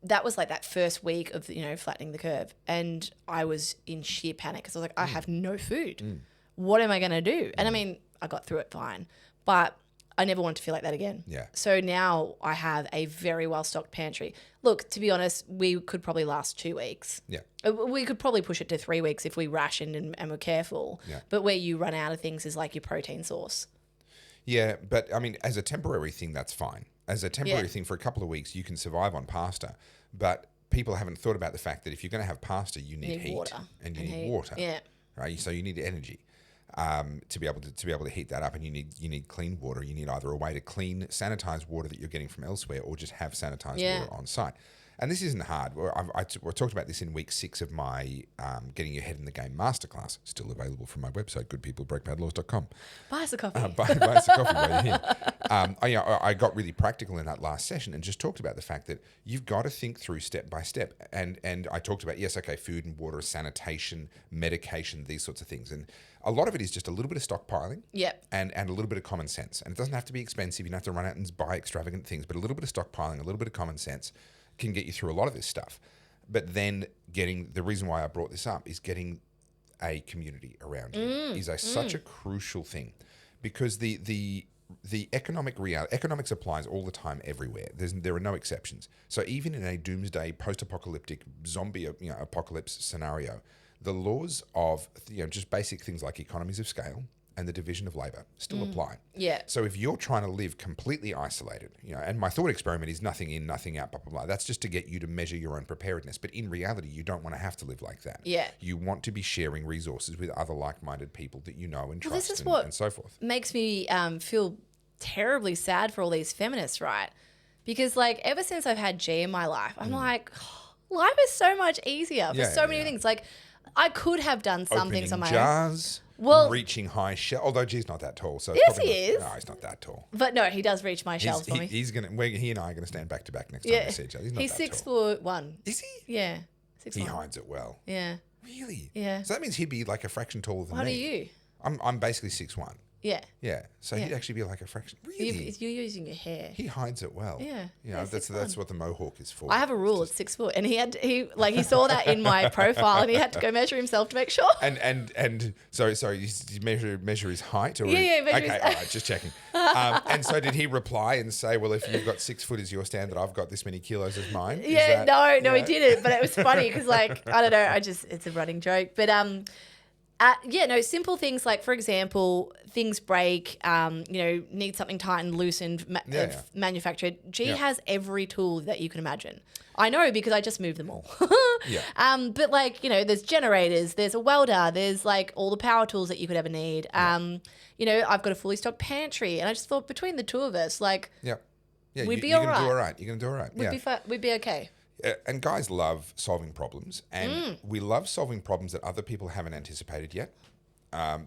that was like that first week of, you know, flattening the curve. And I was in sheer panic because I was like, I have no food. What am I going to do? And I mean, I got through it fine, but I never wanted to feel like that again. Yeah. So now I have a very well-stocked pantry. Look, to be honest, we could probably last 2 weeks. Yeah. We could probably push it to 3 weeks if we rationed and were careful. Yeah. But where you run out of things is like your protein source. Yeah, but I mean, as a temporary thing, that's fine. As a temporary thing for a couple of weeks, you can survive on pasta. But people haven't thought about the fact that if you're going to have pasta, you need heat water and you and need heat. water. Yeah. Right. So you need energy to be able to heat that up, and you need clean water. You need either a way to clean, sanitize water that you're getting from elsewhere, or just have sanitized water on site. And this isn't hard. I talked about this in week 6 of my Getting Your Head in the Game masterclass, still available from my website, goodpeoplebreakbadlaws.com. Buy us a coffee. Buy us a coffee while you're here. I got really practical in that last session and just talked about the fact that you've got to think through step by step. And I talked about, food and water, sanitation, medication, these sorts of things. And a lot of it is just a little bit of stockpiling and a little bit of common sense. And it doesn't have to be expensive. You don't have to run out and buy extravagant things, but a little bit of stockpiling, a little bit of common sense. can get you through a lot of this stuff. But then the reason why I brought this up is getting a community around you is such a crucial thing, because the economic reality, economics applies all the time everywhere. There are no exceptions. So even in a doomsday, post-apocalyptic zombie apocalypse scenario, the laws of just basic things like economies of scale and the division of labor still apply. Yeah. So if you're trying to live completely isolated, and my thought experiment is nothing in, nothing out, blah, blah, blah. That's just to get you to measure your own preparedness. But in reality, you don't want to have to live like that. Yeah. You want to be sharing resources with other like-minded people that you know and trust this is and so forth. Makes me feel terribly sad for all these feminists, right? Because like ever since I've had G in my life, I'm like, life is so much easier for so many things. Like I could have done some things on my own. Jars. Well, reaching high shelf. Although G's not that tall, so yes, he is. No, he's not that tall. But no, he does reach my shelves for me. He and I are gonna stand back to back next time we see each other. He's He's that tall. 6'1". Is he? Yeah, 6'1". He hides it well. Yeah. Really? Yeah. So that means he'd be like a fraction taller than me. What are you? I'm basically 6'1". Yeah. Yeah. So he'd actually be like a fraction. Really? You're using your hair. He hides it well. Yeah. That's what the mohawk is for. I have a rule at 6 foot, and he saw that in my profile, and he had to go measure himself to make sure. And so you measure his height, or measure okay, his... all right, just checking. And so did he reply and say, well, if you've got 6 foot as your standard, I've got this many kilos as mine? Yeah, no, he didn't. But it was funny because, like, I don't know, it's a running joke, but simple things like, for example, things break, need something tightened, loosened, manufactured. G has every tool that you can imagine. I know because I just moved them all. But like, there's generators, there's a welder, there's like all the power tools that you could ever need. I've got a fully stocked pantry, and I just thought between the two of us, like, we'd be all right. You're going to do all right. We'd be okay. And guys love solving problems, and we love solving problems that other people haven't anticipated yet. I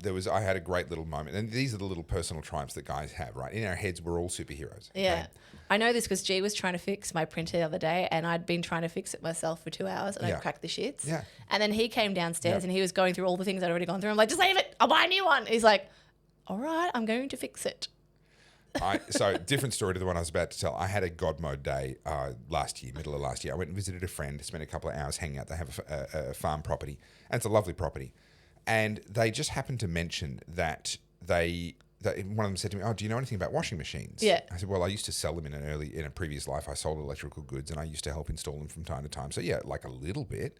had a great little moment, and these are the little personal triumphs that guys have, right? In our heads, we're all superheroes. Yeah. Okay? I know this because G was trying to fix my printer the other day, and I'd been trying to fix it myself for 2 hours, and I cracked the shits. Yeah. And then he came downstairs, and he was going through all the things I'd already gone through. I'm like, just leave it. I'll buy a new one. He's like, all right, I'm going to fix it. So different story to the one I was about to tell. I had a God mode day middle of last year. I went and visited a friend, spent a couple of hours hanging out. They have a farm property, and it's a lovely property. And they just happened to mention that one of them said to me, "Oh, do you know anything about washing machines?" Yeah. I said, "Well, I used to sell them in a previous life. I sold electrical goods, and I used to help install them from time to time. So yeah, like a little bit."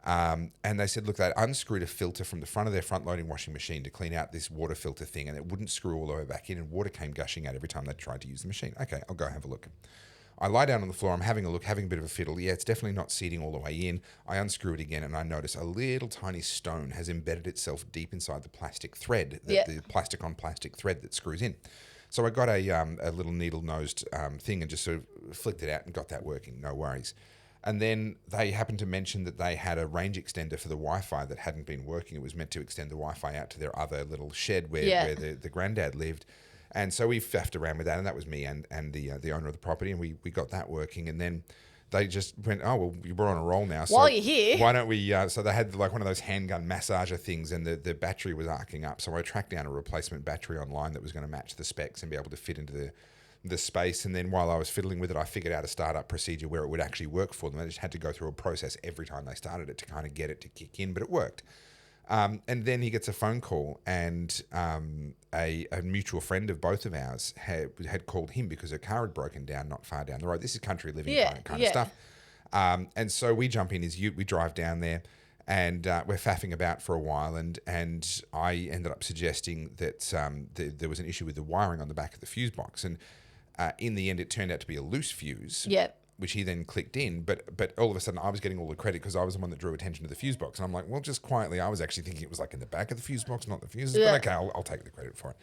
And they said, look, they'd unscrewed a filter from the front of their front-loading washing machine to clean out this water filter thing, and it wouldn't screw all the way back in, and water came gushing out every time they tried to use the machine. Okay, I'll go have a look. I lie down on the floor, I'm having a look, having a bit of a fiddle. Yeah, it's definitely not seating all the way in. I unscrew it again, and I notice a little tiny stone has embedded itself deep inside the plastic thread, the plastic-on-plastic thread that screws in. So I got a little needle-nosed thing and just sort of flicked it out and got that working, no worries. And then they happened to mention that they had a range extender for the Wi-Fi that hadn't been working. It was meant to extend the Wi-Fi out to their other little shed where the granddad lived. And so we faffed around with that, and that was me and the owner of the property, and we got that working. And then they just went, oh, well, we're on a roll now. So while you're here. Why don't we... so they had like one of those handgun massager things, and the battery was arcing up. So I tracked down a replacement battery online that was going to match the specs and be able to fit into the space. And then while I was fiddling with it, I figured out a startup procedure where it would actually work for them. I just had to go through a process every time they started it to kind of get it to kick in, but it worked. And then he gets a phone call, and a mutual friend of both of ours had called him because her car had broken down not far down the road. This is country living kind of stuff. And so we jump in his ute, we drive down there, and we're faffing about for a while, and I ended up suggesting that there was an issue with the wiring on the back of the fuse box, and in the end, it turned out to be a loose fuse, which he then clicked in. But all of a sudden, I was getting all the credit because I was the one that drew attention to the fuse box. And I'm like, well, just quietly, I was actually thinking it was like in the back of the fuse box, not the fuses. But okay, I'll take the credit for it.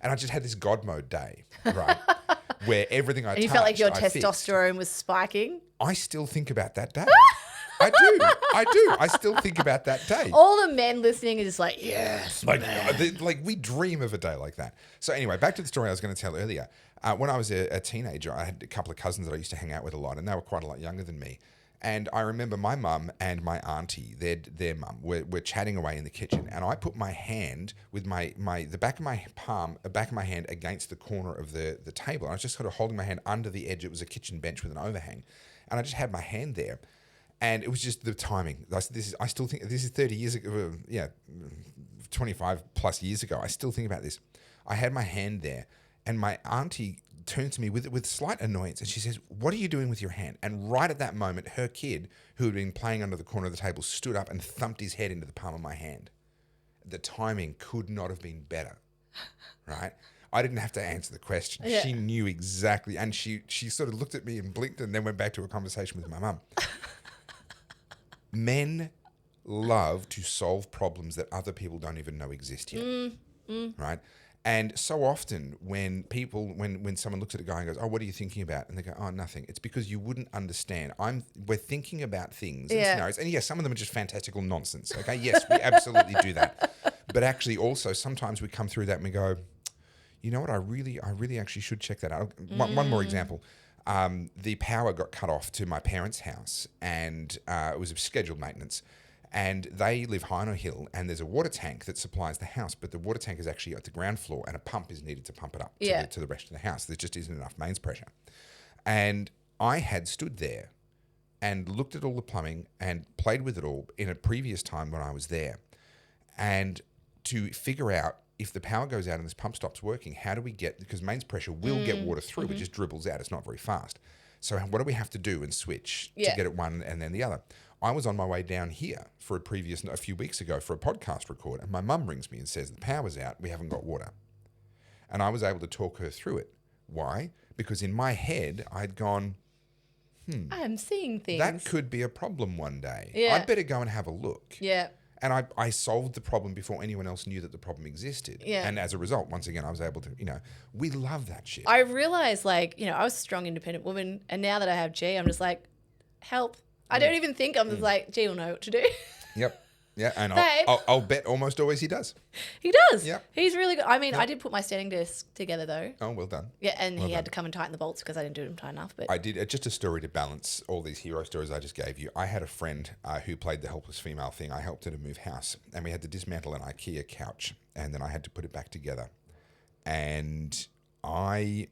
And I just had this God mode day, right, where everything I touched, you felt like your testosterone fixed. Was spiking? I still think about that day. I do. I still think about that day. All the men listening are just like, yes, like we dream of a day like that. So anyway, back to the story I was going to tell earlier. When I was a teenager, I had a couple of cousins that I used to hang out with a lot, and they were quite a lot younger than me. And I remember my mum and my auntie, their mum, were chatting away in the kitchen, and I put my hand with the back of my hand against the corner of the table. And I was just sort of holding my hand under the edge. It was a kitchen bench with an overhang, and I just had my hand there, and it was just the timing. I still think this is 30 years ago, 25 plus years ago. I still think about this. I had my hand there, and my auntie turned to me with slight annoyance, and she says, "What are you doing with your hand?" And right at that moment, her kid, who had been playing under the corner of the table, stood up and thumped his head into the palm of my hand. The timing could not have been better, right? I didn't have to answer the question. Yeah. She knew exactly, and she sort of looked at me and blinked and then went back to a conversation with my mum. Men love to solve problems that other people don't even know exist yet, right? And so often when someone looks at a guy and goes, "Oh, what are you thinking about?" and they go, "Oh, nothing," it's because you wouldn't understand. We're thinking about things and scenarios, and yes, some of them are just fantastical nonsense. Okay, yes, we absolutely do that, but actually also sometimes we come through that and we go, "You know what? I really actually should check that out." One more example. The power got cut off to my parents' house, and it was a scheduled maintenance. And they live high on a hill, and there's a water tank that supplies the house, but the water tank is actually at the ground floor, and a pump is needed to pump it up to the rest of the house. There just isn't enough mains pressure. And I had stood there and looked at all the plumbing and played with it all in a previous time when I was there. And to figure out if the power goes out and this pump stops working, how do we because mains pressure will get water through, it just dribbles out, it's not very fast. So what do we have to do and switch to get it one and then the other? I was on my way down here a few weeks ago for a podcast record, and my mum rings me and says, "The power's out, we haven't got water." And I was able to talk her through it. Why? Because in my head, I'd gone, I'm seeing things. That could be a problem one day. Yeah. I'd better go and have a look. Yeah. And I solved the problem before anyone else knew that the problem existed. Yeah. And as a result, once again, I was able to, we love that shit. I realized, I was a strong, independent woman, and now that I have G, I'm just like, help. I don't even think I'm just like, G will know what to do. Yep. Yeah, and Babe. I'll bet almost always he does. He does. Yep. He's really good. I mean, I did put my standing desk together though. Oh, well done. Yeah, and he had to come and tighten the bolts because I didn't do them tight enough. But I did. Just a story to balance all these hero stories I just gave you. I had a friend who played the helpless female thing. I helped her to move house, and we had to dismantle an IKEA couch, and then I had to put it back together. And I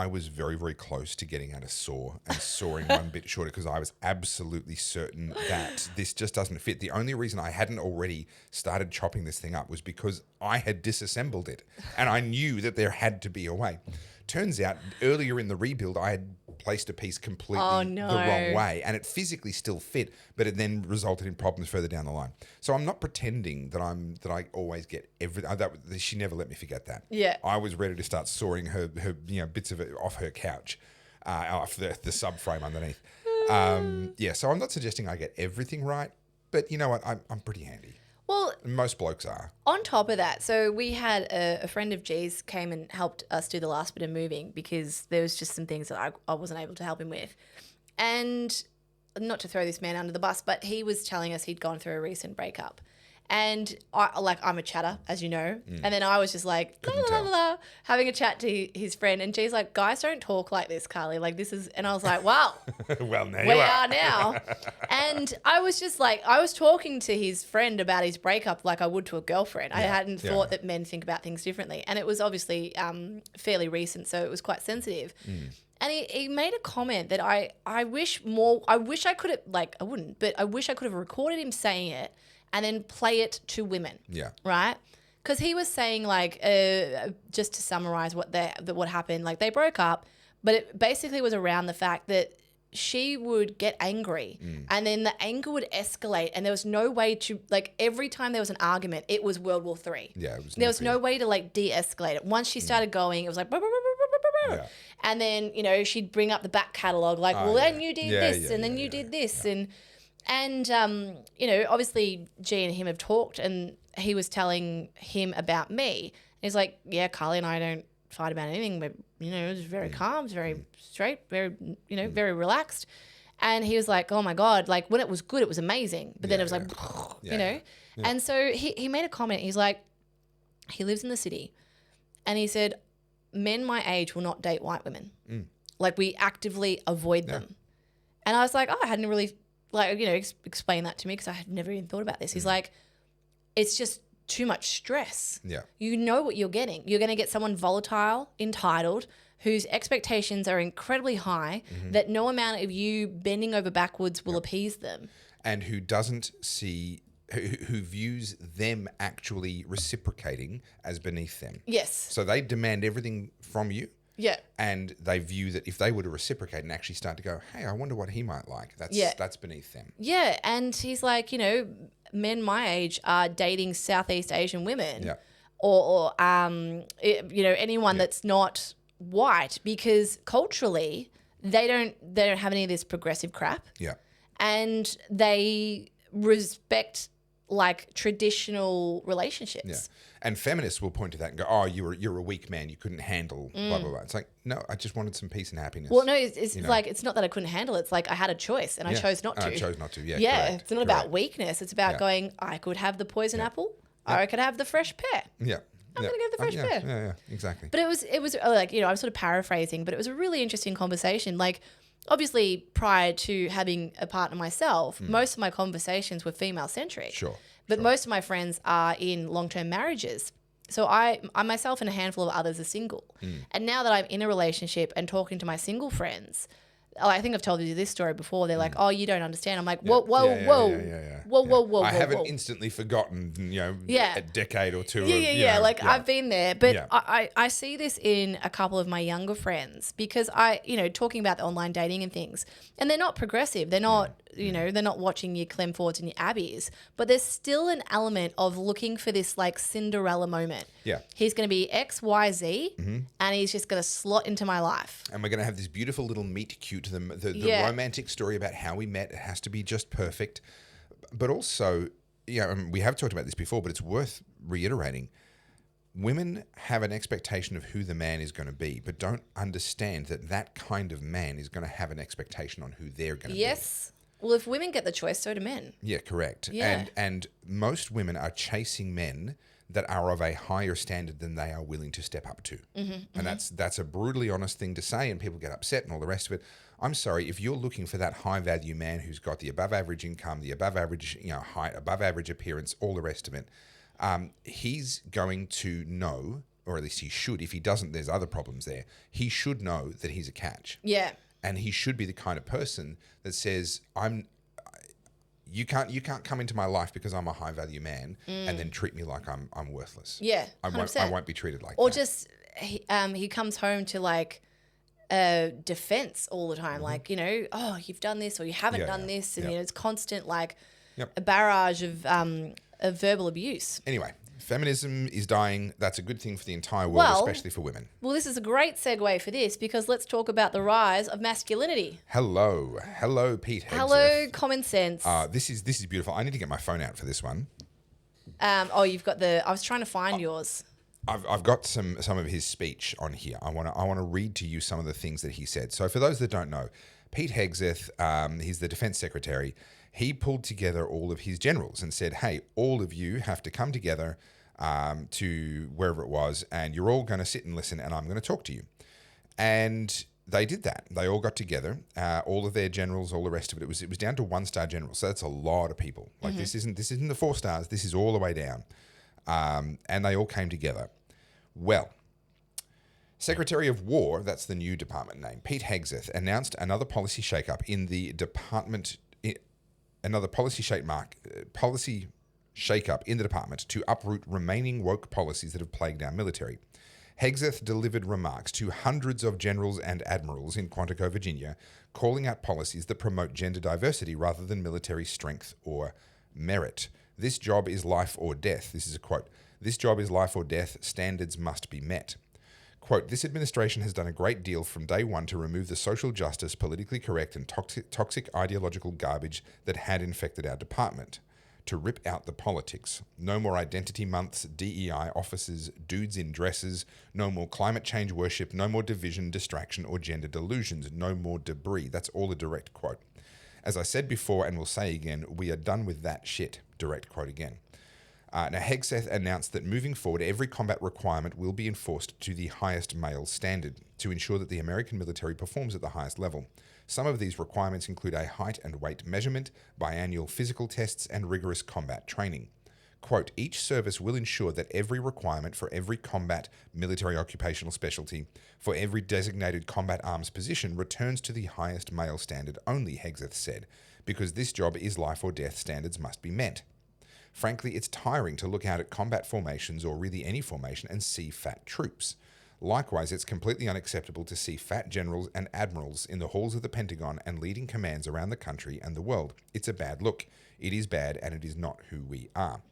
was very, very close to getting out a saw and sawing one bit shorter because I was absolutely certain that this just doesn't fit. The only reason I hadn't already started chopping this thing up was because I had disassembled it, and I knew that there had to be a way. Turns out, earlier in the rebuild, I had placed a piece completely the wrong way, and it physically still fit, but it then resulted in problems further down the line. So I'm not pretending that I always get everything. She never let me forget that. Yeah, I was ready to start sawing her bits of it off her couch, off the subframe underneath. So I'm not suggesting I get everything right, but you know what? I'm pretty handy. Well, most blokes are. On top of that, so we had a friend of G's came and helped us do the last bit of moving because there was just some things that I wasn't able to help him with. And not to throw this man under the bus, but he was telling us he'd gone through a recent breakup. And I'm a chatter, as you know. And then I was just like, having a chat to his friend. And G's like, guys don't talk like this, Carly. Like this is, and I was like, wow. Well, now we are now. And I was just like, I was talking to his friend about his breakup like I would to a girlfriend. I hadn't thought that men think about things differently. And it was obviously fairly recent, so it was quite sensitive. And he made a comment that I wish I could have, I wouldn't, but I wish I could have recorded him saying it and then play it to women. Yeah. Right? Because he was saying, just to summarize what happened, they broke up, but it basically was around the fact that she would get angry and then the anger would escalate, and there was no way to, every time there was an argument, it was World War III. Yeah. There was no way to, de-escalate it. Once she started going, it was like, yeah. And then, she'd bring up the back catalogue, then you did this, and then you did this, and obviously G and him have talked, and he was telling him about me. And he's like, yeah, Carly and I don't fight about anything, but, it was very calm, it was very straight, very, very relaxed. And he was like, oh my God, when it was good, it was amazing. But then it was And so he made a comment. He's like, he lives in the city. And he said, men my age will not date white women. We actively avoid them. And I was like, oh, I hadn't really explained that to me because I had never even thought about this. He's like, it's just too much stress. Yeah. You know what you're getting. You're going to get someone volatile, entitled, whose expectations are incredibly high, that no amount of you bending over backwards will appease them. And who doesn't see, who views them actually reciprocating as beneath them. Yes. So they demand everything from you. Yeah. And they view that if they were to reciprocate and actually start to go, hey, I wonder what he might like, that's beneath them. Yeah. And he's like, men my age are dating Southeast Asian women. Yeah. Or anyone that's not white, because culturally they don't have any of this progressive crap. Yeah. And they respect like traditional relationships. Yeah. And feminists will point to that and go, oh, you're a weak man, you couldn't handle blah, blah, blah. It's like, no, I just wanted some peace and happiness. Well, no, it's like, it's not that I couldn't handle it. It's like I had a choice and I chose not to. I chose not to, yeah. Yeah, correct, it's not about weakness. It's about going, I could have the poison apple or I could have the fresh pear. Yeah. I'm going to get the fresh pear. Yeah, exactly. But it was like, I'm sort of paraphrasing, but it was a really interesting conversation. Like, obviously, prior to having a partner myself, most of my conversations were female-centric. Sure. But most of my friends are in long-term marriages. So I myself and a handful of others are single. And now that I'm in a relationship and talking to my single friends, I think I've told you this story before. They're like, "Oh, you don't understand." I'm like, "Whoa, whoa." I haven't instantly forgotten, a decade or two. I've been there, but I see this in a couple of my younger friends because talking about the online dating and things, and they're not progressive. They're not, they're not watching your Clem Fords and your Abbeys, but there's still an element of looking for this like Cinderella moment. Yeah, he's going to be X, Y, Z, and he's just going to slot into my life. And we're going to have this beautiful little meet cute. The romantic story about how we met. It has to be just perfect. But also, we have talked about this before, but it's worth reiterating. Women have an expectation of who the man is going to be, but don't understand that kind of man is going to have an expectation on who they're going to be. Yes. Well, if women get the choice, so do men. Yeah, correct. Yeah. And most women are chasing men that are of a higher standard than they are willing to step up to. And that's a brutally honest thing to say, and people get upset and all the rest of it. I'm sorry, if you're looking for that high value man who's got the above average income, the above average height, above average appearance, all the rest of it, he's going to know, or at least he should. If he doesn't, there's other problems there. He should know that he's a catch. Yeah. And he should be the kind of person that says, you can't come into my life because I'm a high value man and then treat me like I'm worthless. Yeah, 100%. I won't be treated like that. Or just he comes home to like defense all the time, like oh, you've done this or you haven't done this, and it's constant like a barrage of verbal abuse. Anyway, feminism is dying. That's a good thing for the entire world, especially for women. Well, this is a great segue for this because let's talk about the rise of masculinity. Hello, Pete Hegseth. Hello, common sense. This is beautiful. I need to get my phone out for this one. You've got I was trying to find yours. I've got some of his speech on here. I want to read to you some of the things that he said. So for those that don't know, Pete Hegseth, he's the Defense Secretary. He pulled together all of his generals and said, hey, all of you have to come together to wherever it was, and you're all going to sit and listen, and I'm going to talk to you. And they did that. They all got together, all of their generals, all the rest of it. It was down to 1-star generals. So that's a lot of people. Like this isn't the 4 stars. This is all the way down. And they all came together. Well, Secretary of War, that's the new department name, Pete Hegseth, announced another policy shakeup in the department. Policy shakeup in the department to uproot remaining woke policies that have plagued our military. Hegseth delivered remarks to hundreds of generals and admirals in Quantico, Virginia, calling out policies that promote gender diversity rather than military strength or merit. This job is life or death. This is a quote. This job is life or death. Standards must be met. Quote, this administration has done a great deal from day one to remove the social justice, politically correct, and toxic ideological garbage that had infected our department. To rip out the politics. No more identity months, DEI offices, dudes in dresses, no more climate change worship, no more division, distraction, or gender delusions, no more debris. That's all a direct quote. As I said before and will say again, we are done with that shit. Direct quote again. Now, Hegseth announced that moving forward, every combat requirement will be enforced to the highest male standard to ensure that the American military performs at the highest level. Some of these requirements include a height and weight measurement, biannual physical tests, and rigorous combat training. Quote, each service will ensure that every requirement for every combat military occupational specialty, for every designated combat arms position returns to the highest male standard only, Hegseth said, because this job is life or death, standards must be met. Frankly, it's tiring to look out at combat formations or really any formation and see fat troops. Likewise, it's completely unacceptable to see fat generals and admirals in the halls of the Pentagon and leading commands around the country and the world. It's a bad look. It is bad, and it is not who we are.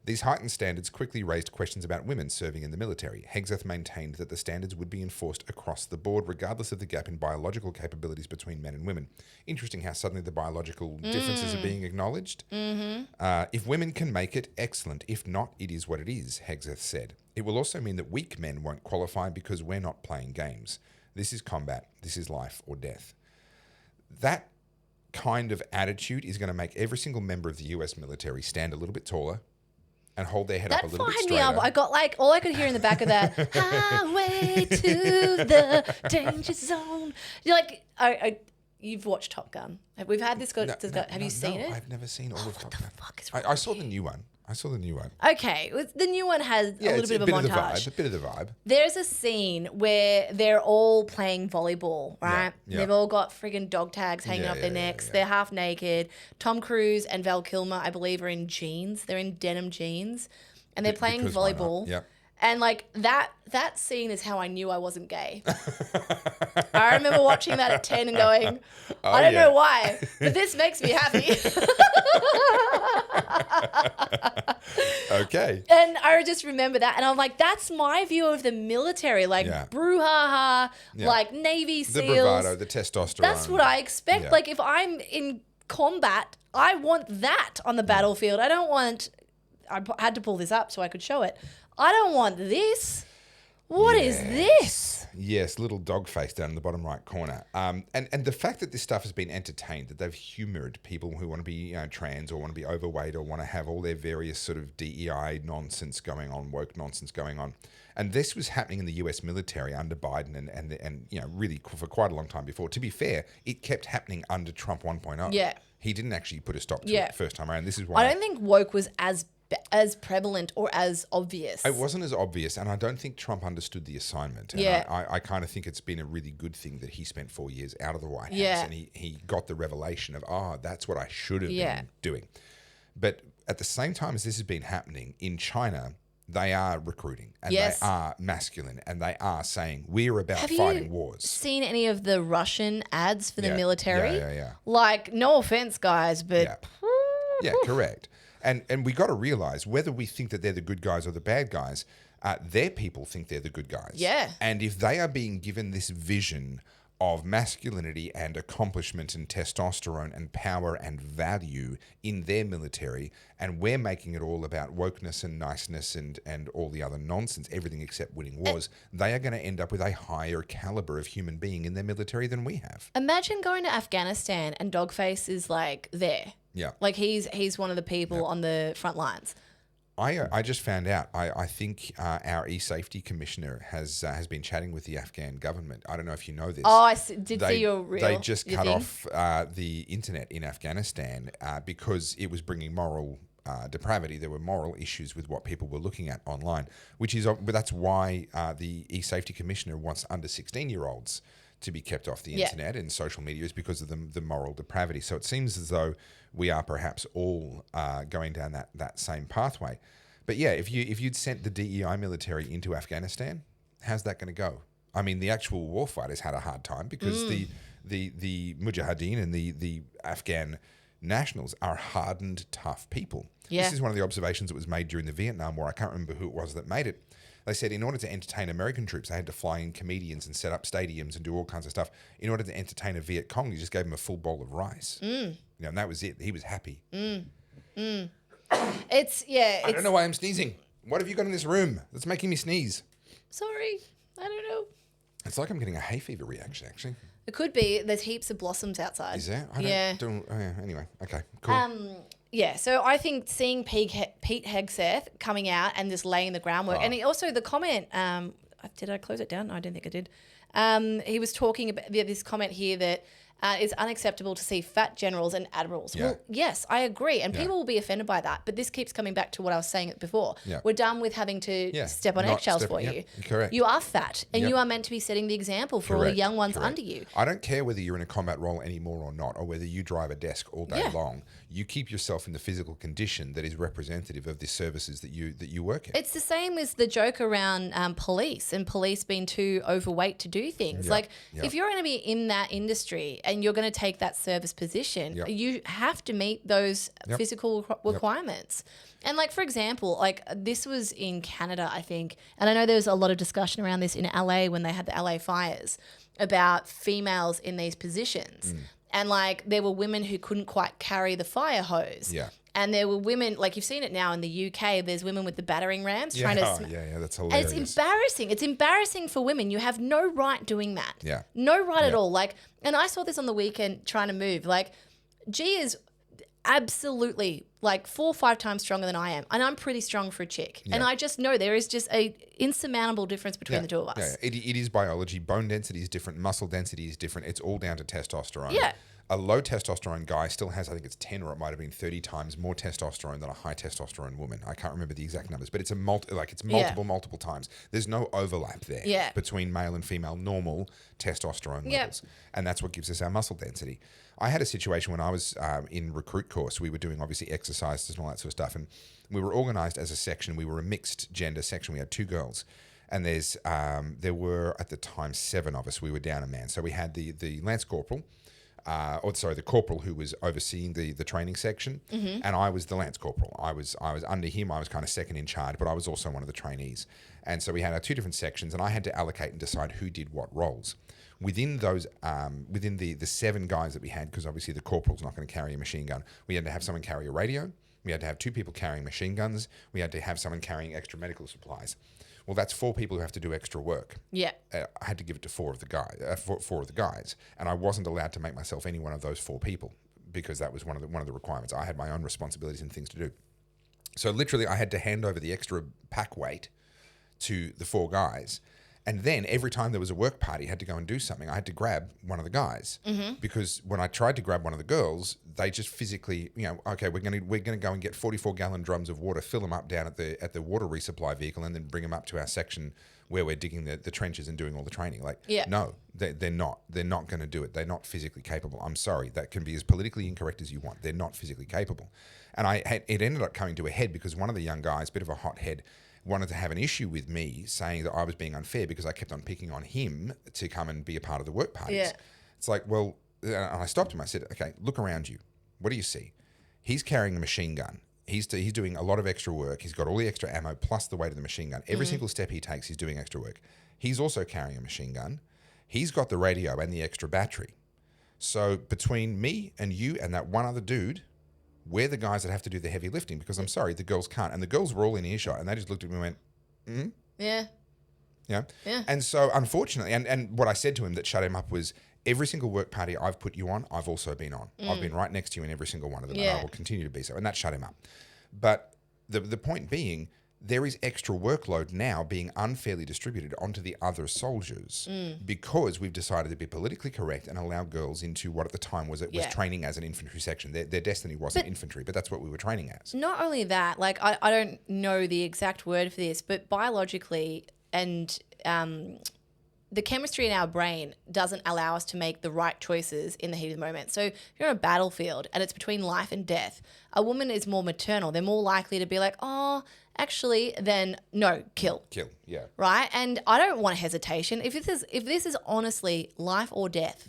These heightened standards quickly raised questions about women serving in the military. Hegseth maintained that the standards would be enforced across the board, regardless of the gap in biological capabilities between men and women. Interesting how suddenly the biological differences are being acknowledged. If women can make it, excellent. If not, it is what it is, Hegseth said. It will also mean that weak men won't qualify because we're not playing games. This is combat. This is life or death. That kind of attitude is going to make every single member of the US military stand a little bit taller and hold their head up a little bit straighter. That fired me up. I got like, all I could hear in the back of that, highway to the danger zone. You're like, you've watched Top Gun. We've had this. Have you seen it? I've never seen all of Top Gun. What the fuck is wrong I saw the new one. Okay, the new one has a little bit of a montage. A bit of the vibe. There's a scene where they're all playing volleyball, right? Yeah. They've all got friggin' dog tags hanging up their necks. They're half naked. Tom Cruise and Val Kilmer, I believe, are in jeans. They're in denim jeans. And they're playing volleyball. Yeah. And like that scene is how I knew I wasn't gay. I remember watching that at 10 and going, I don't know why, but this makes me happy. Okay. And I just remember that. And I'm like, that's my view of the military. Like brouhaha, like Navy SEALs. The bravado, the testosterone. That's what I expect. Yeah. Like if I'm in combat, I want that on the battlefield. I had to pull this up so I could show it. I don't want this. What is this? Yes, little dog face down in the bottom right corner. And the fact that this stuff has been entertained, that they've humoured people who want to be trans or want to be overweight or want to have all their various sort of DEI nonsense going on, woke nonsense going on. And this was happening in the US military under Biden and really for quite a long time before. To be fair, it kept happening under Trump 1.0. Yeah. He didn't actually put a stop to it the first time around. This is why. I don't think woke was as prevalent or as obvious. It wasn't as obvious, and I don't think Trump understood the assignment. And I kind of think it's been a really good thing that he spent 4 years out of the White House and he got the revelation of, that's what I should have been doing. But at the same time as this has been happening, in China, they are recruiting and they are masculine and they are saying, we're about fighting wars. Seen any of the Russian ads for the military? Yeah. Like, no offense, guys, but... Yeah, correct. And we got to realize whether we think that they're the good guys or the bad guys, their people think they're the good guys. Yeah. And if they are being given this vision of masculinity and accomplishment and testosterone and power and value in their military, and we're making it all about wokeness and niceness and all the other nonsense, everything except winning wars, they are going to end up with a higher caliber of human being in their military than we have. Imagine going to Afghanistan and Dogface is like there. Yeah. Like he's one of the people on the front lines. I just found out. I think our e-safety commissioner has been chatting with the Afghan government. I don't know if you know this. Oh, I did see your reel. They just cut off the internet in Afghanistan because it was bringing moral depravity. There were moral issues with what people were looking at online, but that's why the e-safety commissioner wants under 16-year-olds to be kept off the internet and social media is because of the moral depravity. So it seems as though we are perhaps all going down that same pathway. But yeah, if you'd sent the DEI military into Afghanistan, how's that going to go? I mean, the actual warfighters had a hard time because the Mujahideen and the Afghan nationals are hardened, tough people. Yeah. This is one of the observations that was made during the Vietnam War. I can't remember who it was that made it. They said in order to entertain American troops, they had to fly in comedians and set up stadiums and do all kinds of stuff. In order to entertain a Viet Cong, you just gave him a full bowl of rice. And that was it. He was happy. I don't know why I'm sneezing. What have you got in this room that's making me sneeze? Sorry. I don't know. It's like I'm getting a hay fever reaction, actually. It could be. There's heaps of blossoms outside. Is there? Anyway, okay, cool. Yeah, so I think seeing Pete Hegseth coming out and just laying the groundwork, and also the comment, did I close it down? No, I don't think I did. He was talking about this comment here that It's unacceptable to see fat generals and admirals. Yeah. Well, yes, I agree. And people will be offended by that. But this keeps coming back to what I was saying before. Yeah. We're done with having to step on eggshells for you. Correct. You are fat and you are meant to be setting the example for all the young ones under you. I don't care whether you're in a combat role anymore or not, or whether you drive a desk all day long. You keep yourself in the physical condition that is representative of the services that you work in. It's the same as the joke around police and police being too overweight to do things. If you're going to be in that industry and you're going to take that service position, you have to meet those physical requirements. And like, for example, like this was in Canada, I think, and I know there was a lot of discussion around this in LA when they had the LA fires about females in these positions. And like there were women who couldn't quite carry the fire hose. Yeah. And there were women, like you've seen it now in the UK, there's women with the battering rams trying to... that's hilarious. And it's embarrassing. It's embarrassing for women. You have no right doing that. Yeah. No right at all. Like, and I saw this on the weekend trying to move. Like, G is absolutely like 4 or 5 times stronger than I am. And I'm pretty strong for a chick. Yeah. And I just know there is just a insurmountable difference between the two of us. Yeah, it is biology. Bone density is different. Muscle density is different. It's all down to testosterone. Yeah. A low testosterone guy still has, I think it's 10 or it might have been 30 times more testosterone than a high testosterone woman. I can't remember the exact numbers, but it's multiple times. There's no overlap there between male and female normal testosterone levels. And that's what gives us our muscle density. I had a situation when I was in recruit course. We were doing obviously exercises and all that sort of stuff. And we were organized as a section. We were a mixed gender section. We had 2 girls. And there were at the time 7 of us. We were down a man. So we had the Lance Corporal, the corporal who was overseeing the training section, and I was the Lance Corporal. I was under him. I was kind of second in charge, but I was also one of the trainees. And so we had our 2 different sections, and I had to allocate and decide who did what roles. Within those, within the 7 guys that we had, because obviously the corporal's not going to carry a machine gun, we had to have someone carry a radio. We had to have 2 people carrying machine guns. We had to have someone carrying extra medical supplies. Well, that's 4 people who have to do extra work. Yeah. I had to give it to 4 of the guys, and I wasn't allowed to make myself any one of those 4 people because that was one of the requirements. I had my own responsibilities and things to do. So literally, I had to hand over the extra pack weight to the 4 guys, and then every time there was a work party, I had to go and do something. I had to grab one of the guys because when I tried to grab one of the girls, they just physically, okay, we're gonna go and get 44-gallon drums of water, fill them up down at the water resupply vehicle, and then bring them up to our section where we're digging the trenches and doing all the training. No, they're not going to do it. They're not physically capable. I'm sorry, that can be as politically incorrect as you want. They're not physically capable, and it ended up coming to a head because one of the young guys, bit of a hothead, wanted to have an issue with me saying that I was being unfair because I kept on picking on him to come and be a part of the work parties. Yeah. It's like, well, and I stopped him. I said, okay, look around you. What do you see? He's carrying a machine gun. He's doing a lot of extra work. He's got all the extra ammo plus the weight of the machine gun. Every single step he takes, he's doing extra work. He's also carrying a machine gun. He's got the radio and the extra battery. So between me and you and that one other dude, we're the guys that have to do the heavy lifting because I'm sorry, the girls can't. And the girls were all in earshot and they just looked at me and went, Yeah. Yeah. And so unfortunately, and what I said to him that shut him up was, every single work party I've put you on, I've also been on. I've been right next to you in every single one of them, and I will continue to be so. And that shut him up. But the point being, there is extra workload now being unfairly distributed onto the other soldiers because we've decided to be politically correct and allow girls into what at the time was training as an infantry section. Their destiny wasn't infantry, but that's what we were training as. Not only that, like I don't know the exact word for this, but biologically and the chemistry in our brain doesn't allow us to make the right choices in the heat of the moment. So if you're on a battlefield and it's between life and death, a woman is more maternal. They're more likely to be like, oh, actually, then no, kill. Kill, yeah. Right? And I don't want hesitation. If this is honestly life or death,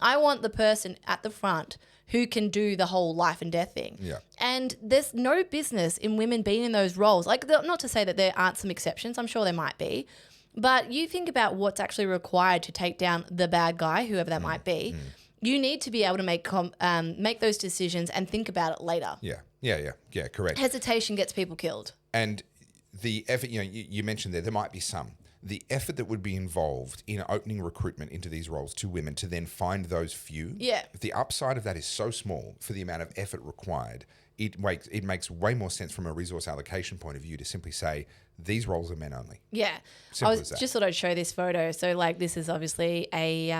I want the person at the front who can do the whole life and death thing. Yeah. And there's no business in women being in those roles. Like, not to say that there aren't some exceptions. I'm sure there might be. But you think about what's actually required to take down the bad guy, whoever that might be. You need to be able to make those decisions and think about it later. Yeah, correct. Hesitation gets people killed. And the effort, you mentioned there might be some. The effort that would be involved in opening recruitment into these roles to women to then find those few. Yeah. The upside of that is so small for the amount of effort required. It makes way more sense from a resource allocation point of view to simply say these roles are men only. Yeah. Simple as that. Just thought I'd show this photo. So like this is obviously a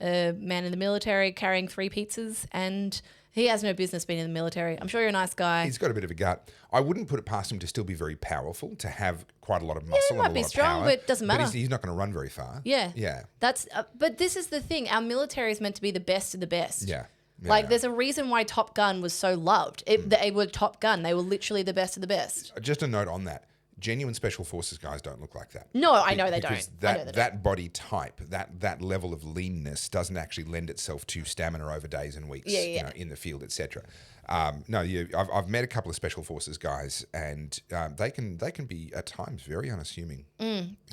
a man in the military carrying 3 pizzas, and he has no business being in the military. I'm sure you're a nice guy. He's got a bit of a gut. I wouldn't put it past him to still be very powerful, to have quite a lot of muscle he might and a be lot of strong, power. but it doesn't matter. But he's not going to run very far. Yeah. Yeah. That's but this is the thing. Our military is meant to be the best of the best. Yeah. Like, there's a reason why Top Gun was so loved. They were Top Gun. They were literally the best of the best. Just a note on that. Genuine special forces guys don't look like that. No, I know they because don't. That body type, that level of leanness doesn't actually lend itself to stamina over days and weeks, you know, in the field, etc. I've met a couple of special forces guys, and they can be at times very unassuming.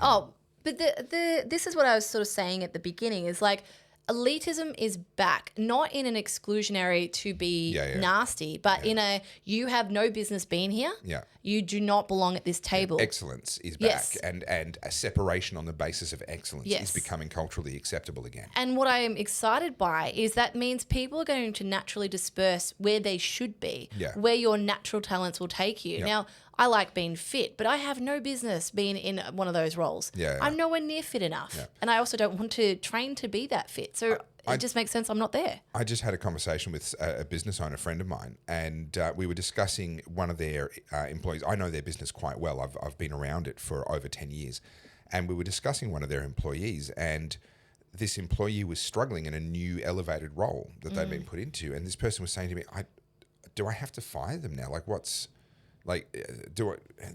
Oh, but this is what I was sort of saying at the beginning is like, elitism is back, not in an exclusionary to be nasty, but in a you have no business being here. Yeah. You do not belong at this table. Excellence is back, and a separation on the basis of excellence is becoming culturally acceptable again. And what I am excited by is that means people are going to naturally disperse where they should be, where your natural talents will take you. Now, I like being fit, but I have no business being in one of those roles. I'm nowhere near fit enough. And I also don't want to train to be that fit. So it just makes sense I'm not there. I just had a conversation with a business owner, a friend of mine, and we were discussing one of their employees. I know their business quite well. I've been around it for over 10 years. And we were discussing one of their employees, and this employee was struggling in a new elevated role that they'd been put into. And this person was saying to me, do I have to fire them now? Like, what's... Like,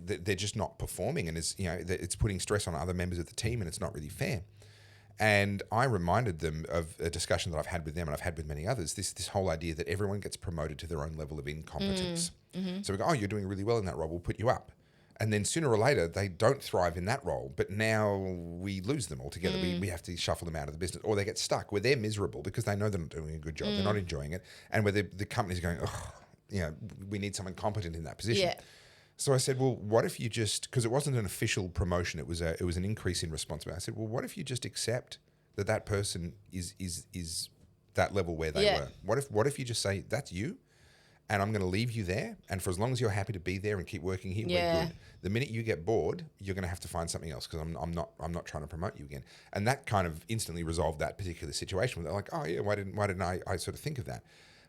they're just not performing, and it's putting stress on other members of the team, and it's not really fair. And I reminded them of a discussion that I've had with them, and I've had with many others. This whole idea that everyone gets promoted to their own level of incompetence. So we go, you're doing really well in that role. We'll put you up, and then sooner or later they don't thrive in that role. But now we lose them altogether. We have to shuffle them out of the business, or they get stuck where they're miserable because they know they're not doing a good job. They're not enjoying it, and where the company's going, we need someone competent in that position. Yeah. So I said, well, what if you just, because it wasn't an official promotion, it was an increase in responsibility. I said, well, what if you just accept that person is that level where they were? What if you just say, that's you, and I'm going to leave you there, and for as long as you're happy to be there and keep working here, we're good. The minute you get bored, you're going to have to find something else, because I'm not trying to promote you again. And that kind of instantly resolved that particular situation. They're like, oh yeah, why didn't I sort of think of that?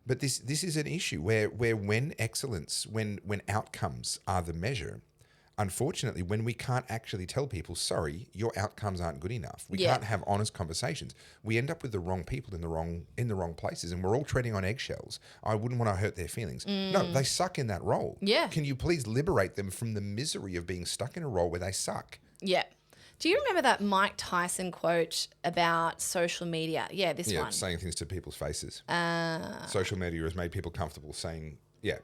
But this is an issue where when excellence, when outcomes are the measure, unfortunately, when we can't actually tell people, sorry, your outcomes aren't good enough, we can't have honest conversations, we end up with the wrong people in the wrong places, and we're all treading on eggshells. I wouldn't want to hurt their feelings. No, they suck in that role. Yeah. Can you please liberate them from the misery of being stuck in a role where they suck? Yeah. Do you remember that Mike Tyson quote about social media? Yeah, this one. Yeah, saying things to people's faces. Social media has made people comfortable saying, Yeah.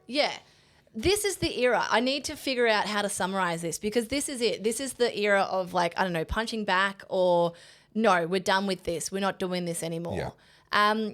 This is the era. I need to figure out how to summarize this, because this is it. This is the era of, like, I don't know, punching back, or no, we're done with this. We're not doing this anymore. Yeah.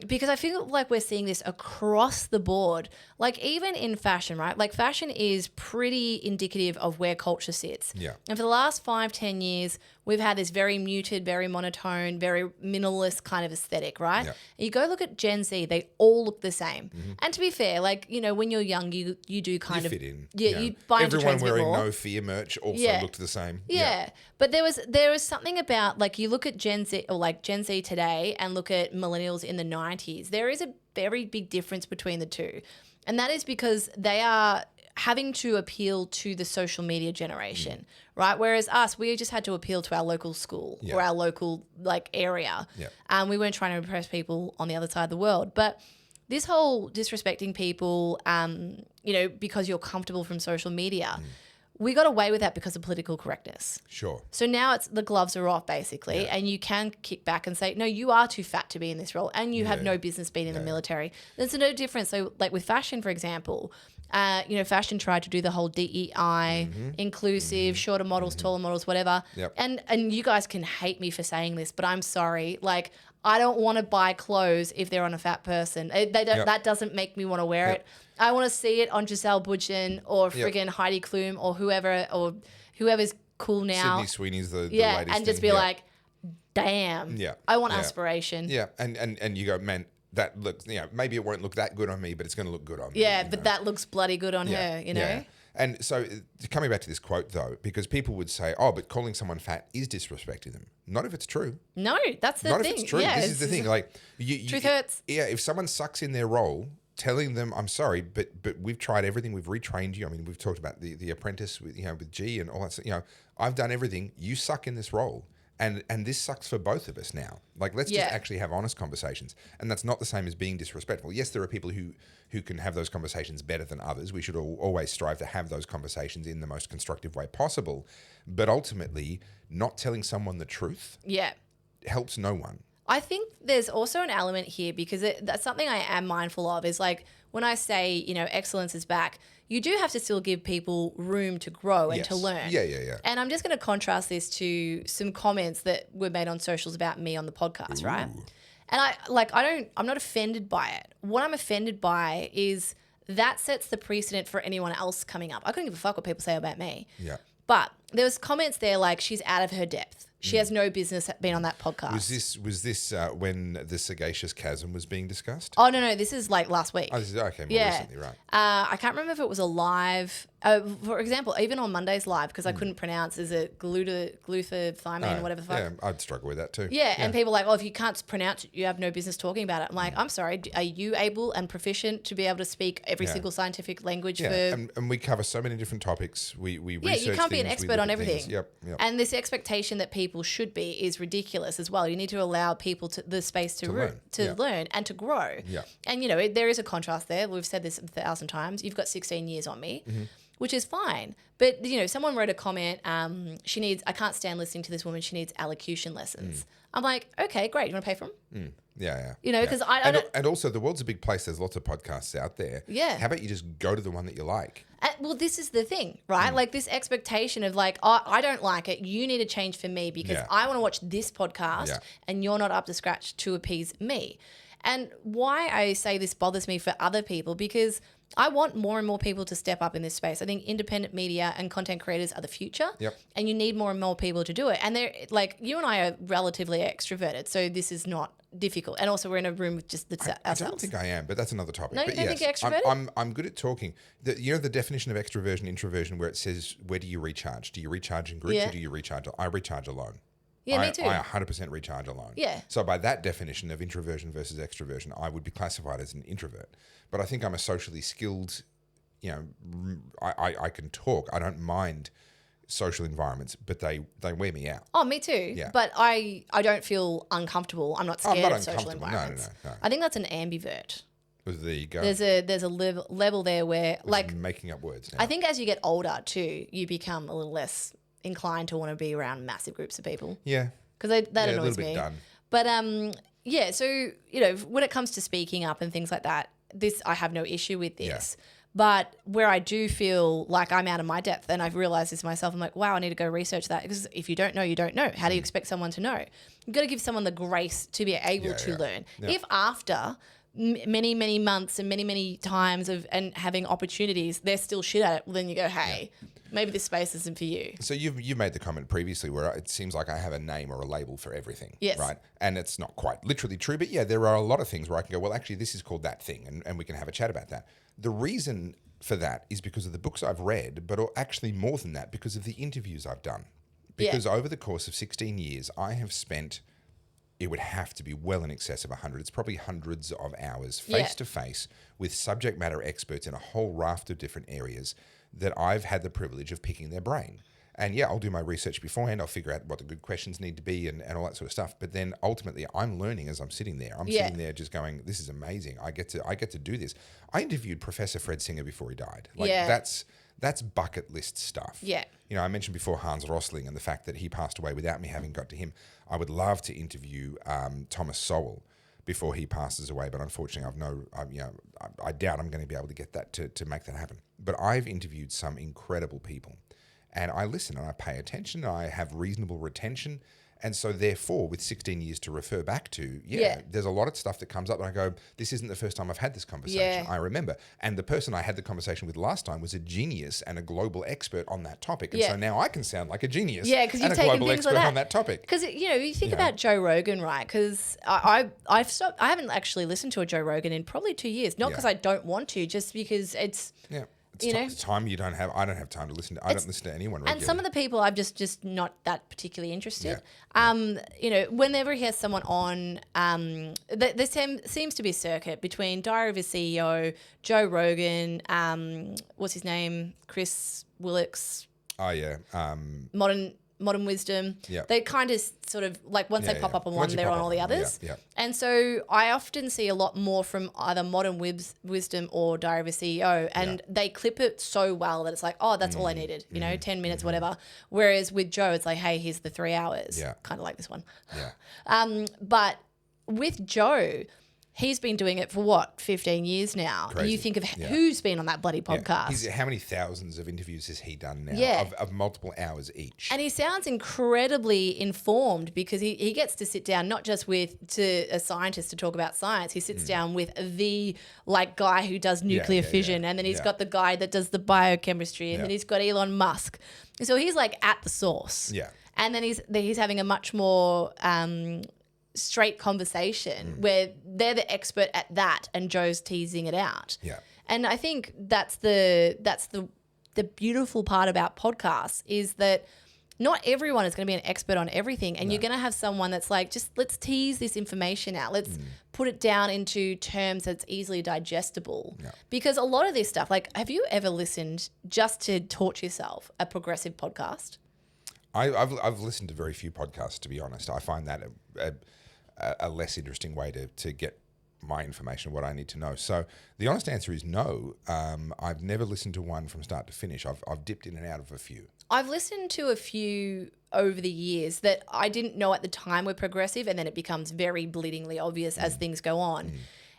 Because I feel like we're seeing this across the board, like even in fashion, right? Like fashion is pretty indicative of where culture sits. Yeah. And for the last 5-10 years, we've had this very muted, very monotone, very minimalist kind of aesthetic, right? Yeah. You go look at Gen Z, they all look the same. Mm-hmm. And to be fair, like, you know, when you're young, you do kind of fit in. Yeah, you buy into trends a bit more. Everyone wearing No Fear merch also looked the same. Yeah. But there was something about, like, you look at Gen Z, or like Gen Z today, and look at millennials in the 90s. There is a very big difference between the two. And that is because they are having to appeal to the social media generation, right? Whereas us, we just had to appeal to our local school or our local, like, area. Yeah. We weren't trying to impress people on the other side of the world. But this whole disrespecting people, you know, because you're comfortable from social media, we got away with that because of political correctness. Sure. So now it's the gloves are off, basically, and you can kick back and say, no, you are too fat to be in this role, and you have no business being in the military. There's no difference. So, like with fashion, for example, you know, fashion tried to do the whole DEI, inclusive, shorter models, taller models, whatever. Yep. And you guys can hate me for saying this, but I'm sorry. Like, I don't want to buy clothes if they're on a fat person. That doesn't make me want to wear it. I want to see it on Giselle Bundchen or friggin' Heidi Klum or whoever's cool now. Sydney Sweeney's the latest and just thing. be like, damn. Yeah. I want aspiration. Yeah, and you go, man, that looks, you know, maybe it won't look that good on me, but it's going to look good on me. Yeah, but that looks bloody good on her, you know? Yeah. And so coming back to this quote, though, because people would say, oh, but calling someone fat is disrespecting them. Not if it's true. No, that's the thing. Not if it's true. Yeah, this is the thing. Like, truth hurts. Yeah, if someone sucks in their role, telling them, I'm sorry, but we've tried everything. We've retrained you. I mean, we've talked about the apprentice with, with G and all that stuff. I've done everything. You suck in this role. And this sucks for both of us now. Like, let's just actually have honest conversations. And that's not the same as being disrespectful. Yes, there are people who can have those conversations better than others. We should always strive to have those conversations in the most constructive way possible. But ultimately, not telling someone the truth helps no one. I think there's also an element here because that's something I am mindful of is like when I say, excellence is back, you do have to still give people room to grow and to learn. Yeah. And I'm just going to contrast this to some comments that were made on socials about me on the podcast, right? And I'm not offended by it. What I'm offended by is that sets the precedent for anyone else coming up. I couldn't give a fuck what people say about me. Yeah. But there was comments there like she's out of her depth. She has no business being on that podcast. Was this when the sagacious chasm was being discussed? Oh, no. This is like last week. Oh, this is more recently, right? I can't remember if it was a live. For example, even on Monday's live, because I couldn't pronounce, is it glutathione, whatever the fuck? Yeah, I'd struggle with that too. Yeah, and people are like, if you can't pronounce it, you have no business talking about it. I'm like, I'm sorry, are you able and proficient to be able to speak every single scientific language for... And we cover so many different topics. We research you can't be an things, expert on everything. Things. Yep. And this expectation that people should be is ridiculous as well. You need to allow people the space to learn and to grow. Yeah. And, there is a contrast there. We've said this 1,000 times. You've got 16 years on me. Which is fine. But, someone wrote a comment, I can't stand listening to this woman, she needs allocution lessons. I'm like, okay, great. You want to pay for them? Yeah. Because And also, the world's a big place. There's lots of podcasts out there. Yeah. How about you just go to the one that you like? Well, this is the thing, right? Like this expectation of like, oh, I don't like it. You need to change for me because I want to watch this podcast and you're not up to scratch to appease me. And why I say this bothers me for other people because I want more and more people to step up in this space. I think independent media and content creators are the future. Yep. And you need more and more people to do it. And they're like, you and I are relatively extroverted, so this is not difficult. And also we're in a room with just ourselves. I don't think I am, but that's another topic. No, you but don't think you're extroverted? I'm good at talking. The definition of extroversion, introversion, where it says, where do you recharge? Do you recharge in groups or do you recharge? I recharge alone. Yeah, me too. I 100% recharge alone. Yeah. So by that definition of introversion versus extroversion, I would be classified as an introvert. But I think I'm a socially skilled, I can talk. I don't mind social environments, but they wear me out. Oh, me too. Yeah. But I don't feel uncomfortable. I'm not scared not of social uncomfortable. environments. No. I think that's an ambivert. Well, there you go. There's a level there where like making up words now. I think as you get older too, you become a little less inclined to want to be around massive groups of people. Yeah. Because that annoys a little me. bit done. But so when it comes to speaking up and things like that, I have no issue with this. Yeah. But where I do feel like I'm out of my depth, and I've realized this myself, I'm like, wow, I need to go research that because if you don't know, you don't know. How do you expect someone to know? You've got to give someone the grace to be able to learn. Yeah. If after many, many months and many, many times and having opportunities, they're still shit at it, well, then you go, hey, maybe this space isn't for you. So you've made the comment previously where it seems like I have a name or a label for everything. Yes. Right? And it's not quite literally true, but there are a lot of things where I can go, well, actually, this is called that thing, and we can have a chat about that. The reason for that is because of the books I've read, but actually more than that, because of the interviews I've done. Because over the course of 16 years, I have spent, it would have to be well in excess of 100. It's probably hundreds of hours face to face with subject matter experts in a whole raft of different areas that I've had the privilege of picking their brain. And I'll do my research beforehand. I'll figure out what the good questions need to be and all that sort of stuff. But then ultimately I'm learning as I'm sitting there. I'm sitting there just going, this is amazing. I get to do this. I interviewed Professor Fred Singer before he died. That's bucket list stuff. Yeah. I mentioned before Hans Rosling and the fact that he passed away without me having got to him. I would love to interview Thomas Sowell before he passes away, but unfortunately I doubt I'm going to be able to get that to make that happen. But I've interviewed some incredible people, and I listen and I pay attention and I have reasonable retention. And so therefore, with 16 years to refer back to, there's a lot of stuff that comes up and I go, this isn't the first time I've had this conversation. I remember. And the person I had the conversation with last time was a genius and a global expert on that topic. And so now I can sound like a genius and a global expert on that topic. Because, you think about Joe Rogan, right? Because I haven't actually listened to a Joe Rogan in probably 2 years. Not because I don't want to, just because it's... It's time you don't have. I don't have time to listen to. I don't listen to anyone regularly. And some of the people I'm just not that particularly interested. Yeah. Whenever he has someone on, there seems to be a circuit between Diary of a CEO, Joe Rogan, what's his name, Chris Willicks. Oh yeah. Modern Wisdom. Yeah. They kind of sort of like once they pop up on one, they're on all the others. Yeah. And so I often see a lot more from either Modern Wisdom or Diary of a CEO, and they clip it so well that it's like, oh, that's all I needed, 10 minutes, whatever. Whereas with Joe, it's like, hey, here's the 3 hours. Yeah. Kind of like this one. Yeah. But with Joe, he's been doing it for 15 years now. Crazy. You think of who's been on that bloody podcast. How many thousands of interviews has he done now? Yeah. Of multiple hours each. And he sounds incredibly informed because he gets to sit down not just with a scientist to talk about science. He sits down with the guy who does nuclear fission, and then he's got the guy that does the biochemistry, and then he's got Elon Musk. So he's like at the source. Yeah. And then he's having a much more straight conversation where they're the expert at that and Joe's teasing it out. Yeah. And I think that's the beautiful part about podcasts is that not everyone is going to be an expert on everything, and you're going to have someone that's like, just let's tease this information out. Let's put it down into terms that's easily digestible. Yeah. Because a lot of this stuff, like, have you ever listened just to torture yourself a progressive podcast? I've listened to very few podcasts, to be honest. I find that a less interesting way to get my information, what I need to know. So the honest answer is no. I've never listened to one from start to finish. I've dipped in and out of a few. I've listened to a few over the years that I didn't know at the time were progressive, and then it becomes very bleedingly obvious as things go on.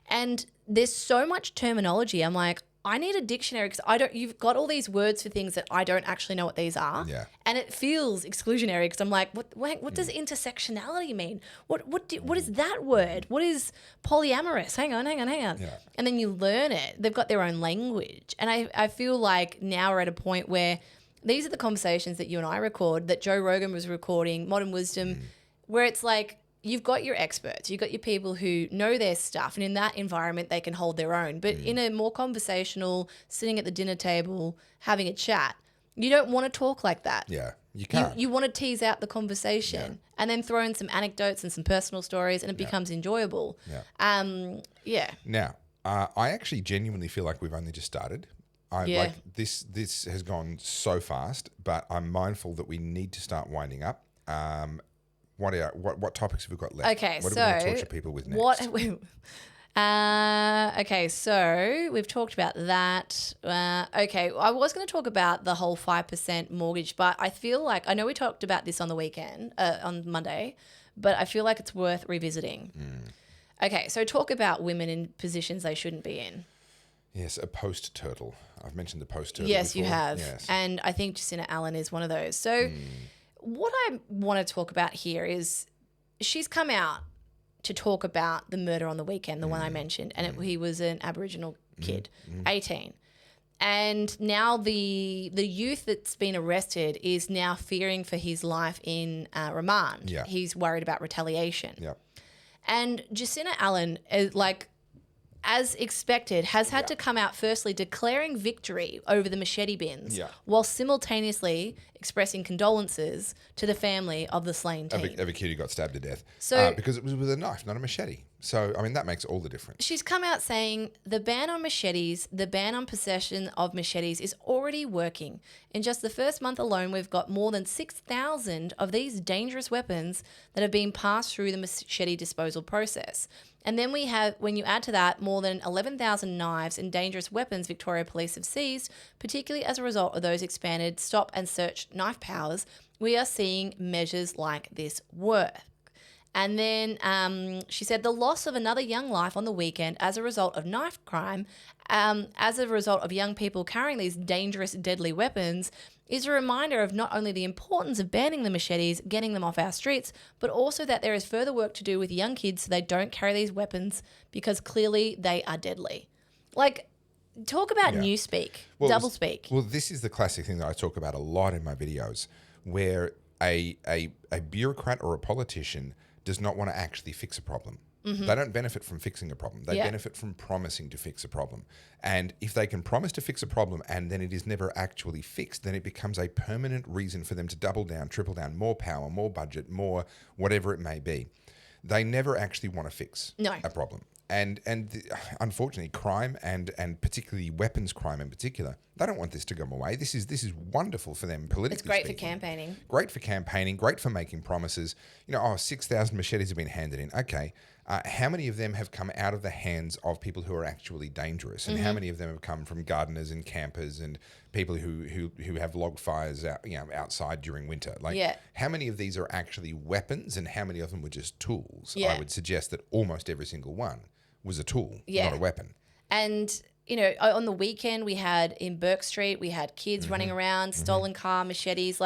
And there's so much terminology. I'm like, I need a dictionary because you've got all these words for things that I don't actually know what these are. Yeah. And it feels exclusionary because I'm like, what does intersectionality mean? What is that word? What is polyamorous? Hang on. Yeah. And then you learn it. They've got their own language. And I feel like now we're at a point where these are the conversations that you and I record, that Joe Rogan was recording, Modern Wisdom, where it's like, you've got your experts, you've got your people who know their stuff, and in that environment they can hold their own. But in a more conversational, sitting at the dinner table, having a chat, you don't want to talk like that. Yeah, you can't. You want to tease out the conversation and then throw in some anecdotes and some personal stories, and it becomes enjoyable. Yeah. Now, I actually genuinely feel like we've only just started. Like this has gone so fast, but I'm mindful that we need to start winding up. What topics have we got left? Okay, what do we want to torture people with next? Okay, so we've talked about that. Okay, I was going to talk about the whole 5% mortgage, but I feel like, I know we talked about this on the weekend, on Monday, but I feel like it's worth revisiting. Okay, so talk about women in positions they shouldn't be in. Yes, a post-turtle. I've mentioned the post-turtle Yes, before. you have. Yes. And I think Jacinta Allan is one of those. So what I want to talk about here is she's come out to talk about the murder on the weekend, the one I mentioned, and he was an Aboriginal kid, 18. And now the youth that's been arrested is now fearing for his life in remand. Yeah. He's worried about retaliation. Yeah. And Jacinta Allan, as expected, has had to come out firstly declaring victory over the machete bins while simultaneously expressing condolences to the family of the slain teen. Of a kid who got stabbed to death. So, because it was with a knife, not a machete. So, I mean, that makes all the difference. She's come out saying the ban on machetes, the ban on possession of machetes is already working. In just the first month alone, we've got more than 6,000 of these dangerous weapons that have been passed through the machete disposal process. And then we have, when you add to that, more than 11,000 knives and dangerous weapons Victoria Police have seized, particularly as a result of those expanded stop and search knife powers, we are seeing measures like this work. And then she said the loss of another young life on the weekend as a result of knife crime, as a result of young people carrying these dangerous, deadly weapons, is a reminder of not only the importance of banning the machetes, getting them off our streets, but also that there is further work to do with young kids so they don't carry these weapons because clearly they are deadly. Like, talk about newspeak, doublespeak. Well, this is the classic thing that I talk about a lot in my videos, where a bureaucrat or a politician does not want to actually fix a problem. They don't benefit from fixing a problem. They benefit from promising to fix a problem. And if they can promise to fix a problem and then it is never actually fixed, then it becomes a permanent reason for them to double down, triple down, more power, more budget, more whatever it may be. They never actually want to fix a problem. And unfortunately, crime and particularly weapons crime in particular, they don't want this to go away. This is wonderful for them politically. It's great speaking. for campaigning. Great for campaigning. Great for making promises. 6,000 machetes have been handed in. Okay, how many of them have come out of the hands of people who are actually dangerous, and how many of them have come from gardeners and campers and people who have log fires outside during winter? How many of these are actually weapons, and how many of them were just tools? I would suggest that almost every single one was a tool, not a weapon. And, on the weekend we had in Burke Street, we had kids running around, stolen car, machetes.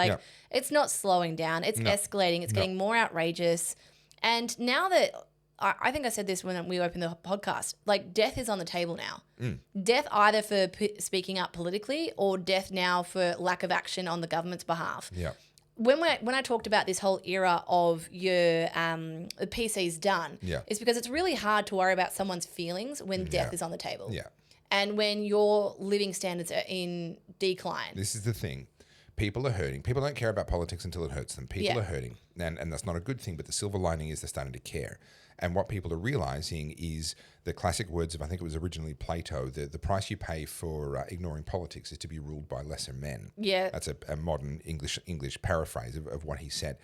It's not slowing down. It's escalating. It's getting more outrageous. And now that, I think I said this when we opened the podcast, death is on the table now. Death either for speaking up politically or death now for lack of action on the government's behalf. Yeah. When I talked about this whole era of your PC's done, it's because it's really hard to worry about someone's feelings when death is on the table. Yeah. And when your living standards are in decline. This is the thing. People are hurting. People don't care about politics until it hurts them. People are hurting. And that's not a good thing, but the silver lining is they're starting to care. And what people are realizing is the classic words of, I think it was originally Plato, the price you pay for ignoring politics is to be ruled by lesser men. Yeah. That's a modern English paraphrase of what he said.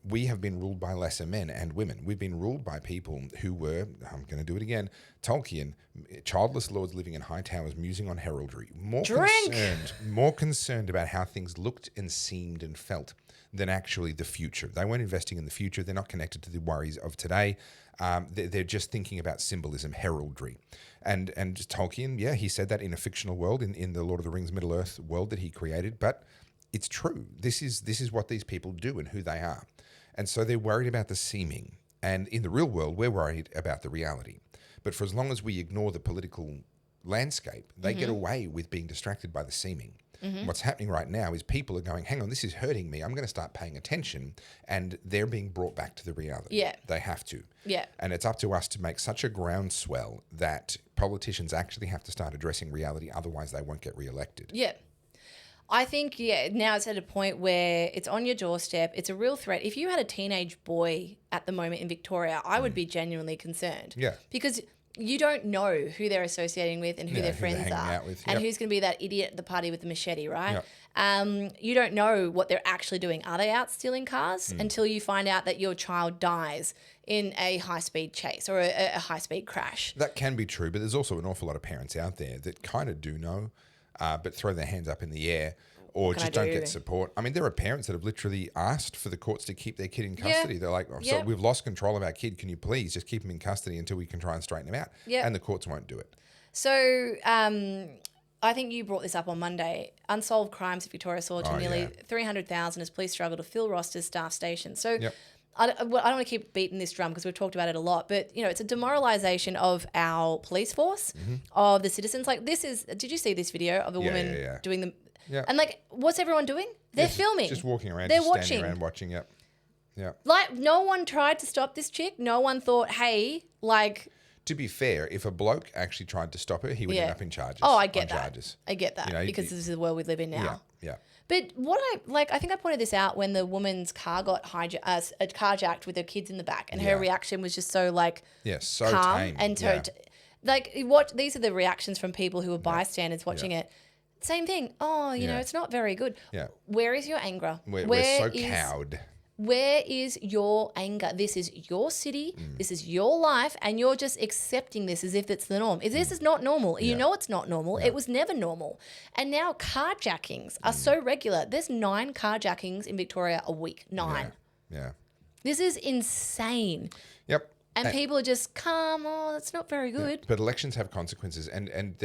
We have been ruled by lesser men and women. We've been ruled by people who were, I'm going to do it again, Tolkien, childless lords living in high towers, musing on heraldry, more concerned about how things looked and seemed and felt than actually the future. They weren't investing in the future. They're not connected to the worries of today. They're just thinking about symbolism, heraldry. And Tolkien, he said that in a fictional world, in the Lord of the Rings Middle-earth world that he created, but it's true. This is what these people do and who they are. And so they're worried about the seeming. And in the real world, we're worried about the reality. But for as long as we ignore the political landscape, they get away with being distracted by the seeming. What's happening right now is people are going, hang on, this is hurting me. I'm going to start paying attention. And they're being brought back to the reality. Yeah. They have to. Yeah. And it's up to us to make such a groundswell that politicians actually have to start addressing reality. Otherwise, they won't get reelected. Yeah. I think, now it's at a point where it's on your doorstep. It's a real threat. If you had a teenage boy at the moment in Victoria, I would be genuinely concerned. Yeah. Because you don't know who they're associating with and who their friends hanging are. out with. And who's going to be that idiot at the party with the machete, right? You don't know what they're actually doing. Are they out stealing cars? Until you find out that your child dies in a high-speed chase or a high-speed crash. That can be true, but there's also an awful lot of parents out there that kind of do know, but throw their hands up in the air or just don't get support. I mean, there are parents that have literally asked for the courts to keep their kid in custody. They're like, so we've lost control of our kid. Can you please just keep him in custody until we can try and straighten him out? And the courts won't do it. So I think you brought this up on Monday. Unsolved crimes in Victoria soared to nearly 300,000 as police struggle to fill rosters, staff stations. So I don't want to keep beating this drum because we've talked about it a lot, but it's a demoralization of our police force, of the citizens. Like did you see this video of a woman doing the... Yeah. And what's everyone doing? They're filming. Just walking around. They're just watching. Standing around watching. Yep. Yeah. No one tried to stop this chick. No one thought, hey, To be fair, if a bloke actually tried to stop her, he would end up in charges. Oh, I get that. Charges. I get that because this is the world we live in now. Yeah. But what I think I pointed this out when the woman's car got carjacked with her kids in the back, and her reaction was just so so calm tame. And these are the reactions from people who are bystanders watching it. Same thing. Oh, it's not very good. Yeah. Where is your anger? We're so cowed. Where is your anger? This is your city. This is your life. And you're just accepting this as if it's the norm. This is not normal. You know it's not normal. It was never normal. And now carjackings are so regular. There's 9 carjackings in Victoria a week. 9. Yeah. This is insane. Yep. And people are just, that's not very good. Yeah. But elections have consequences. And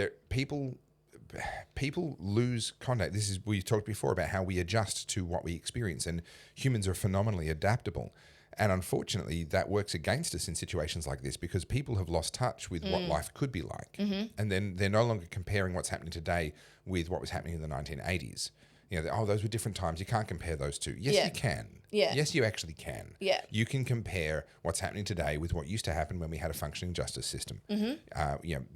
people lose contact. We talked before about how we adjust to what we experience, and humans are phenomenally adaptable. And unfortunately, that works against us in situations like this because people have lost touch with what life could be like. And then they're no longer comparing what's happening today with what was happening in the 1980s. those were different times. You can't compare those two. Yes, you can. Yeah. Yes, you actually can. Yeah. You can compare what's happening today with what used to happen when we had a functioning justice system.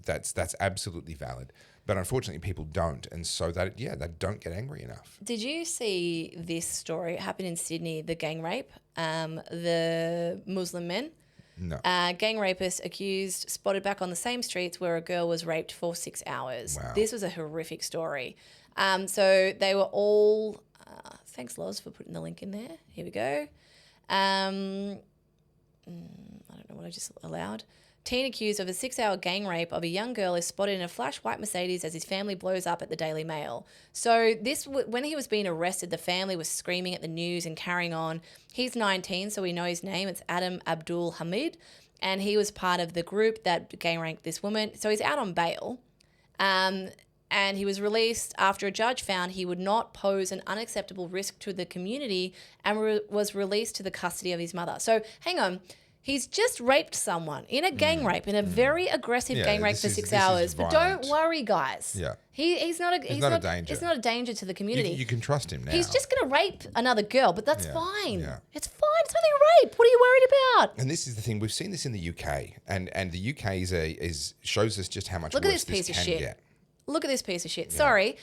That's absolutely valid. But unfortunately, people don't. And so they don't get angry enough. Did you see this story? It happened in Sydney, the gang rape, the Muslim men. No. Gang rapist accused spotted back on the same streets where a girl was raped for 6 hours. Wow. This was a horrific story. So they were all... thanks, Loz, for putting the link in there. Here we go. I don't know what I just allowed. Teen accused of a 6-hour gang rape of a young girl is spotted in a flash white Mercedes as his family blows up at the Daily Mail. So when he was being arrested, the family was screaming at the news and carrying on. He's 19, so we know his name. It's Adam Abdul Hamid, and he was part of the group that gang raped this woman. So he's out on bail. And he was released after a judge found he would not pose an unacceptable risk to the community and was released to the custody of his mother. So hang on. He's just raped someone in a gang rape, in a very aggressive gang rape for 6 hours. But don't worry, guys. Yeah. He's not a danger. It's not a danger to the community. You can trust him now. He's just going to rape another girl, but that's fine. Yeah. It's fine. It's only a rape. What are you worried about? And this is the thing. We've seen this in the UK, and the UK shows us just how much worse this can get. Look at this piece of shit. Yeah.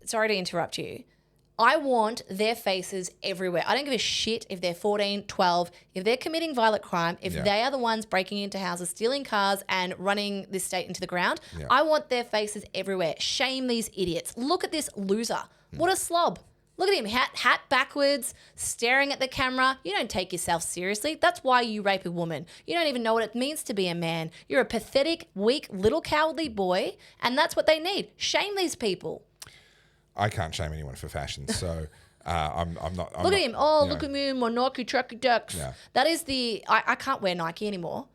Sorry to interrupt you. I want their faces everywhere. I don't give a shit if they're 14, 12, if they're committing violent crime, if they are the ones breaking into houses, stealing cars and running this state into the ground. Yeah. I want their faces everywhere. Shame these idiots. Look at this loser. What a slob. Look at him, hat backwards, staring at the camera. You don't take yourself seriously. That's why you rape a woman. You don't even know what it means to be a man. You're a pathetic, weak, little cowardly boy, and that's what they need. Shame these people. I can't shame anyone for fashion, so I'm not. Look at him. Oh, look at me in my Nike tracky ducks. Yeah. That is I can't wear Nike anymore.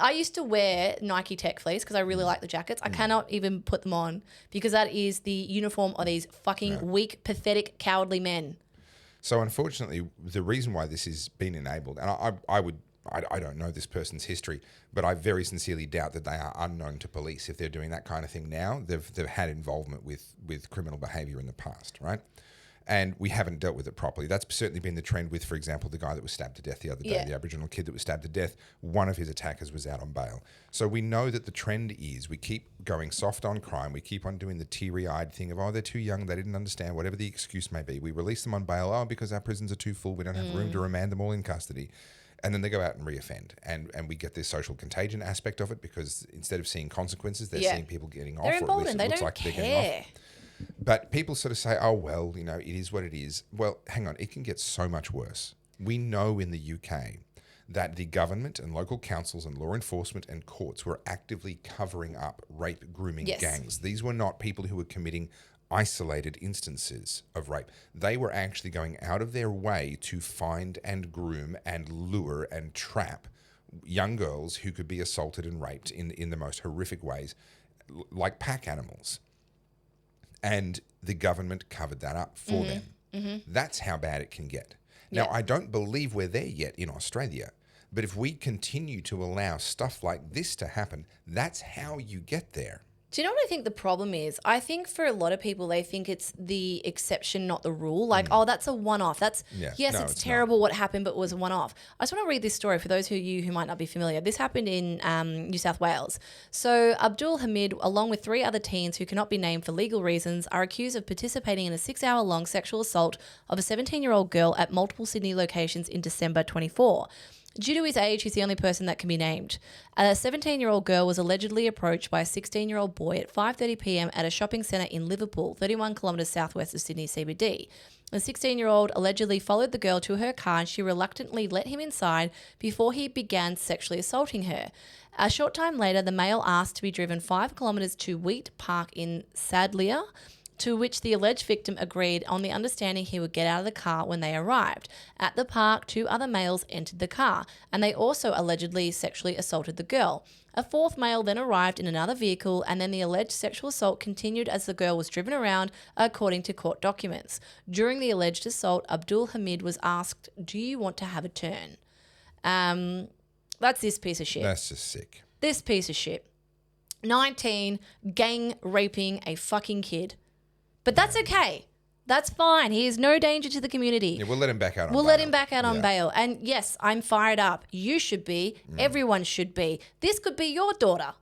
I used to wear Nike Tech Fleece because I really like the jackets. I cannot even put them on because that is the uniform of these fucking weak, pathetic, cowardly men. So unfortunately, the reason why this has been enabled, and I don't know this person's history, but I very sincerely doubt that they are unknown to police. If they're doing that kind of thing now, they've had involvement with criminal behaviour in the past, right? And we haven't dealt with it properly. That's certainly been the trend with, for example, the guy that was stabbed to death the other day, the Aboriginal kid that was stabbed to death. One of his attackers was out on bail. So we know that the trend is we keep going soft on crime. We keep on doing the teary-eyed thing of, they're too young, they didn't understand, whatever the excuse may be. We release them on bail, because our prisons are too full, we don't have room to remand them all in custody. And then they go out and reoffend. And we get this social contagion aspect of it because instead of seeing consequences, they're seeing people getting off. They're emboldened. They looks don't like care. they're getting off. But people sort of say, it is what it is. Well, hang on, it can get so much worse. We know in the UK that the government and local councils and law enforcement and courts were actively covering up rape grooming gangs. These were not people who were committing isolated instances of rape. They were actually going out of their way to find and groom and lure and trap young girls who could be assaulted and raped in the most horrific ways, like pack animals. And the government covered that up for them. Mm-hmm. That's how bad it can get. Now, I don't believe we're there yet in Australia, but if we continue to allow stuff like this to happen, that's how you get there. Do you know what I think the problem is? I think for a lot of people, they think it's the exception, not the rule. Like, that's a one-off. It's terrible what happened, but it was a one-off. I just want to read this story for those of you who might not be familiar. This happened in New South Wales. So Abdul Hamid, along with 3 other teens who cannot be named for legal reasons, are accused of participating in a 6-hour-long sexual assault of a 17-year-old girl at multiple Sydney locations in December 24. Due to his age, he's the only person that can be named. A 17-year-old girl was allegedly approached by a 16-year-old boy at 5:30 p.m. at a shopping centre in Liverpool, 31 kilometres southwest of Sydney CBD. The 16-year-old allegedly followed the girl to her car and she reluctantly let him inside before he began sexually assaulting her. A short time later, the male asked to be driven 5 kilometres to Wheat Park in Sadleir, to which the alleged victim agreed on the understanding he would get out of the car when they arrived. At the park, 2 other males entered the car, and they also allegedly sexually assaulted the girl. A 4th male then arrived in another vehicle, and then the alleged sexual assault continued as the girl was driven around, according to court documents. During the alleged assault, Abdul Hamid was asked, "Do you want to have a turn?" That's this piece of shit. That's just sick. This piece of shit. 19, gang raping a fucking kid. But that's okay. That's fine. He is no danger to the community. Yeah, we'll let him back out on bail. We'll let him back out on bail. And yes, I'm fired up. You should be. Everyone should be. This could be your daughter.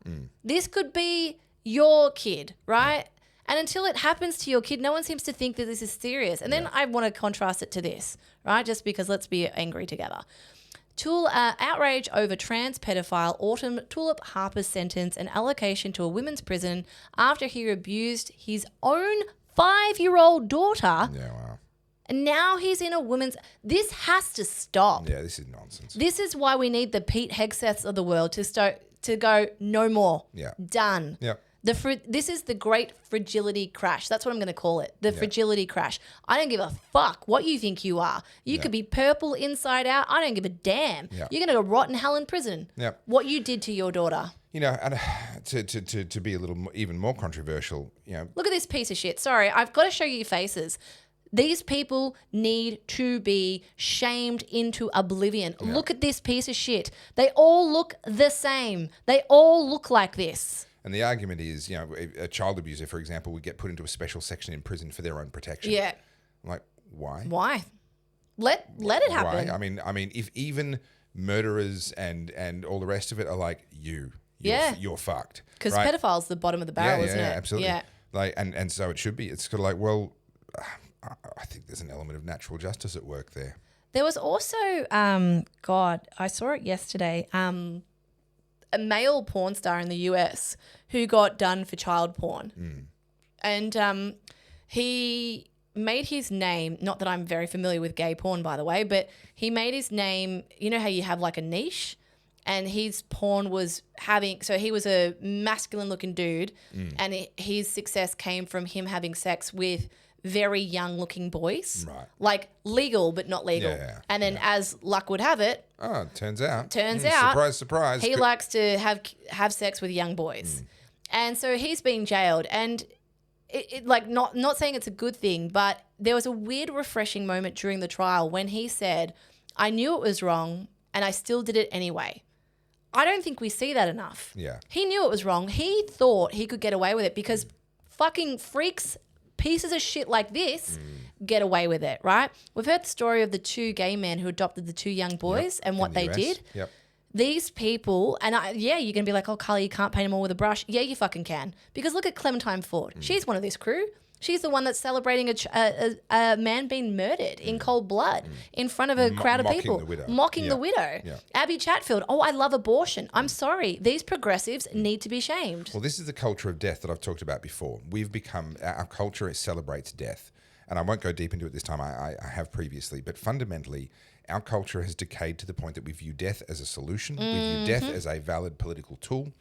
This could be your kid, right? And until it happens to your kid, no one seems to think that this is serious. And then I want to contrast it to this, right? Just because let's be angry together. Outrage over trans pedophile Autumn Tulip Harper's sentence and allocation to a women's prison after he abused his own 5-year-old daughter. Yeah, wow. And now he's in a women's... This has to stop. Yeah, this is nonsense. This is why we need the Pete Hegseths of the world to go, no more. Yeah. Done. Yeah. This is the great fragility crash. That's what I'm going to call it. The fragility crash. I don't give a fuck what you think you are. You could be purple inside out. I don't give a damn. Yeah. You're going to go rot in hell in prison. Yeah. What you did to your daughter. You know, and to be a little even more controversial, you know. Look at this piece of shit. Sorry, I've got to show you your faces. These people need to be shamed into oblivion. Yeah. Look at this piece of shit. They all look the same. They all look like this. And the argument is, you know, a child abuser, for example, would get put into a special section in prison for their own protection. Yeah. Like, why? Why? Let it happen. Why? I mean, if even murderers and all the rest of it are like you're fucked. Because right? pedophile's the bottom of the barrel, isn't it? Yeah, absolutely. Yeah. Like, and so it should be. It's sort of like, well, I think there's an element of natural justice at work there. There was also, I saw it yesterday, a male porn star in the US who got done for child porn. And he made his name, not that I'm very familiar with gay porn, by the way, but he made his name, you know how you have like a niche? And his porn was he was a masculine looking dude and his success came from him having sex with very young looking boys. Right. Like legal, but not legal. Yeah, and then as luck would have it. Oh, turns out. Surprise, surprise. He likes to have sex with young boys. And so he's been jailed. And it like not saying it's a good thing, but there was a weird refreshing moment during the trial when he said, I knew it was wrong and I still did it anyway. I don't think we see that enough. Yeah. He knew it was wrong. He thought he could get away with it because fucking freaks, pieces of shit like this get away with it, right? We've heard the story of the 2 gay men who adopted the 2 young boys and what they did. Yep. These people, and you're going to be like, oh, Carly, you can't paint them all with a brush. Yeah, you fucking can. Because look at Clementine Ford. She's one of this crew. She's the one that's celebrating a man being murdered in cold blood in front of a crowd of people. Mocking the widow. Yeah. Abby Chatfield, oh, I love abortion. I'm sorry. These progressives need to be shamed. Well, this is the culture of death that I've talked about before. Our culture celebrates death. And I won't go deep into it this time. I have previously. But fundamentally, our culture has decayed to the point that we view death as a solution. We view death as a valid political tool.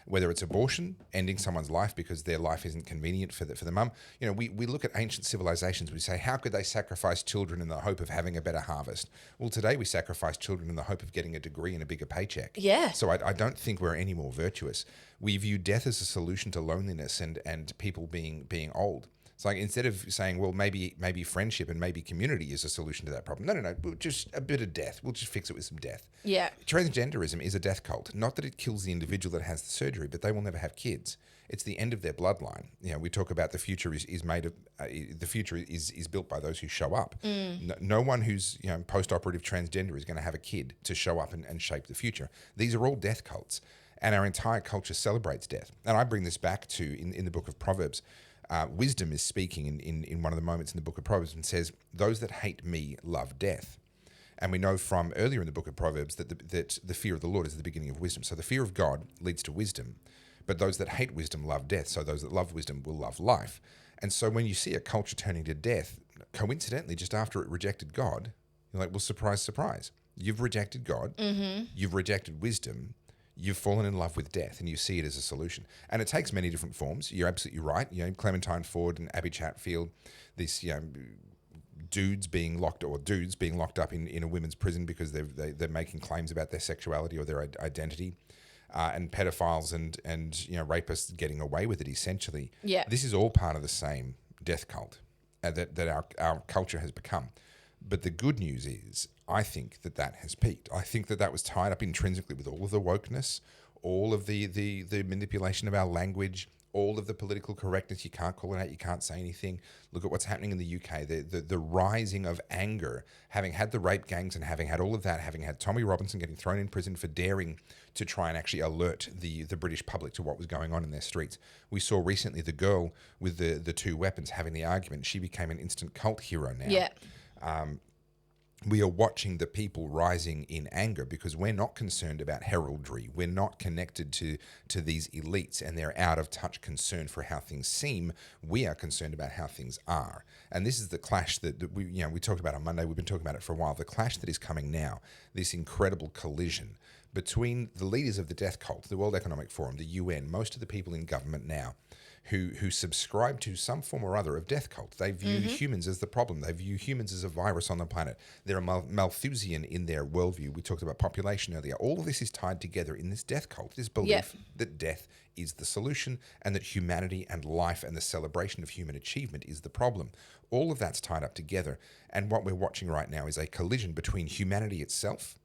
Whether it's abortion, ending someone's life because their life isn't convenient for the mum. You know, we look at ancient civilizations. We say, how could they sacrifice children in the hope of having a better harvest? Well, today we sacrifice children in the hope of getting a degree and a bigger paycheck. Yeah. So I don't think we're any more virtuous. We view death as a solution to loneliness and people being old. It's like instead of saying, well, maybe friendship and maybe community is a solution to that problem. No. We'll just a bit of death. We'll just fix it with some death. Yeah. Transgenderism is a death cult. Not that it kills the individual that has the surgery, but they will never have kids. It's the end of their bloodline. You know, we talk about the future is made of the future is built by those who show up. No one who's post-operative transgender is going to have a kid to show up and shape the future. These are all death cults, and our entire culture celebrates death. And I bring this back to in the book of Proverbs. Wisdom is speaking in one of the moments in the book of Proverbs and says, those that hate me love death. And we know from earlier in the book of Proverbs that the fear of the Lord is the beginning of wisdom. So the fear of God leads to wisdom, but those that hate wisdom love death. So those that love wisdom will love life. And so when you see a culture turning to death, coincidentally, just after it rejected God, you're like, well, surprise, surprise. You've rejected God. You've rejected wisdom. You've fallen in love with death and you see it as a solution. And it takes many different forms. You're absolutely right. You know, Clementine Ford and Abby Chatfield, this, dudes being locked up in a women's prison because they're making claims about their sexuality or their identity. And pedophiles and rapists getting away with it, essentially. Yeah. This is all part of the same death cult that our culture has become. But the good news is, I think that has peaked. I think that was tied up intrinsically with all of the wokeness, all of the manipulation of our language, all of the political correctness. You can't call it out. You can't say anything. Look at what's happening in the UK. The rising of anger, having had the rape gangs and having had all of that, having had Tommy Robinson getting thrown in prison for daring to try and actually alert the British public to what was going on in their streets. We saw recently the girl with the 2 weapons having the argument. She became an instant cult hero now. Yeah. We are watching the people rising in anger because we're not concerned about heraldry. We're not connected to these elites and their out-of-touch concern for how things seem. We are concerned about how things are. And this is the clash that we talked about on Monday. We've been talking about it for a while. The clash that is coming now, this incredible collision between the leaders of the death cult, the World Economic Forum, the UN, most of the people in government now, who subscribe to some form or other of death cult. They view humans as the problem. They view humans as a virus on the planet. They're Malthusian in their worldview. We talked about population earlier. All of this is tied together in this death cult, this belief that death is the solution and that humanity and life and the celebration of human achievement is the problem. All of that's tied up together. And what we're watching right now is a collision between humanity itself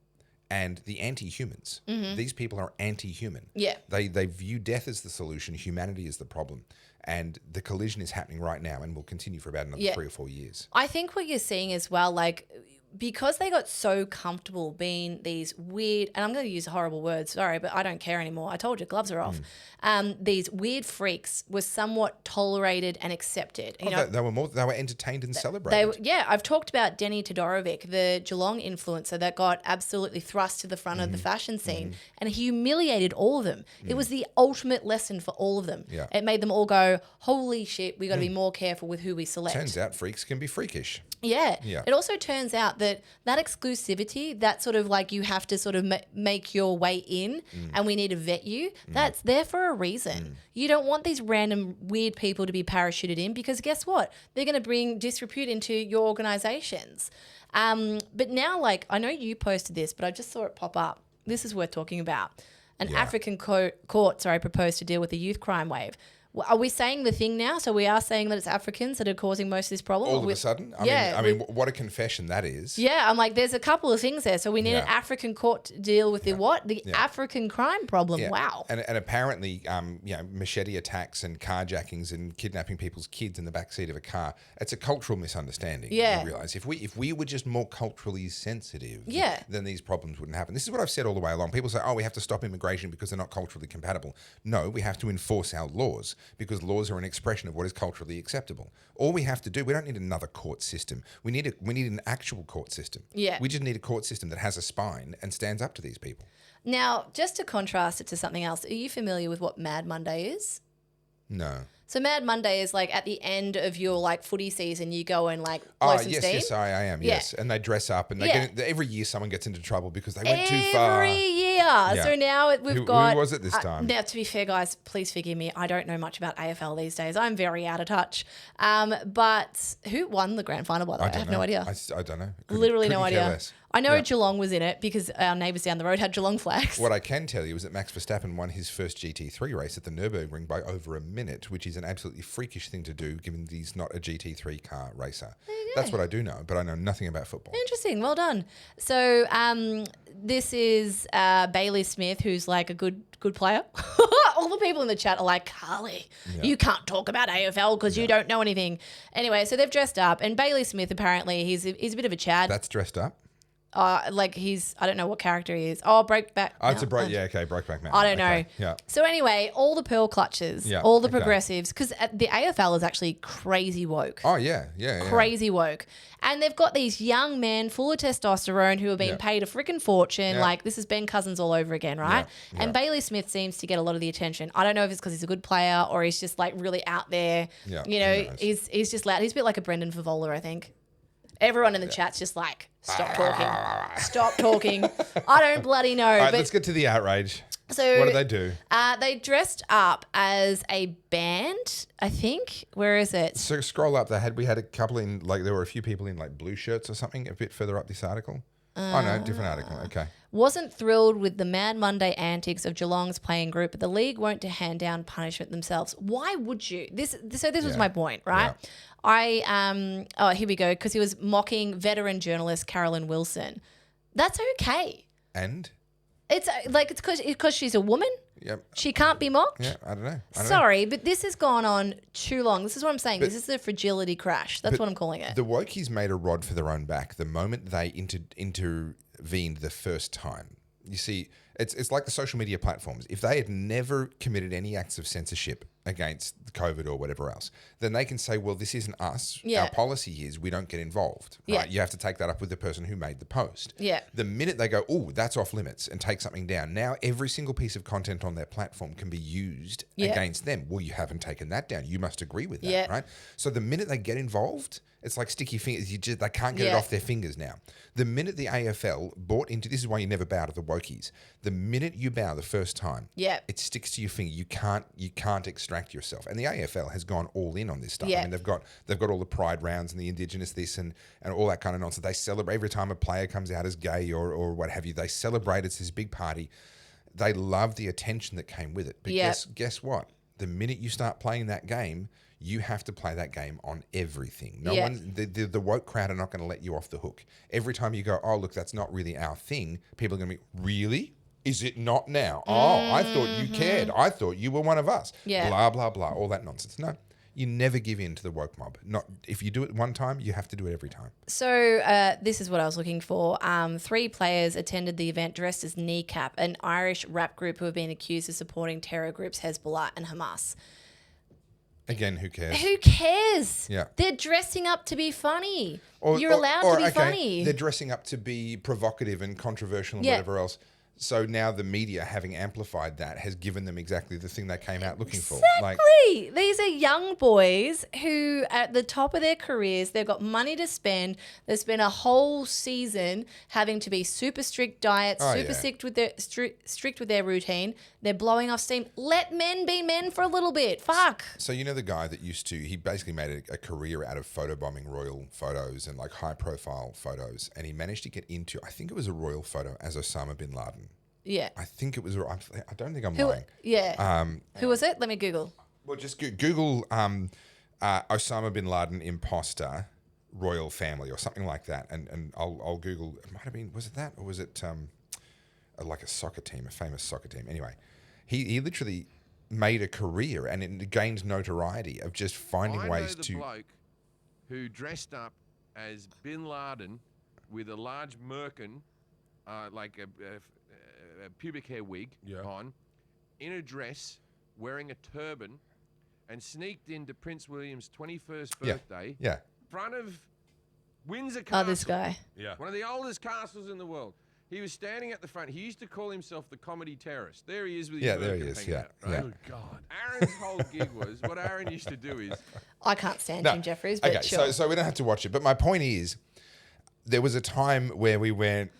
and the anti-humans. These people are anti-human. Yeah. They view death as the solution, humanity is the problem. And the collision is happening right now and will continue for about another 3 or 4 years. I think what you're seeing as well, like, because they got so comfortable being these weird, and I'm going to use horrible words, sorry, but I don't care anymore. I told you, gloves are off. These weird freaks were somewhat tolerated and accepted. You know, they were entertained and celebrated. I've talked about Denny Todorovic, the Geelong influencer that got absolutely thrust to the front of the fashion scene and humiliated all of them. It was the ultimate lesson for all of them. Yeah. It made them all go, holy shit, we got to be more careful with who we select. Turns out freaks can be freakish. Yeah. Yeah. It also turns out that exclusivity, that sort of like you have to sort of make your way in and we need to vet you, that's there for a reason. You don't want these random weird people to be parachuted in because guess what? They're going to bring disrepute into your organizations. But now, like, I know you posted this, but I just saw it pop up. This is worth talking about. An African court proposed to deal with the youth crime wave. Are we saying the thing now? So we are saying that it's Africans that are causing most of this problem? All of a sudden? I mean, what a confession that is. Yeah, I'm like, there's a couple of things there. So we need an African court to deal with the what? The African crime problem. Yeah. Wow. And apparently, machete attacks and carjackings and kidnapping people's kids in the backseat of a car, it's a cultural misunderstanding. Yeah. I realise. If we were just more culturally sensitive, Yeah. then these problems wouldn't happen. This is what I've said all the way along. People say, oh, we have to stop immigration because they're not culturally compatible. No, we have to enforce our laws, because laws are an expression of what is culturally acceptable. All we have to do, we don't need another court system. We need an actual court system. Yeah. We just need a court system that has a spine and stands up to these people. Now, just to contrast it to something else, are you familiar with what Mad Monday is? No. So Mad Monday is like at the end of your like footy season, you go and like blow some steam. Yes, I am. Yeah. Yes, and they dress up, and every year someone gets into trouble because they went too far. Every year. Yeah. So now we've got. Who was it this time? Now, to be fair, guys, please forgive me. I don't know much about AFL these days. I'm very out of touch. But who won the grand final? By the way, I have no idea. I don't know. Literally no care idea. Less. I know Geelong was in it because our neighbours down the road had Geelong flags. What I can tell you is that Max Verstappen won his first GT3 race at the Nürburgring by over a minute, which is an absolutely freakish thing to do, given he's not a GT3 car racer. That's what I do know, but I know nothing about football. Interesting. Well done. So this is Bailey Smith, who's like a good player. All the people in the chat are like, Carly, you can't talk about AFL because you don't know anything. Anyway, so they've dressed up, and Bailey Smith, apparently, he's a bit of a Chad. That's dressed up? Like I don't know what character he is. Oh, Breakback. Oh, it's Breakback Man. I don't know. Okay. Yeah. So anyway, all the pearl clutches, all the progressives, because the AFL is actually crazy woke. Oh, yeah. Crazy woke. And they've got these young men full of testosterone who are being paid a freaking fortune. Yeah. Like, this is Ben Cousins all over again, right? Yeah. And Bailey Smith seems to get a lot of the attention. I don't know if it's because he's a good player or he's just like really out there. Yeah. You know, he's just loud. He's a bit like a Brendan Favola, I think. Everyone in the chat's just like, stop talking. Stop talking. I don't bloody know. All right, let's get to the outrage. So what did they do? They dressed up as a band, I think. Where is it? So scroll up. We had a couple in, like, there were a few people in like blue shirts or something a bit further up this article. Oh no, different article. Okay. Wasn't thrilled with the Mad Monday antics of Geelong's playing group, but the league won't hand down punishment themselves. Why would you? This was my point, right? Yeah. Here we go, because he was mocking veteran journalist Carolyn Wilson. That's okay. And? It's like it's because she's a woman. Yep. She can't be mocked. Yeah, I don't know. Sorry, but this has gone on too long. This is what I'm saying. This is the fragility crash. That's what I'm calling it. The wokies made a rod for their own back the moment they intervened the first time. You see, it's like the social media platforms. If they had never committed any acts of censorship against COVID or whatever else, then they can say, well, this isn't us. Yeah. Our policy is we don't get involved. Right? Yeah. You have to take that up with the person who made the post. Yeah. The minute they go, oh, that's off limits and take something down, now every single piece of content on their platform can be used against them. Well, you haven't taken that down. You must agree with that, right? So the minute they get involved, it's like sticky fingers. They can't get it off their fingers now. The minute the AFL bought into, this is why you never bow to the wokies. The minute you bow the first time, it sticks to your finger. You can't extract yourself. And the AFL has gone all in on this stuff. I mean, they've got all the pride rounds and the Indigenous this and all that kind of nonsense. They celebrate every time a player comes out as gay or what have you. They celebrate. It's this big party. They love the attention that came with it. But guess what? The minute you start playing that game, you have to play that game on everything. No one, the woke crowd are not going to let you off the hook. Every time you go, oh, look, that's not really our thing, people are going to be, really? Is it not now? Oh, I thought you cared. I thought you were one of us. Yeah. Blah, blah, blah, all that nonsense. No, you never give in to the woke mob. Not if you do it one time, you have to do it every time. So this is what I was looking for. 3 players attended the event dressed as Kneecap, an Irish rap group who have been accused of supporting terror groups Hezbollah and Hamas. Again, who cares? Who cares? Yeah. They're dressing up to be funny. You're allowed to be funny. They're dressing up to be provocative and controversial and whatever else. So now the media, having amplified that, has given them exactly the thing they came out looking for. Exactly. These are young boys who, at the top of their careers, they've got money to spend. They spent a whole season having to be super strict diets, strict with their routine. They're blowing off steam. Let men be men for a little bit. Fuck. So you know the guy that he basically made a career out of photobombing royal photos and like high profile photos, and he managed to get into, I think it was a royal photo as Osama bin Laden. Yeah. I think it was, I don't think I'm lying. Yeah. Who was it? Let me Google. Well, just Google Osama bin Laden imposter royal family or something like that, and I'll Google. It might have been, was it that, or was it like a soccer team, a famous soccer team? Anyway, he literally made a career and it gained notoriety of just finding ways to. Bloke who dressed up as bin Laden with a large merkin, like a pubic hair wig on, in a dress, wearing a turban, and sneaked into Prince William's 21st birthday. Yeah. Front of Windsor Castle. Oh, this guy. Yeah. One of the oldest castles in the world. He was standing at the front. He used to call himself the comedy terrorist. There he is with his there he merkin is. hanging out, right? Yeah. Oh, God. Aaron's whole gig was, what Aaron used to do is... I can't stand Jim Jeffries, but okay, sure. so we don't have to watch it. But my point is, there was a time where we went,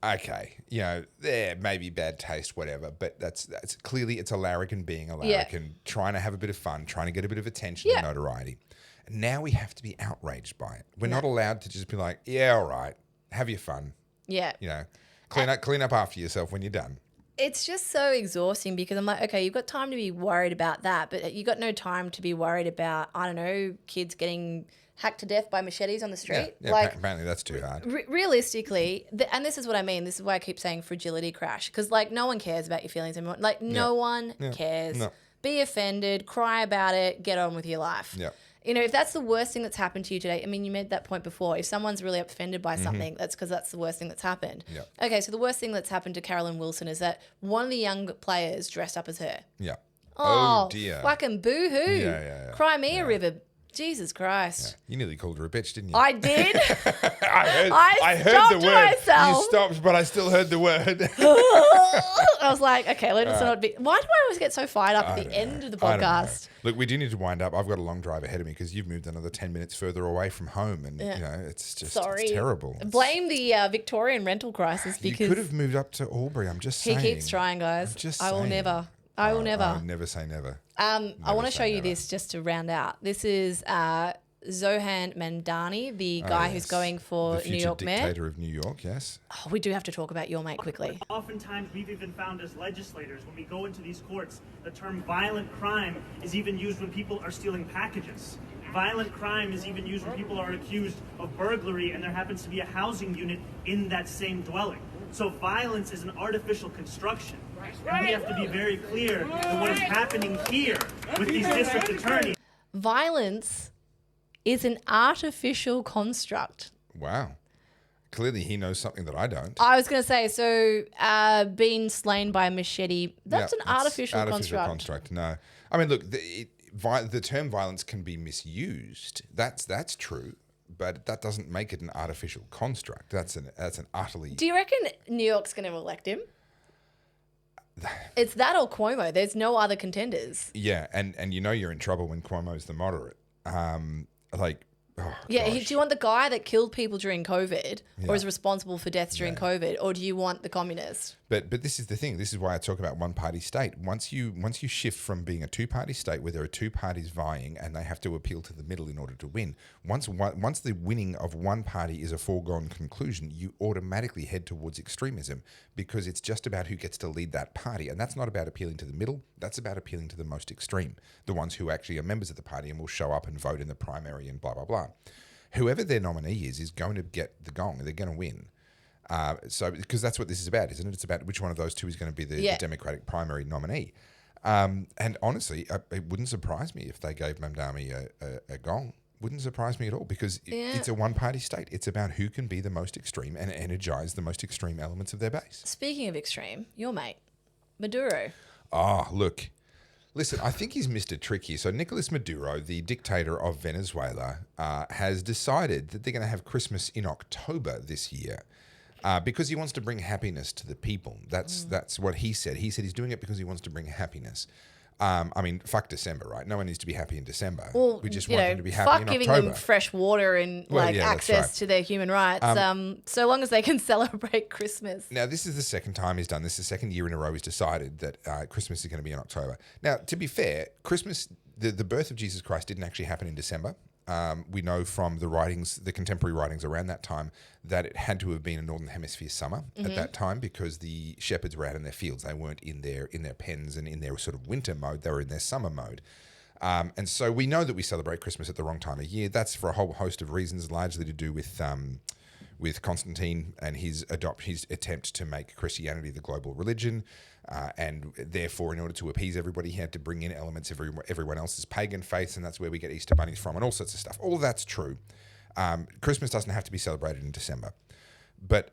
okay, there may be bad taste, whatever, but that's clearly it's a larrikin being a larrikin, trying to have a bit of fun, trying to get a bit of attention and notoriety. And now we have to be outraged by it. We're not allowed to just be like, yeah, all right, have your fun. Yeah. Clean up after yourself when you're done. It's just so exhausting because I'm like, okay, you've got time to be worried about that, but you've got no time to be worried about, I don't know, kids getting hacked to death by machetes on the street. Yeah, apparently that's too hard. Realistically, and this is what I mean, this is why I keep saying fragility crash, because like no one cares about your feelings anymore. Like no one cares. No. Be offended, cry about it, get on with your life. Yeah. If that's the worst thing that's happened to you today, I mean, you made that point before. If someone's really offended by something, that's because that's the worst thing that's happened. Yeah. Okay, so the worst thing that's happened to Carolyn Wilson is that one of the young players dressed up as her. Yeah. Oh, dear. Fucking boo-hoo. Yeah. Cry me a river. Jesus Christ. Yeah. You nearly called her a bitch, didn't you? I did. I heard stopped the word. myself. You stopped, but I still heard the word. I was like, okay, let's not be. Why do I always get so fired up at the end of the podcast? Look, we do need to wind up. I've got a long drive ahead of me because you've moved another 10 minutes further away from home, and it's just it's terrible. Blame the Victorian rental crisis because you could have moved up to Albury. I'm just saying. He keeps trying, guys. I will never. I will never. I'll never say never. I want to show you this just to round out. This is Zohan Mandani, the guy who's going for the New York mayor. dictator of New York, yes. Oh, we do have to talk about your mate quickly. Oftentimes, we've even found as legislators, when we go into these courts, the term violent crime is even used when people are stealing packages. Violent crime is even used when people are accused of burglary and there happens to be a housing unit in that same dwelling. So violence is an artificial construction. And we have to be very clear that what is happening here with these district attorneys. Violence is an artificial construct. Wow. Clearly he knows something that I don't. I was going to say, so being slain by a machete, that's an artificial construct. No. I mean, look, the term violence can be misused. That's true. But that doesn't make it an artificial construct. That's an utterly... Do you reckon New York's going to elect him? It's that or Cuomo. There's no other contenders. Yeah, and you know you're in trouble when Cuomo's the moderate. Do you want the guy that killed people during COVID or is responsible for deaths during COVID, or do you want the communist? But this is the thing. This is why I talk about one-party state. Once you shift from being a two-party state where there are two parties vying and they have to appeal to the middle in order to win, once the winning of one party is a foregone conclusion, you automatically head towards extremism because it's just about who gets to lead that party. And that's not about appealing to the middle. That's about appealing to the most extreme, the ones who actually are members of the party and will show up and vote in the primary and blah, blah, blah. Whoever their nominee is going to get the gong. They're going to win. Because that's what this is about, isn't it? It's about which one of those two is going to be the Democratic primary nominee. And honestly, it wouldn't surprise me if they gave Mamdani a gong. Wouldn't surprise me at all because it's a one-party state. It's about who can be the most extreme and energize the most extreme elements of their base. Speaking of extreme, your mate, Maduro. Oh, look. Listen, I think he's missed a trick here. So Nicolas Maduro, the dictator of Venezuela, has decided that they're going to have Christmas in October this year because he wants to bring happiness to the people. That's what he said. He said he's doing it because he wants to bring happiness. I mean, fuck December, right? No one needs to be happy in December. Well, we just want them to be happy in October. Fuck giving them fresh water and access to their human rights. So long as they can celebrate Christmas. Now, this is the second time he's done this. The second year in a row he's decided that Christmas is going to be in October. Now, to be fair, Christmas, the birth of Jesus Christ didn't actually happen in December. We know from the writings, the contemporary writings around that time, that it had to have been a Northern Hemisphere summer at that time because the shepherds were out in their fields. They weren't in their pens and in their sort of winter mode. They were in their summer mode. And so we know that we celebrate Christmas at the wrong time of year. That's for a whole host of reasons, largely to do with Constantine and his attempt to make Christianity the global religion. And therefore, in order to appease everybody, he had to bring in elements of everyone else's pagan faiths, and that's where we get Easter bunnies from and all sorts of stuff. All of that's true. Christmas doesn't have to be celebrated in December. But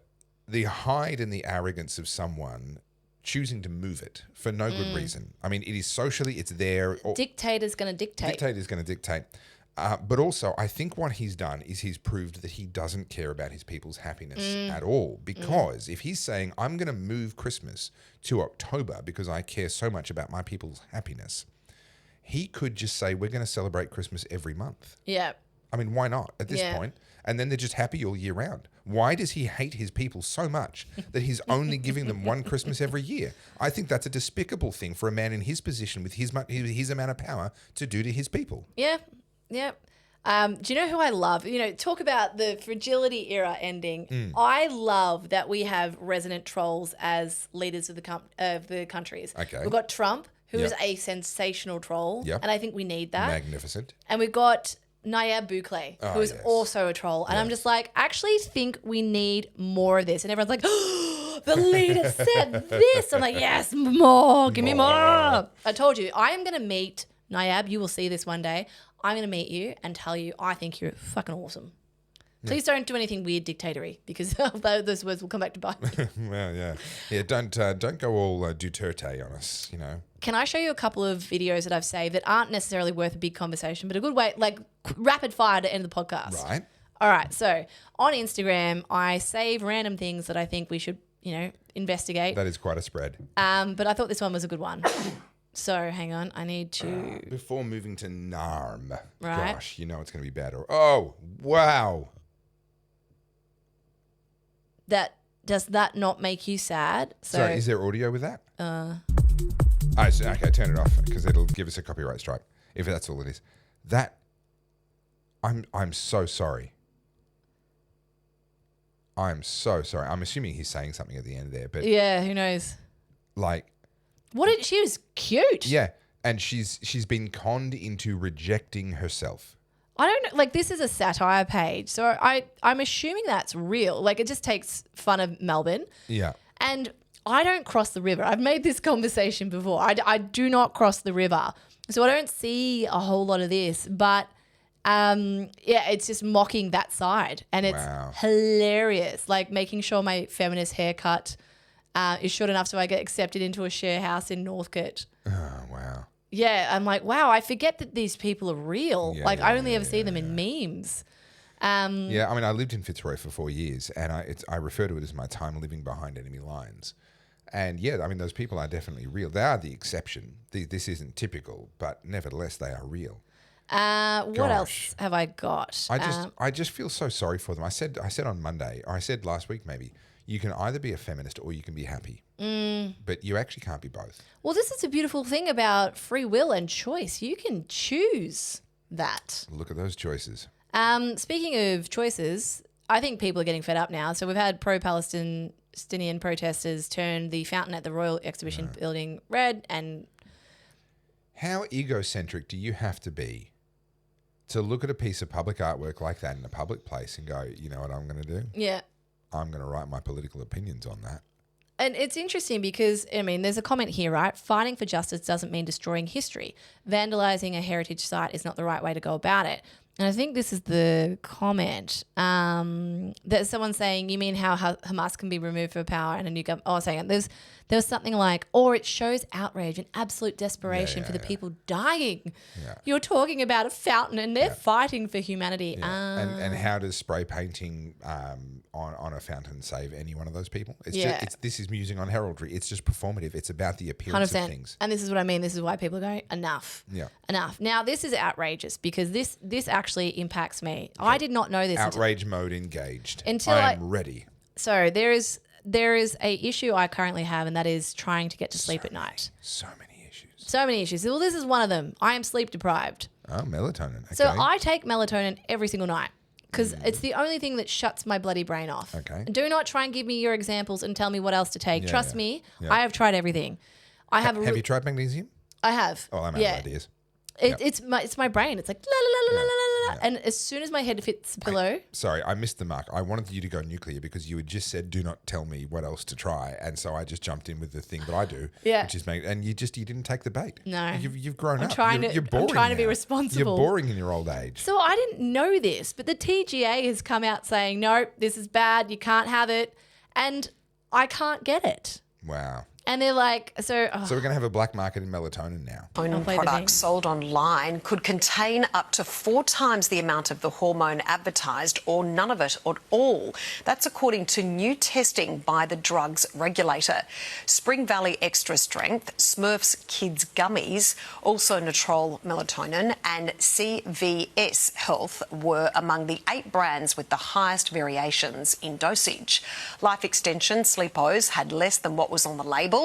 the hide and the arrogance of someone choosing to move it for no good reason. I mean, it is socially, it's there. Dictator's going to dictate. Dictator's going to dictate. But also, I think what he's done is he's proved that he doesn't care about his people's happiness at all. Because if he's saying, I'm going to move Christmas to October because I care so much about my people's happiness, he could just say, we're going to celebrate Christmas every month. Yeah. I mean, why not at this point? And then they're just happy all year round. Why does he hate his people so much that he's only giving them one Christmas every year? I think that's a despicable thing for a man in his position with his amount of power to do to his people. Yeah. Yeah. Do you know who I love? Talk about the fragility era ending. I love that we have resident trolls as leaders of the countries. Okay. We've got Trump, who is a sensational troll, and I think we need that. Magnificent. And we've got Nayib Bukele, who is also a troll. And I'm just like, I actually think we need more of this. And everyone's like, oh, the leader said this. I'm like, yes, more. Give me more. I told you, I am going to meet Nayib. You will see this one day. I'm going to meet you and tell you I think you're fucking awesome. Please don't do anything weird dictatory because those words will come back to bite me. Well, yeah. Don't go all Duterte on us. Can I show you a couple of videos that I've saved that aren't necessarily worth a big conversation, but a good way, like rapid fire to end the podcast? Right. All right. So on Instagram, I save random things that I think we should, investigate. That is quite a spread. But I thought this one was a good one. So hang on, I need to... Before moving to NARM. Right. Gosh, it's going to be bad. Oh, wow. Does that not make you sad? So is there audio with that? Okay, turn it off because it'll give us a copyright strike if that's all it is. I'm so sorry. I'm so sorry. I'm assuming he's saying something at the end there, but yeah, who knows? She was cute. Yeah, and she's been conned into rejecting herself. I don't know. Like, this is a satire page, so I'm assuming that's real. Like, it just takes fun of Melbourne. Yeah. And I don't cross the river. I've made this conversation before. I do not cross the river. So I don't see a whole lot of this. But, it's just mocking that side. And it's hilarious. Like, making sure my feminist haircut is short enough so I get accepted into a share house in Northcote. Oh, wow. Yeah, I'm like, wow, I forget that these people are real. I only ever see them in memes. I mean, I lived in Fitzroy for 4 years, and I refer to it as my time living behind enemy lines. And I mean, those people are definitely real. They are the exception. This isn't typical, but nevertheless, they are real. What else have I got? I just feel so sorry for them. I said on Monday, or I said last week maybe, you can either be a feminist or you can be happy. But you actually can't be both. Well, this is a beautiful thing about free will and choice. You can choose that. Look at those choices. Speaking of choices, I think people are getting fed up now. So we've had pro-Palestinian protesters turn the fountain at the Royal Exhibition Building red. And how egocentric do you have to be to look at a piece of public artwork like that in a public place and go, you know what I'm going to do? Yeah. I'm going to write my political opinions on that. And it's interesting because, I mean, there's a comment here, right? Fighting for justice doesn't mean destroying history. Vandalising a heritage site is not the right way to go about it. And I think this is the comment. There's someone saying, you mean how Hamas can be removed from power and a new government? Oh, saying there was something like, or it shows outrage and absolute desperation for the people dying. Yeah. You're talking about a fountain and they're fighting for humanity. Yeah. And how does spray painting on a fountain save any one of those people? This is musing on heraldry. It's just performative. It's about the appearance 100%. of things. And this is what I mean. This is why people are going, enough. Yeah. Enough. Now, this is outrageous because this actually impacts me. Okay. I did not know this. Outrage mode engaged. Until I am ready. So there is a issue I currently have, and that is trying to get to sleep at night. So many issues. So many issues. Well, this is one of them. I am sleep deprived. Oh, melatonin. Okay. So I take melatonin every single night because it's the only thing that shuts my bloody brain off. Okay. Do not try and give me your examples and tell me what else to take. Trust me, I have tried everything. Have you tried magnesium? I have. Oh, I'm out of ideas. It's my brain. It's like la la la la la la la. And as soon as my head hits the pillow. Sorry, I missed the mark. I wanted you to go nuclear because you had just said, "Do not tell me what else to try," and so I just jumped in with the thing that I do, which is and you didn't take the bait. No, you've grown up. You're boring. I'm trying to be responsible. You're boring in your old age. So I didn't know this, but the TGA has come out saying, "No, this is bad. You can't have it," and I can't get it. Wow. And they're like, So we're going to have a black market in melatonin now. Products sold online could contain up to 4 times the amount of the hormone advertised or none of it at all. That's according to new testing by the drugs regulator. Spring Valley Extra Strength, Smurfs Kids Gummies, also Natrol Melatonin and CVS Health were among the 8 brands with the highest variations in dosage. Life Extension Sleepos had less than what was on the label.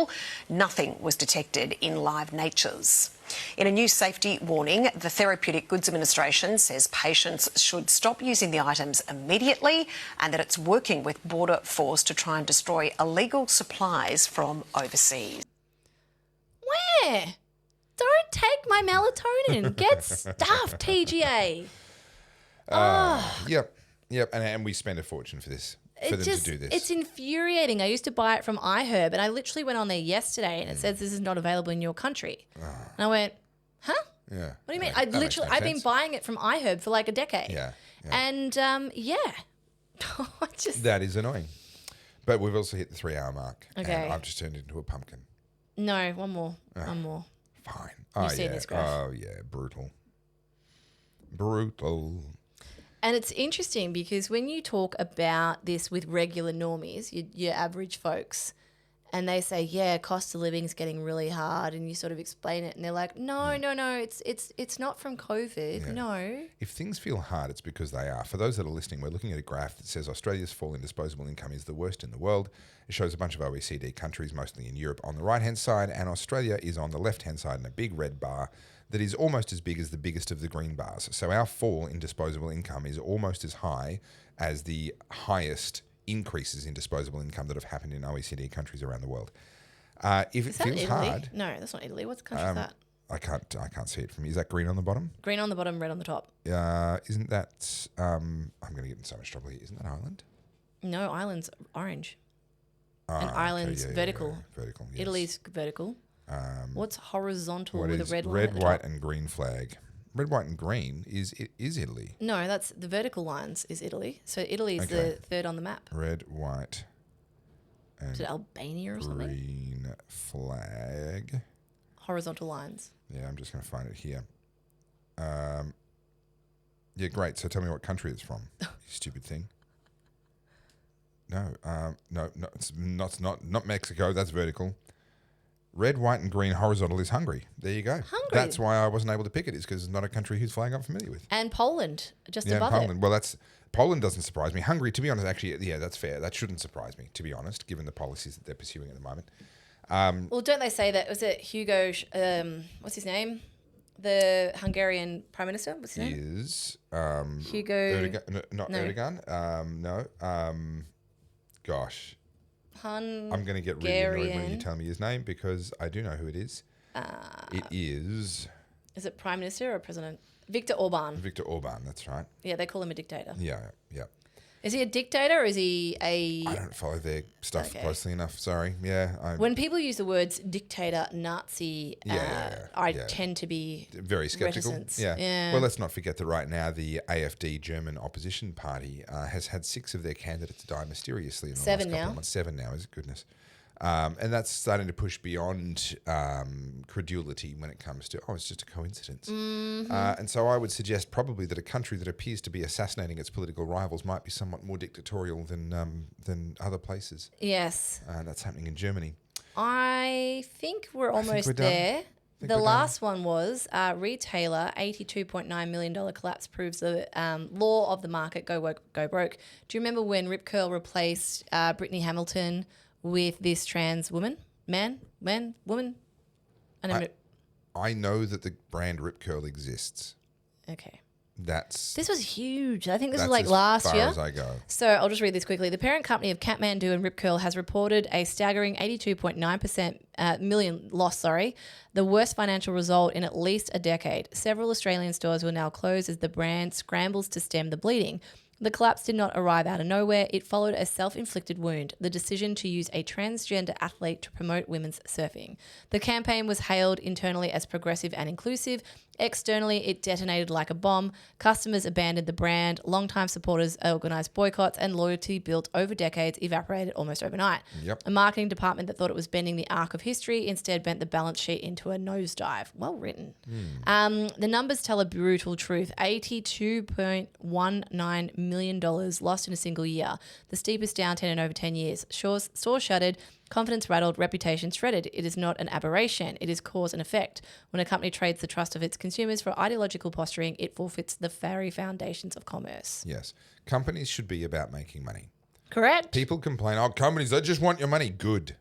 Nothing was detected in Live Natures. In a new safety warning, the Therapeutic Goods Administration says patients should stop using the items immediately and that it's working with Border Force to try and destroy illegal supplies from overseas. Where? Don't take my melatonin. Get stuffed, TGA. Yep. And we spend a fortune for this. For them to do this. It's infuriating. I used to buy it from iHerb and I literally went on there yesterday and it says this is not available in your country. And I went, huh? Yeah. What do you mean? I've been buying it from iHerb for like a decade. Yeah. And that is annoying. But we've also hit the 3-hour mark. Okay. And I've just turned into a pumpkin. No, one more. One more. Fine. You've seen this graph. Oh, yeah. Brutal. And it's interesting because when you talk about this with regular normies, your average folks, and they say, yeah, cost of living is getting really hard, and you sort of explain it, and they're like, no, it's not from COVID, no. If things feel hard, it's because they are. For those that are listening, we're looking at a graph that says Australia's fall in disposable income is the worst in the world. It shows a bunch of OECD countries, mostly in Europe, on the right-hand side, and Australia is on the left-hand side in a big red bar that is almost as big as the biggest of the green bars. So our fall in disposable income is almost as high as the highest increases in disposable income that have happened in OECD countries around the world. If it feels Italy? hard... No, that's not Italy. What country is that? I can't see it from here. Is that green on the bottom? Green on the bottom, red on the top. Isn't that? I'm going to get in so much trouble here. Isn't that Ireland? No, Ireland's orange. Oh, and Ireland's vertical. Yeah. Vertical. Yes. Italy's vertical. What's horizontal with a red line? Red, at the white, top? and green flag. Red, white, and green is Italy. No, that's the vertical lines is Italy. So Italy is Okay. the third on the map. Red, white, and Is it Albania or something? green flag. Horizontal lines. Yeah, I'm just going to find it here. Yeah, great. So tell me what country it's from. You stupid thing. No, it's not Mexico. That's vertical. Red, white, and green horizontal is Hungary. There you go. Hungary. That's why I wasn't able to pick it. Is because it's not a country whose flag I'm familiar with. And Poland, just Yeah, above Poland. it. Well, Poland doesn't surprise me. Hungary, to be honest, actually, yeah, that's fair. That shouldn't surprise me, to be honest, given the policies that they're pursuing at the moment. Well, don't they say that? Was it Hugo? What's his name? The Hungarian Prime Minister. What's his name? Is Hugo. Erdogan, not no. Erdogan. No. Gosh. I'm going to get really annoyed when you tell me his name because I do know who it is. It is Is it Prime Minister or President? Victor Orban. Victor Orban. That's right. Yeah, they call him a dictator. Yeah. Is he a dictator or is he a... I don't follow their stuff Okay. closely enough. Sorry. Yeah. When people use the words dictator, Nazi, I yeah. tend to be Very skeptical. reticent. Yeah. Well, let's not forget that right now the AfD German opposition party has had 6 of their candidates die mysteriously in the 7 last couple now. of months. 7 now, is it? Goodness. And that's starting to push beyond credulity when it comes to, it's just a coincidence. And so I would suggest probably that a country that appears to be assassinating its political rivals might be somewhat more dictatorial than other places. Yes. That's happening in Germany. I think we're almost we're done. there. Think The we're last one was retailer, $82.9 million collapse proves the law of the market, go woke, go broke. Do you remember when Rip Curl replaced Brittany Hamilton with this trans woman? Woman? I know that the brand Rip Curl exists. Okay. This was huge. I think this was that's like as last far year. as I go. So I'll just read this quickly. The parent company of Kathmandu and Rip Curl has reported a staggering 82.9% million loss, the worst financial result in at least a decade. Several Australian stores will now close as the brand scrambles to stem the bleeding. The collapse did not arrive out of nowhere. It followed a self-inflicted wound, the decision to use a transgender athlete to promote women's surfing. The campaign was hailed internally as progressive and inclusive. Externally, it detonated like a bomb. Customers abandoned the brand. Longtime supporters organised boycotts, and loyalty built over decades evaporated almost overnight. Yep. A marketing department that thought it was bending the arc of history instead bent the balance sheet into a nosedive. Well written. The numbers tell a brutal truth. $82.19 million lost in a single year, the steepest downturn in over 10 years. Stores shuttered, confidence rattled, reputation shredded. It is not an aberration. It is cause and effect. When a company trades the trust of its consumers for ideological posturing, it forfeits the very foundations of commerce. Yes. Companies should be about making money. Correct? People complain, companies, they just want your money. Good.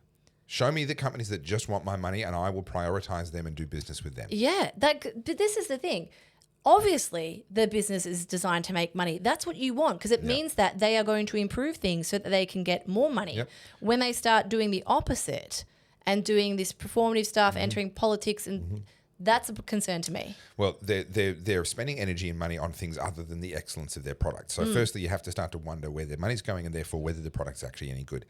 Show me the companies that just want my money and I will prioritize them and do business with them. Yeah. But this is the thing. Obviously, the business is designed to make money. That's what you want because it means that they are going to improve things so that they can get more money. Yep. When they start doing the opposite and doing this performative stuff, entering politics, and that's a concern to me. Well, they're spending energy and money on things other than the excellence of their product. So firstly, you have to start to wonder where their money's going and therefore whether the product's actually any good.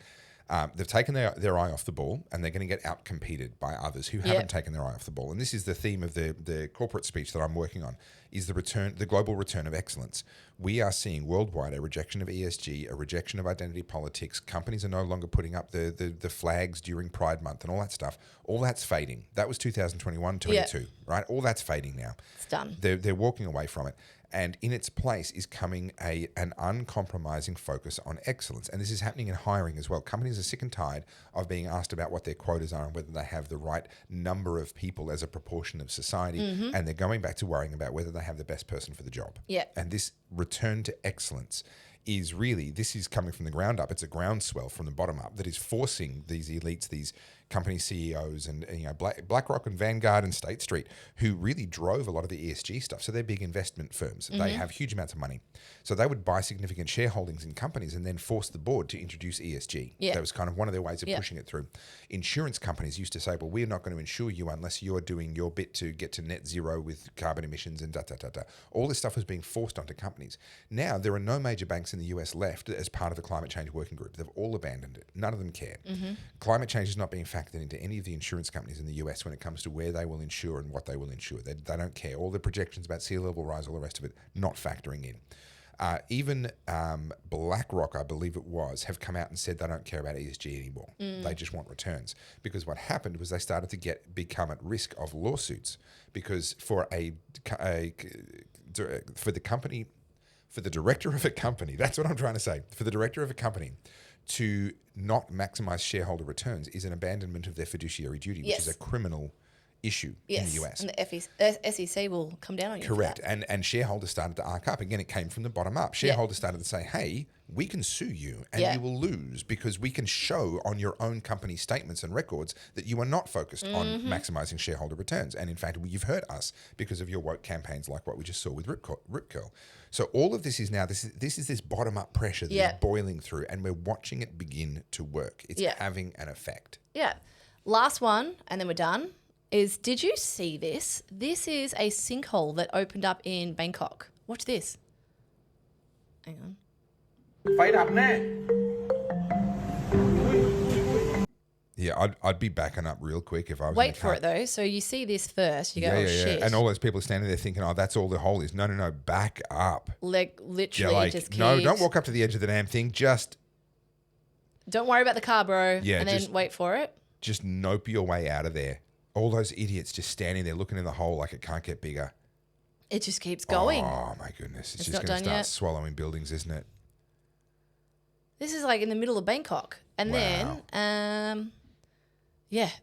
They've taken their eye off the ball and they're going to get out-competed by others who haven't taken their eye off the ball. And this is the theme of the corporate speech that I'm working on, is the global return of excellence. We are seeing worldwide a rejection of ESG, a rejection of identity politics. Companies are no longer putting up the flags during Pride Month and all that stuff. All that's fading. That was 2021, 22, right? All that's fading now. It's done. They're walking away from it. And in its place is coming an uncompromising focus on excellence. And this is happening in hiring as well. Companies are sick and tired of being asked about what their quotas are and whether they have the right number of people as a proportion of society. And they're going back to worrying about whether they have the best person for the job. Yeah. And this return to excellence is really, this is coming from the ground up. It's a groundswell from the bottom up that is forcing these elites, these company CEOs and BlackRock and Vanguard and State Street, who really drove a lot of the ESG stuff. So they're big investment firms. They have huge amounts of money. So they would buy significant shareholdings in companies and then force the board to introduce ESG. That was kind of one of their ways of pushing it through. Insurance companies used to say, well, we're not going to insure you unless you're doing your bit to get to net zero with carbon emissions and da-da-da-da. All this stuff was being forced onto companies. Now, there are no major banks in the US left as part of the climate change working group. They've all abandoned it. None of them care. Climate change is not being factored into any of the insurance companies in the US when it comes to where they will insure and what they will insure. They don't care. All the projections about sea level rise, all the rest of it, not factoring in. Even BlackRock, I believe it was, have come out and said they don't care about ESG anymore. They just want returns. Because what happened was they started to become at risk of lawsuits because for the director of a company, that's what I'm trying to say, for the director of a company to not maximize shareholder returns is an abandonment of their fiduciary duty, which is a criminal issue in the US. And the SEC will come down on you. Correct. And shareholders started to arc up. Again, it came from the bottom up. Shareholders started to say, hey, we can sue you and you will lose because we can show on your own company statements and records that you are not focused on maximizing shareholder returns. And in fact, you've hurt us because of your woke campaigns like what we just saw with Rip Curl. So all of this is now, this is this bottom-up pressure that is boiling through, and we're watching it begin to work. It's having an effect. Yeah. Last one, and then we're done, is did you see this? This is a sinkhole that opened up in Bangkok. Watch this. Hang on. Yeah, I'd be backing up real quick if I was. Wait for it though. So you see this first, you go, oh shit. And all those people are standing there thinking, oh, that's all the hole is. No, back up. Like literally just keeps. No, don't walk up to the edge of the damn thing. Just don't worry about the car, bro. Yeah, and then wait for it. Just nope your way out of there. All those idiots just standing there looking in the hole like it can't get bigger. It just keeps going. Oh my goodness. It's just going to start swallowing buildings, isn't it? This is like in the middle of Bangkok. And then,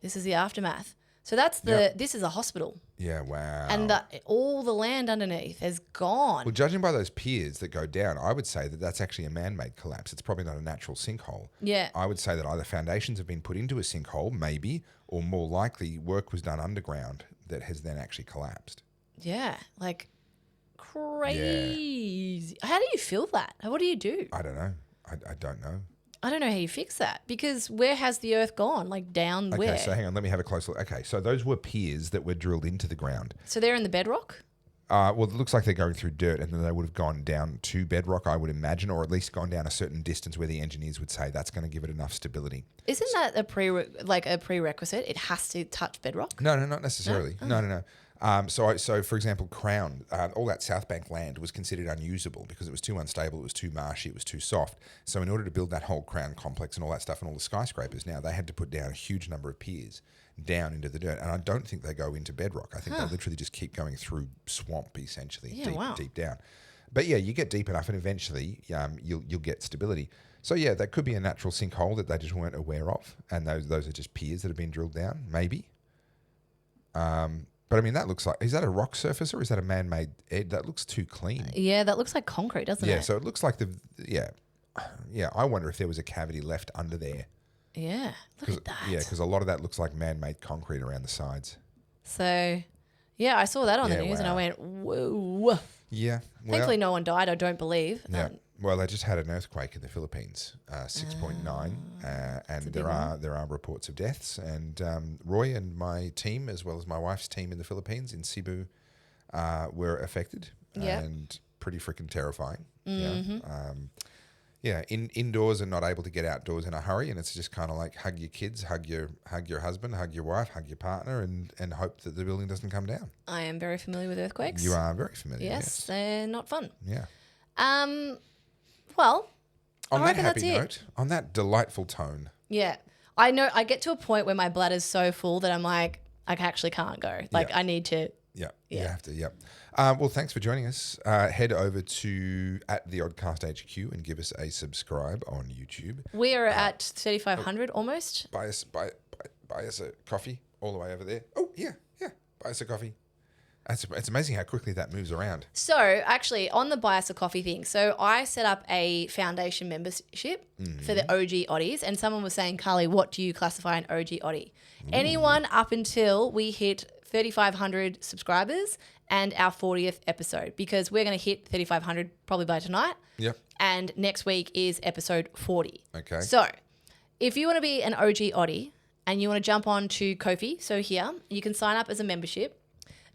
this is the aftermath. So that's this is a hospital. Yeah, wow. And all the land underneath is gone. Well, judging by those piers that go down, I would say that that's actually a man-made collapse. It's probably not a natural sinkhole. Yeah. I would say that either foundations have been put into a sinkhole, maybe, or more likely work was done underground that has then actually collapsed. Yeah, like crazy. Yeah. How do you feel that? What do you do? I don't know. I don't know. I don't know how you fix that because where has the earth gone? Like down where? Okay, so hang on. Let me have a close look. Okay, so those were piers that were drilled into the ground. So they're in the bedrock? Well, it looks like they're going through dirt and then they would have gone down to bedrock, I would imagine, or at least gone down a certain distance where the engineers would say that's going to give it enough stability. Isn't that a prerequisite? It has to touch bedrock? No, not necessarily. No. So for example, Crown, all that South Bank land was considered unusable because it was too unstable, it was too marshy, it was too soft. So in order to build that whole Crown complex and all that stuff and all the skyscrapers now, they had to put down a huge number of piers down into the dirt. And I don't think they go into bedrock. I think they literally just keep going through swamp, essentially, deep down. But yeah, you get deep enough and eventually you'll get stability. So yeah, that could be a natural sinkhole that they just weren't aware of. And those are just piers that have been drilled down, maybe. But I mean, that looks like, is that a rock surface or is that a man-made edge? That looks too clean. Yeah, that looks like concrete, doesn't it? Yeah, so it looks like I wonder if there was a cavity left under there. Yeah, look at that. Yeah, because a lot of that looks like man-made concrete around the sides. So, yeah, I saw that on the news and I went, whoa. Yeah. Well, thankfully no one died, I don't believe. Yeah. Well, they just had an earthquake in the Philippines, 6.9, and there are reports of deaths. And Roy and my team, as well as my wife's team in the Philippines, in Cebu, were affected and pretty freaking terrifying. Mm-hmm. Indoors and not able to get outdoors in a hurry, and it's just kind of like hug your kids, hug your husband, hug your wife, hug your partner, and hope that the building doesn't come down. I am very familiar with earthquakes. You are very familiar. Yes, they're not fun. Yeah. Well, on that happy note, on that delightful tone. Yeah. I know I get to a point where my bladder's so full that I'm like, I actually can't go. I need to. Yeah, you have to, well, thanks for joining us. Head over to @ the Oddcast HQ and give us a subscribe on YouTube. We are at 3,500 almost. Buy us a coffee all the way over there. Oh, yeah. Buy us a coffee. It's amazing how quickly that moves around. So, actually, on the Buy Us a Coffee thing, so I set up a foundation membership for the OG Oddies, and someone was saying, Carly, what do you classify an OG Oddie? Anyone up until we hit 3,500 subscribers and our 40th episode, because we're going to hit 3,500 probably by tonight. Yep. And next week is episode 40. Okay. So, if you want to be an OG Oddie and you want to jump on to Ko-fi, so here, you can sign up as a membership.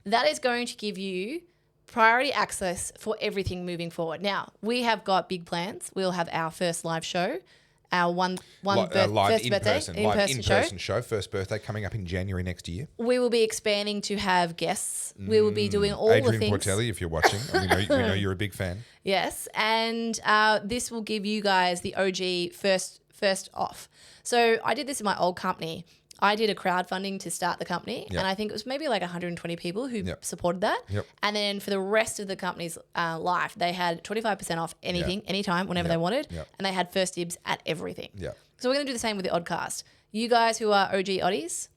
That is going to give you priority access for everything moving forward. Now, we have got big plans. We'll have our first live show, our live first in-person show, first birthday coming up in January next year. We will be expanding to have guests. We will be doing all Adrian the things. Portelli, if you're watching, we know you're a big fan. Yes, and this will give you guys the OG first off. So I did this in my old company. I did a crowdfunding to start the company, and I think it was maybe like 120 people who supported that. And then for the rest of the company's life, they had 25% off anything, anytime, whenever they wanted, and they had first dibs at everything. So we're going to do the same with the Oddcast. You guys who are OG Oddies,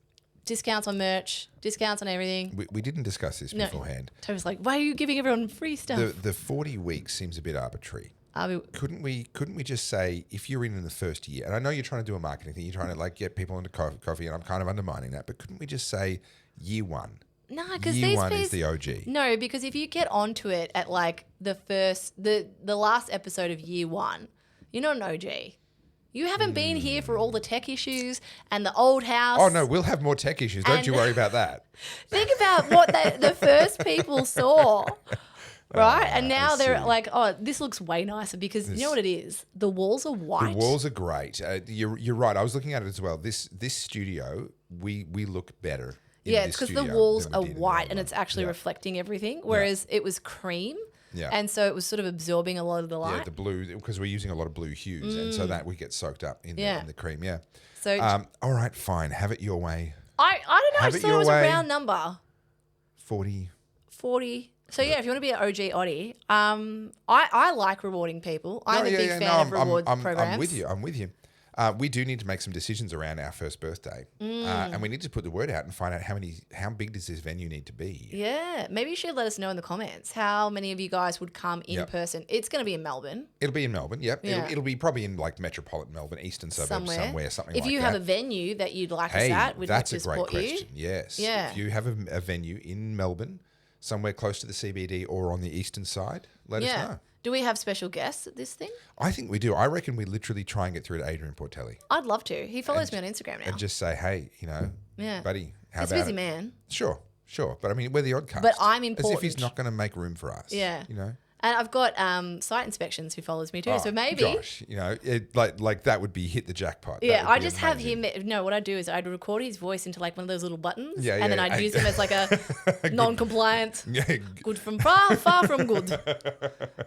discounts on merch, discounts on everything. We didn't discuss this beforehand. So I was like, why are you giving everyone free stuff? The 40 weeks seems a bit arbitrary. Couldn't we just say, if you're in the first year, and I know you're trying to do a marketing thing, you're trying to like get people into coffee, and I'm kind of undermining that, but couldn't we just say year one? No, because year one is the OG. No, because if you get onto it at like the last episode of year one, you're not an OG. You haven't been here for all the tech issues and the old house. Oh no, we'll have more tech issues. Don't you worry about that. Think about what the first people saw. Right? And now they're like, oh, this looks way nicer because you know what it is? The walls are white. The walls are great. You're right. I was looking at it as well. This studio, we look better. Yeah, it's because the walls are white and it's actually reflecting everything, whereas it was cream. Yeah. And so it was sort of absorbing a lot of the light. Yeah, the blue, because we're using a lot of blue hues, and so that we get soaked up in the cream. Yeah. So, all right, fine. Have it your way. I don't know. I just thought it was a round number. 40. So yeah, if you want to be an OG Oddie, I like rewarding people. I'm a big fan of reward programs. I'm with you. We do need to make some decisions around our first birthday, and we need to put the word out and find out how big does this venue need to be. Yeah, maybe you should let us know in the comments how many of you guys would come in person. It's going to be in Melbourne. It'll be in Melbourne. Yep. Yeah. It'll be probably in like metropolitan Melbourne, eastern suburbs, somewhere, something like that. If you have a venue that you'd like us at, we'd like to support you. That's a great question. Yes. Yeah. If you have a venue in Melbourne, somewhere close to the CBD or on the eastern side, let us know. Do we have special guests at this thing? I think we do. I reckon we literally try and get through to Adrian Portelli. I'd love to. He follows me on Instagram now. And just say, hey, buddy, how He's about a busy man. Sure. But I mean, we're the Oddcast. But I'm important. As if he's not going to make room for us. Yeah. And I've got site inspections who follows me too. So maybe. Gosh, like that would be hit the jackpot. Yeah, I just have him. No, what I'd do is I'd record his voice into like one of those little buttons. And then I'd use him as like a non-compliant, good from far from good.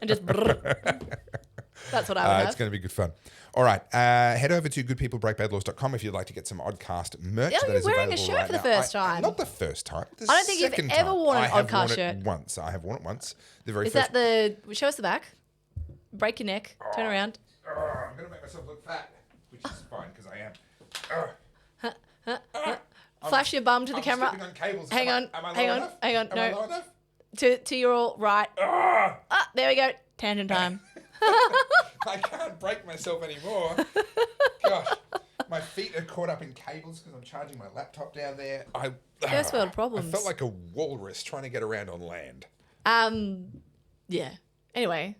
And just that's what I would have. It's going to be good fun. All right. Head over to goodpeoplebreakbadlaws.com if you'd like to get some Oddcast merch. Oh, you're wearing a shirt for the first time. Not the first time. I don't think you've ever worn an Oddcast shirt. Once. I have worn it once. Is that the... Show us the back. Break your neck. Turn around. I'm going to make myself look fat, which is fine because I am. Flash your bum to the camera. On cables. Hang on. Am I low enough? To your all right. There we go. Tangent time. I can't break myself anymore. Gosh, my feet are caught up in cables because I'm charging my laptop down there. First world problems. I felt like a walrus trying to get around on land. Yeah. Anyway,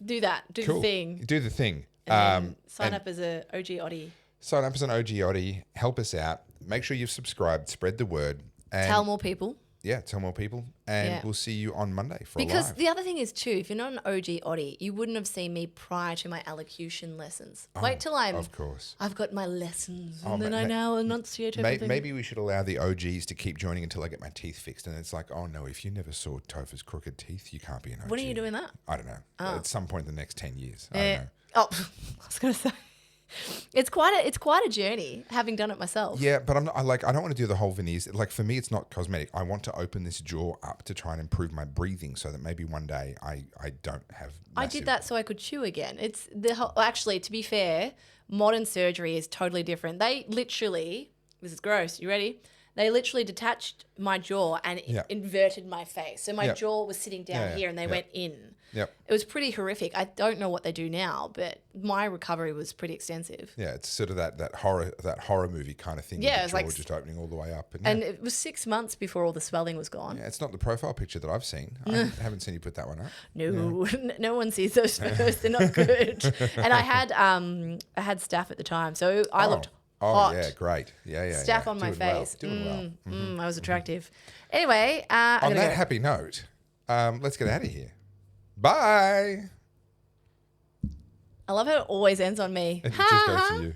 do that. Do the thing. Do the thing. And sign up as an OG Oddie. Sign up as an OG Oddie. Help us out. Make sure you've subscribed. Spread the word. And tell more people. Yeah, tell more people. And we'll see you on Monday for a live. Because the other thing is too, if you're not an OG Oddie, you wouldn't have seen me prior to my elocution lessons. Wait till Of course. I've got my lessons and then I now enunciate everything. Maybe we should allow the OGs to keep joining until I get my teeth fixed. And it's like, oh no, if you never saw Topher's crooked teeth, you can't be an OG. When are you doing that? I don't know. At some point in the next 10 years. I don't know. Oh, I was going to say. It's quite a journey, having done it myself. Yeah, but I don't want to do the whole veneers. Like for me, it's not cosmetic. I want to open this jaw up to try and improve my breathing, so that maybe one day I don't have. I did that so I could chew again. It's the whole, actually, to be fair, modern surgery is totally different. They literally, this is gross. You ready? They literally detached my jaw and inverted my face. So my Yep. jaw was sitting down here and they went in. Yep. It was pretty horrific. I don't know what they do now, but my recovery was pretty extensive. Yeah, it's sort of that horror movie kind of thing. Yeah, with it was the jaw like just opening all the way up. And it was 6 months before all the swelling was gone. Yeah, it's not the profile picture that I've seen. I haven't seen you put that one up. No, no one sees those photos. They're not good. And I had staph at the time, so I looked hot. Oh, yeah, great. Yeah. Staph on my Doing well, face. doing well. I was attractive. Anyway, On that happy note, let's get out of here. Bye. I love how it always ends on me. It just goes to you.